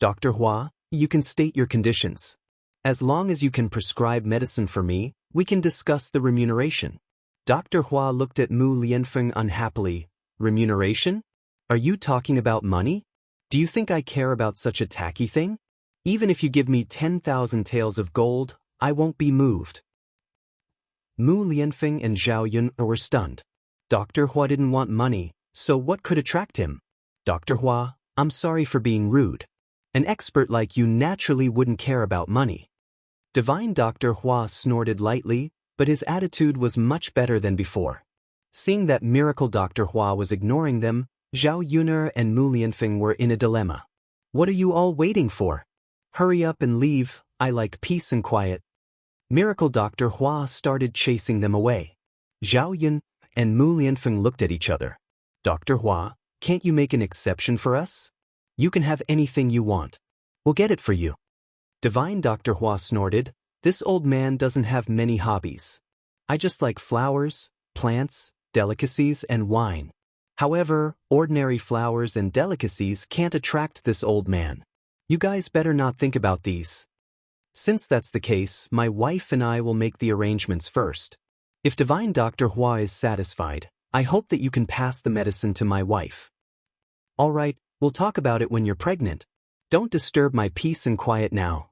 Dr. Hua, you can state your conditions. As long as you can prescribe medicine for me, we can discuss the remuneration. Dr. Hua looked at Mu Lianfeng unhappily. Remuneration? Are you talking about money? Do you think I care about such a tacky thing? Even if you give me 10,000 taels of gold, I won't be moved. Mu Lianfeng and Zhao Yun were stunned. Dr. Hua didn't want money, so what could attract him? Dr. Hua, I'm sorry for being rude. An expert like you naturally wouldn't care about money. Divine Dr. Hua snorted lightly, but his attitude was much better than before. Seeing that Miracle Dr. Hua was ignoring them, Zhao Yun'er and Mu Lianfeng were in a dilemma. What are you all waiting for? Hurry up and leave, I like peace and quiet. Miracle Dr. Hua started chasing them away. Zhao Yun and Mu Lianfeng looked at each other. Dr. Hua, can't you make an exception for us? You can have anything you want. We'll get it for you. Divine Dr. Hua snorted. This old man doesn't have many hobbies. I just like flowers, plants, delicacies, and wine. However, ordinary flowers and delicacies can't attract this old man. You guys better not think about these. Since that's the case, my wife and I will make the arrangements first. If Divine Dr. Hua is satisfied, I hope that you can pass the medicine to my wife. All right, we'll talk about it when you're pregnant. Don't disturb my peace and quiet now.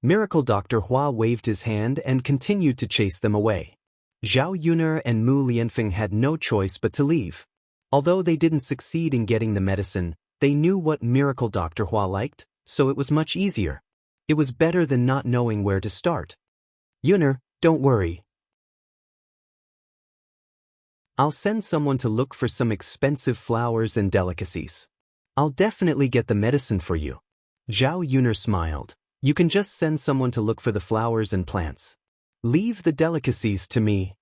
Miracle Dr. Hua waved his hand and continued to chase them away. Zhao Yun'er and Mu Lianfeng had no choice but to leave. Although they didn't succeed in getting the medicine, they knew what Miracle Dr. Hua liked, so it was much easier. It was better than not knowing where to start. Yun'er, don't worry. I'll send someone to look for some expensive flowers and delicacies. I'll definitely get the medicine for you. Zhao Yun'er smiled. You can just send someone to look for the flowers and plants. Leave the delicacies to me.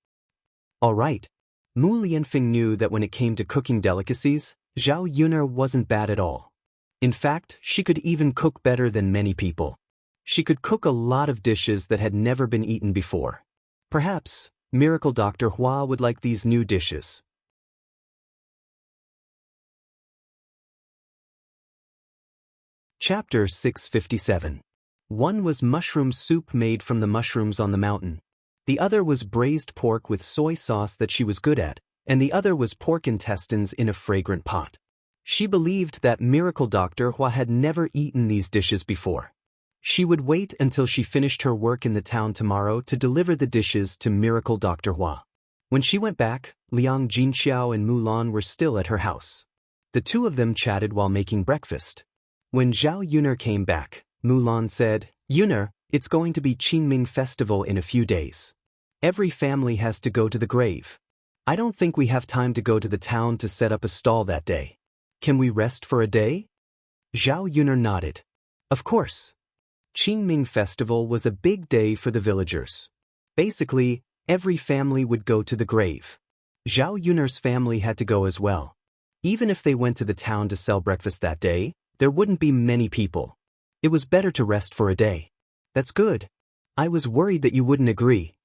All right. Mu Lianfeng knew that when it came to cooking delicacies, Zhao Yun'er wasn't bad at all. In fact, she could even cook better than many people. She could cook a lot of dishes that had never been eaten before. Perhaps, Miracle Dr. Hua would like these new dishes. Chapter 657. One was mushroom soup made from the mushrooms on the mountain. The other was braised pork with soy sauce that she was good at, and the other was pork intestines in a fragrant pot. She believed that Miracle Dr. Hua had never eaten these dishes before. She would wait until she finished her work in the town tomorrow to deliver the dishes to Miracle Dr. Hua. When she went back, Liang Jinxiao and Mulan were still at her house. The two of them chatted while making breakfast. When Zhao Yun'er came back, Mulan said, Yun'er, it's going to be Qingming festival in a few days. Every family has to go to the grave. I don't think we have time to go to the town to set up a stall that day. Can we rest for a day? Zhao Yun'er nodded. Of course. Qingming festival was a big day for the villagers. Basically, every family would go to the grave. Zhao Yun'er's family had to go as well. Even if they went to the town to sell breakfast that day, there wouldn't be many people. It was better to rest for a day. That's good. I was worried that you wouldn't agree.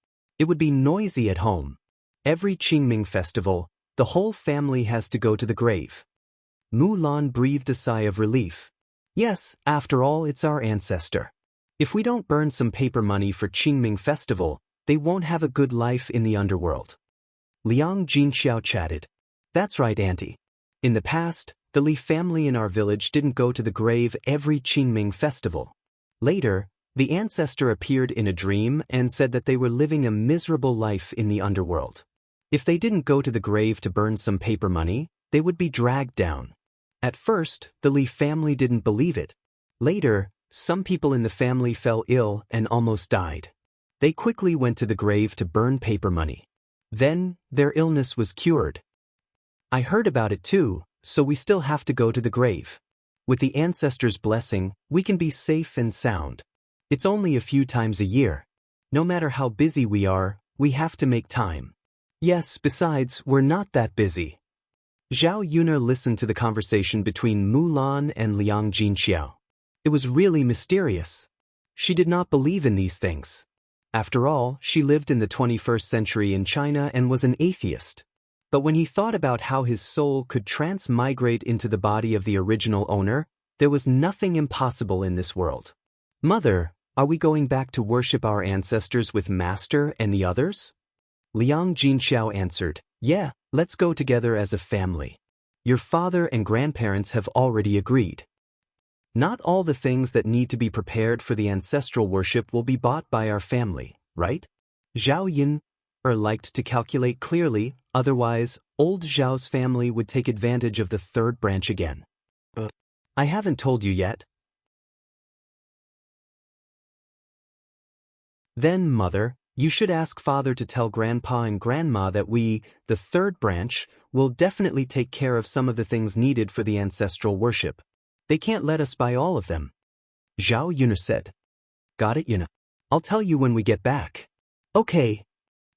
It would be noisy at home. Every Qingming festival, the whole family has to go to the grave. Mulan breathed a sigh of relief. Yes, after all, it's our ancestor. If we don't burn some paper money for Qingming festival, they won't have a good life in the underworld. Liang Jinxiao chatted. That's right, Auntie. In the past, the Li family in our village didn't go to the grave every Qingming festival. Later, the ancestor appeared in a dream and said that they were living a miserable life in the underworld. If they didn't go to the grave to burn some paper money, they would be dragged down. At first, the Li family didn't believe it. Later, some people in the family fell ill and almost died. They quickly went to the grave to burn paper money. Then, their illness was cured. I heard about it too, so we still have to go to the grave. With the ancestors' blessing, we can be safe and sound. It's only a few times a year. No matter how busy we are, we have to make time. Yes, besides, we're not that busy. Zhao Yuner listened to the conversation between Mulan and Liang Jinxiao. It was really mysterious. She did not believe in these things. After all, she lived in the 21st century in China and was an atheist. But when he thought about how his soul could transmigrate into the body of the original owner, there was nothing impossible in this world. Mother, are we going back to worship our ancestors with Master and the others? Liang Jinxiao answered, Yeah, let's go together as a family. Your father and grandparents have already agreed. Not all the things that need to be prepared for the ancestral worship will be bought by our family, right? Zhao Yin liked to calculate clearly, otherwise, old Zhao's family would take advantage of the third branch again. I haven't told you yet. Then, Mother, you should ask Father to tell Grandpa and Grandma that we, the third branch, will definitely take care of some of the things needed for the ancestral worship. They can't let us buy all of them. Zhao Yuner said. Got it, Yuna. I'll tell you when we get back. Okay.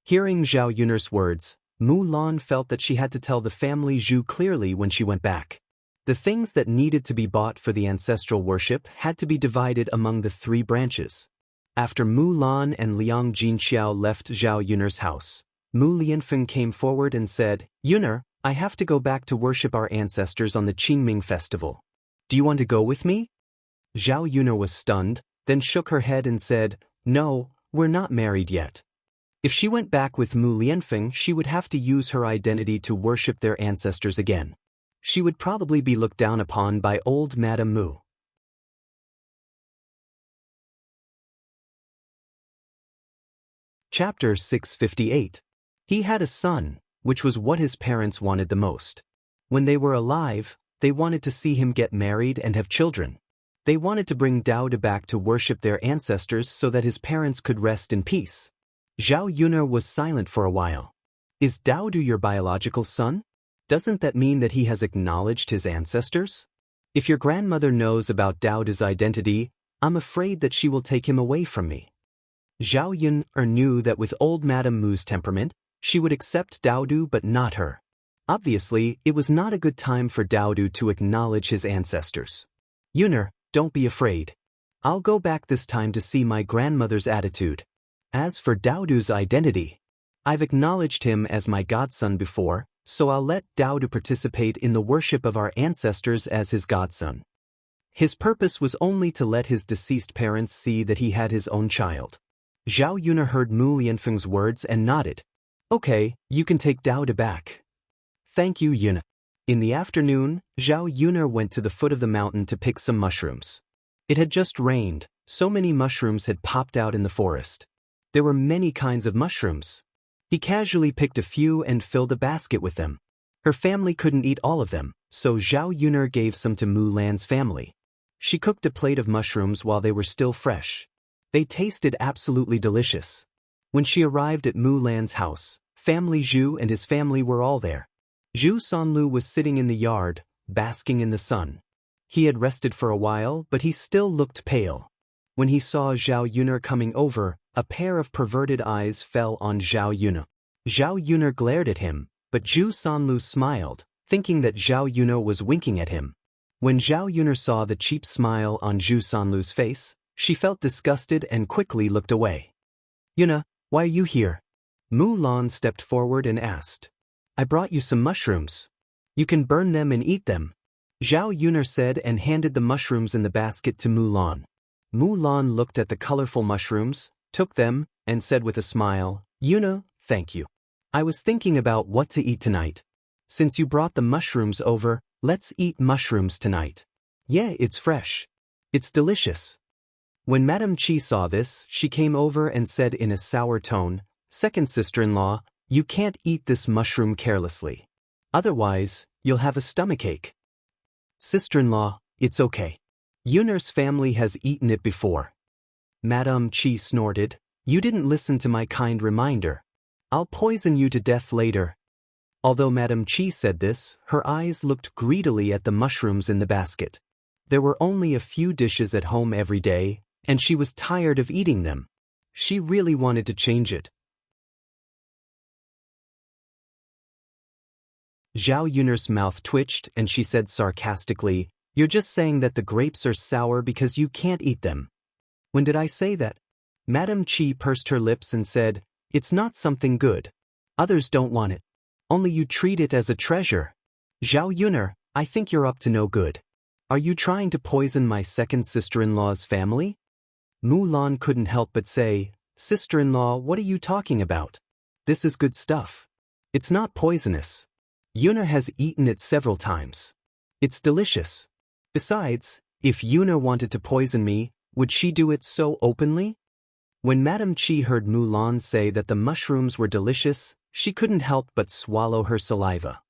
Hearing Zhao Yuner's words, Mulan felt that she had to tell the family Zhu clearly when she went back. The things that needed to be bought for the ancestral worship had to be divided among the three branches. After Mulan and Liang Jinxiao left Zhao Yuner's house, Mu Lianfeng came forward and said, Yuner, I have to go back to worship our ancestors on the Qingming festival. Do you want to go with me? Zhao Yuner was stunned, then shook her head and said, No, we're not married yet. If she went back with Mu Lianfeng, she would have to use her identity to worship their ancestors again. She would probably be looked down upon by old Madame Mu. Chapter 658. He had a son, which was what his parents wanted the most. When they were alive, they wanted to see him get married and have children. They wanted to bring Daoist back to worship their ancestors so that his parents could rest in peace. Zhao Yuner was silent for a while. Is Daoist your biological son? Doesn't that mean that he has acknowledged his ancestors? If your grandmother knows about Daoist's identity, I'm afraid that she will take him away from me. Zhao Yuner knew that with old Madame Mu's temperament, she would accept Daoist but not her. Obviously, it was not a good time for Daoist to acknowledge his ancestors. Yuner, don't be afraid. I'll go back this time to see my grandmother's attitude. As for Daoist's identity, I've acknowledged him as my godson before, so I'll let Daoist participate in the worship of our ancestors as his godson. His purpose was only to let his deceased parents see that he had his own child. Zhao Yuner heard Mu Lianfeng's words and nodded. Okay, you can take Daoist back. Thank you, Yuner. In the afternoon, Zhao Yuner went to the foot of the mountain to pick some mushrooms. It had just rained, so many mushrooms had popped out in the forest. There were many kinds of mushrooms. He casually picked a few and filled a basket with them. Her family couldn't eat all of them, so Zhao Yuner gave some to Mulan's family. She cooked a plate of mushrooms while they were still fresh. They tasted absolutely delicious. When she arrived at Mulan's house, Family Zhu and his family were all there. Zhu Sanlu was sitting in the yard, basking in the sun. He had rested for a while, but he still looked pale. When he saw Zhao Yuner coming over, a pair of perverted eyes fell on Zhao Yuner. Zhao Yuner glared at him, but Zhu Sanlu smiled, thinking that Zhao Yuner was winking at him. When Zhao Yuner saw the cheap smile on Zhu Sanlu's face, she felt disgusted and quickly looked away. Yuner, why are you here? Lan stepped forward and asked. I brought you some mushrooms. You can burn them and eat them. Zhao Yuner said and handed the mushrooms in the basket to Lan. Lan looked at the colorful mushrooms, took them, and said with a smile, Yuna, thank you. I was thinking about what to eat tonight. Since you brought the mushrooms over, let's eat mushrooms tonight. Yeah, it's fresh. It's delicious. When Madame Qi saw this, she came over and said in a sour tone, Second sister-in-law, you can't eat this mushroom carelessly. Otherwise, you'll have a stomachache. Sister-in-law, it's okay. Yuner's family has eaten it before. Madame Qi snorted, you didn't listen to my kind reminder. I'll poison you to death later. Although Madame Qi said this, her eyes looked greedily at the mushrooms in the basket. There were only a few dishes at home every day, and she was tired of eating them. She really wanted to change it. Zhao Yuner's mouth twitched and she said sarcastically, You're just saying that the grapes are sour because you can't eat them. When did I say that? Madame Qi pursed her lips and said, It's not something good. Others don't want it. Only you treat it as a treasure. Zhao Yuner, I think you're up to no good. Are you trying to poison my second sister-in-law's family? Lan couldn't help but say, Sister-in-law, what are you talking about? This is good stuff. It's not poisonous. Yuna has eaten it several times. It's delicious. Besides, if Yuna wanted to poison me, would she do it so openly? When Madame Qi heard Lan say that the mushrooms were delicious, she couldn't help but swallow her saliva.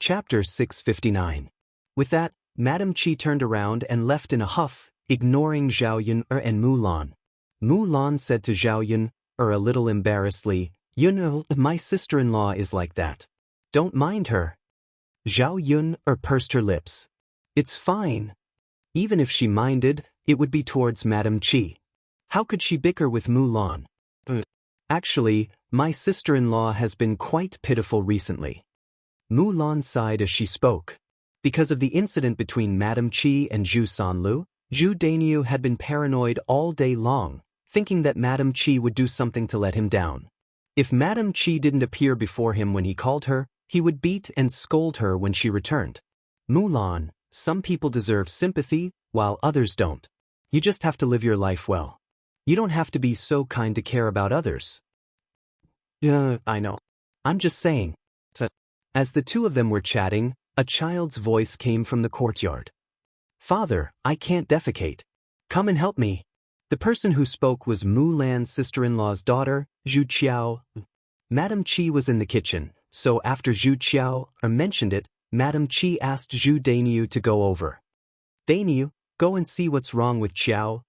Chapter 659. With that, Madame Qi turned around and left in a huff, ignoring Zhao Yuner and Lan. Lan said to Zhao Yuner, a little embarrassedly, You know, my sister-in-law is like that. Don't mind her. Zhao Yuner pursed her lips. It's fine. Even if she minded, it would be towards Madame Qi. How could she bicker with Lan? Actually, my sister-in-law has been quite pitiful recently. Lan sighed as she spoke. Because of the incident between Madame Qi and Zhu Sanlu, Zhu Dainiu had been paranoid all day long, thinking that Madame Qi would do something to let him down. If Madame Qi didn't appear before him when he called her, he would beat and scold her when she returned. Lan, some people deserve sympathy, while others don't. You just have to live your life well. You don't have to be so kind to care about others. I know. I'm just saying. As the two of them were chatting, a child's voice came from the courtyard. Father, I can't defecate. Come and help me. The person who spoke was Lan's sister-in-law's daughter, Zhu Qiao. Madame Qi was in the kitchen, so after Zhu Qiao mentioned it, Madame Qi asked Zhu Dainiu to go over. Dainiu, go and see what's wrong with Qiao.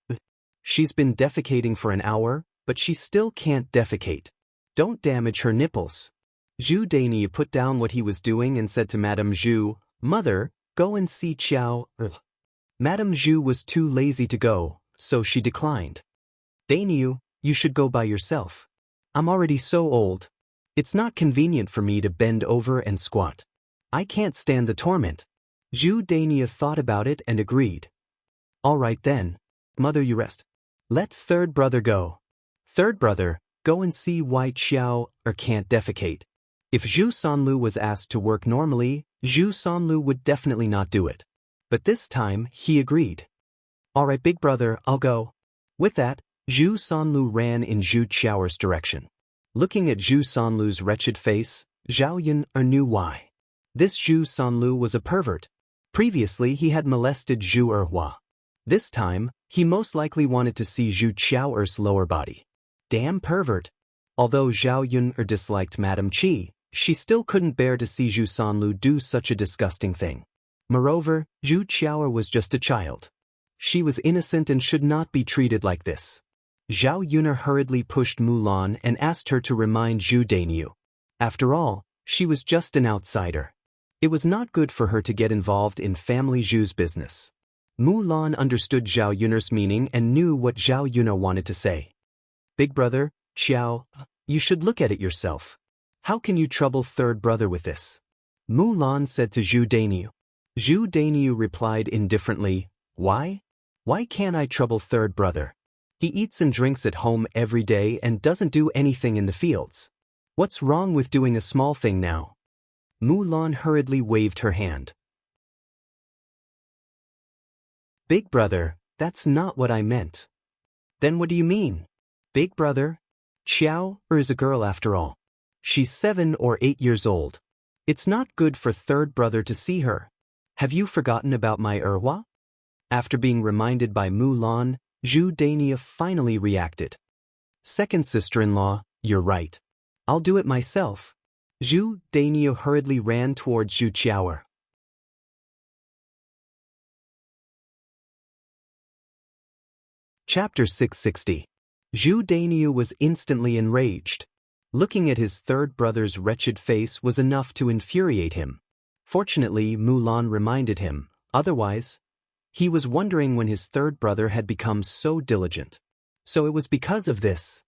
She's been defecating for an hour, but she still can't defecate. Don't damage her nipples. Zhu Dainiu put down what he was doing and said to Madame Zhu, Mother, go and see Qiao. Madame Zhu was too lazy to go, so she declined. Dainiu, you should go by yourself. I'm already so old. It's not convenient for me to bend over and squat. I can't stand the torment. Zhu Dainiu thought about it and agreed. All right then. Mother, you rest. Let third brother go. Third brother, go and see why Qiao can't defecate. If Zhu Sanlu was asked to work normally, Zhu Sanlu would definitely not do it. But this time, he agreed. All right, big brother, I'll go. With that, Zhu Sanlu ran in Zhu Qiao's direction. Looking at Zhu Sanlu's wretched face, Zhao Yuner knew why. This Zhu Sanlu was a pervert. Previously, he had molested Zhu Erhua. This time, he most likely wanted to see Zhu Qiao's lower body. Damn pervert. Although Zhao Yuner disliked Madame Qi, she still couldn't bear to see Zhu Sanlu do such a disgusting thing. Moreover, Zhu Qiao was just a child. She was innocent and should not be treated like this. Zhao Yuner hurriedly pushed Lan and asked her to remind Zhu Dainiu. After all, she was just an outsider. It was not good for her to get involved in family Zhu's business. Lan understood Zhao Yuner's meaning and knew what Zhao Yuner wanted to say. Big brother, Qiao, you should look at it yourself. How can you trouble third brother with this? Lan said to Zhu Dainiu. Zhu Dainiu replied indifferently, Why? Why can't I trouble third brother? He eats and drinks at home every day and doesn't do anything in the fields. What's wrong with doing a small thing now? Mulan hurriedly waved her hand. Big brother, that's not what I meant. Then what do you mean? Big brother? Xiao is a girl after all. She's 7 or 8 years old. It's not good for third brother to see her. Have you forgotten about my Erhua? After being reminded by Mulan, Zhu Dania finally reacted. Second sister-in-law, you're right. I'll do it myself. Zhu Dania hurriedly ran towards Zhu Qiao. Chapter 660. Zhu Dania was instantly enraged. Looking at his third brother's wretched face was enough to infuriate him. Fortunately, Mulan reminded him, otherwise, he was wondering when his third brother had become so diligent. So it was because of this.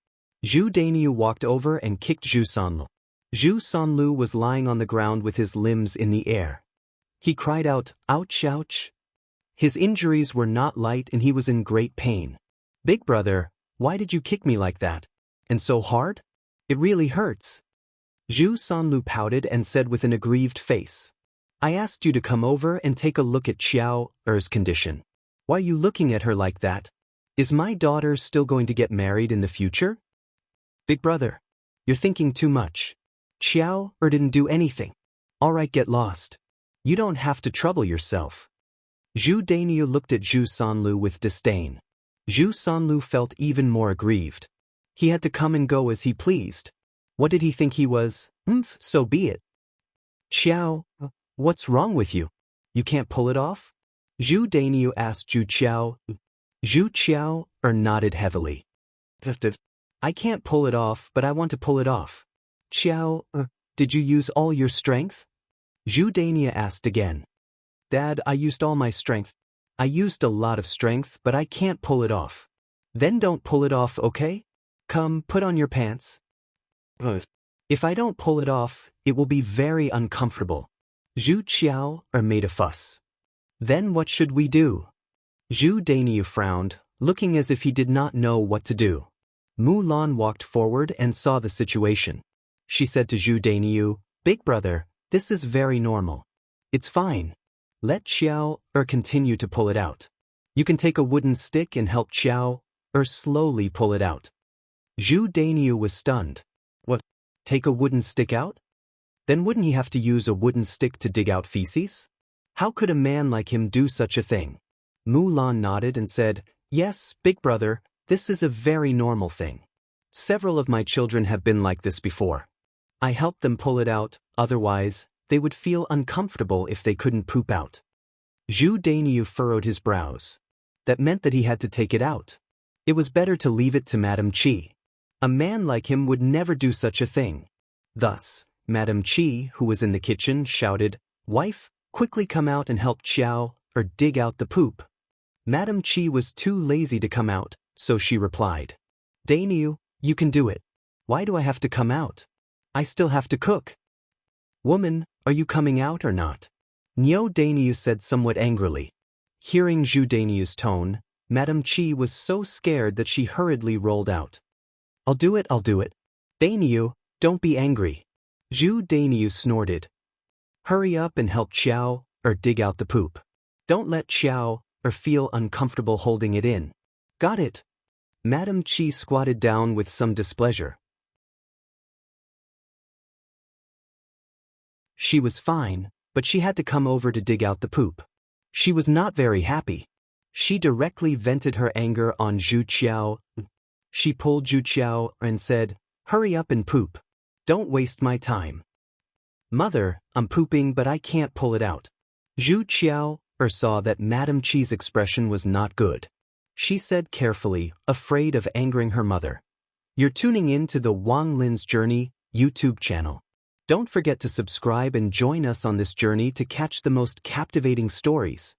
Zhu Dania walked over and kicked Zhu Sanlu. Zhu Sanlu was lying on the ground with his limbs in the air. He cried out, ouch, ouch. His injuries were not light and he was in great pain. Big brother, why did you kick me like that? And so hard? It really hurts. Zhu Sanlu pouted and said with an aggrieved face. I asked you to come over and take a look at Xiao Er's condition. Why are you looking at her like that? Is my daughter still going to get married in the future? Big brother, you're thinking too much. Xiao Er didn't do anything. All right, get lost. You don't have to trouble yourself. Zhu Dania looked at Zhu Sanlu with disdain. Zhu Sanlu felt even more aggrieved. He had to come and go as he pleased. What did he think he was? So be it. Xiao, what's wrong with you? You can't pull it off? Zhu Dania asked Zhu Qiao. Zhu Qiao nodded heavily. I can't pull it off, but I want to pull it off. Qiao, did you use all your strength? Zhu Dania asked again. Dad, I used all my strength. I used a lot of strength, but I can't pull it off. Then don't pull it off, okay? Come, put on your pants. If I don't pull it off, it will be very uncomfortable. Zhu Qiao made a fuss. Then what should we do? Zhu Dania frowned, looking as if he did not know what to do. Mulan walked forward and saw the situation. She said to Zhu Dania, Big brother, this is very normal. It's fine. Let Xiao continue to pull it out. You can take a wooden stick and help Xiao slowly pull it out. Zhu Dania was stunned. What? Take a wooden stick out? Then wouldn't he have to use a wooden stick to dig out feces? How could a man like him do such a thing? Mulan nodded and said, Yes, big brother, this is a very normal thing. Several of my children have been like this before. I helped them pull it out, otherwise, they would feel uncomfortable if they couldn't poop out. Zhu Dania furrowed his brows. That meant that he had to take it out. It was better to leave it to Madame Qi. A man like him would never do such a thing. Thus, Madame Qi, who was in the kitchen, shouted, Wife, quickly come out and help Xiao dig out the poop. Madame Qi was too lazy to come out, so she replied, Dania, you can do it. Why do I have to come out? I still have to cook. Woman, are you coming out or not? Zhu Dania said somewhat angrily. Hearing Zhu Dania's tone, Madame Qi was so scared that she hurriedly rolled out. I'll do it. Dania, don't be angry. Zhu Dania snorted. Hurry up and help Xiao dig out the poop. Don't let Xiao feel uncomfortable holding it in. Got it. Madame Qi squatted down with some displeasure. She was fine, but she had to come over to dig out the poop. She was not very happy. She directly vented her anger on Zhu Qiao. She pulled Zhu Qiao and said, Hurry up and poop. Don't waste my time. Mother, I'm pooping but I can't pull it out. Zhu Qiao saw that Madame Qi's expression was not good. She said carefully, afraid of angering her mother. You're tuning in to the Wang Lin's Journey YouTube channel. Don't forget to subscribe and join us on this journey to catch the most captivating stories.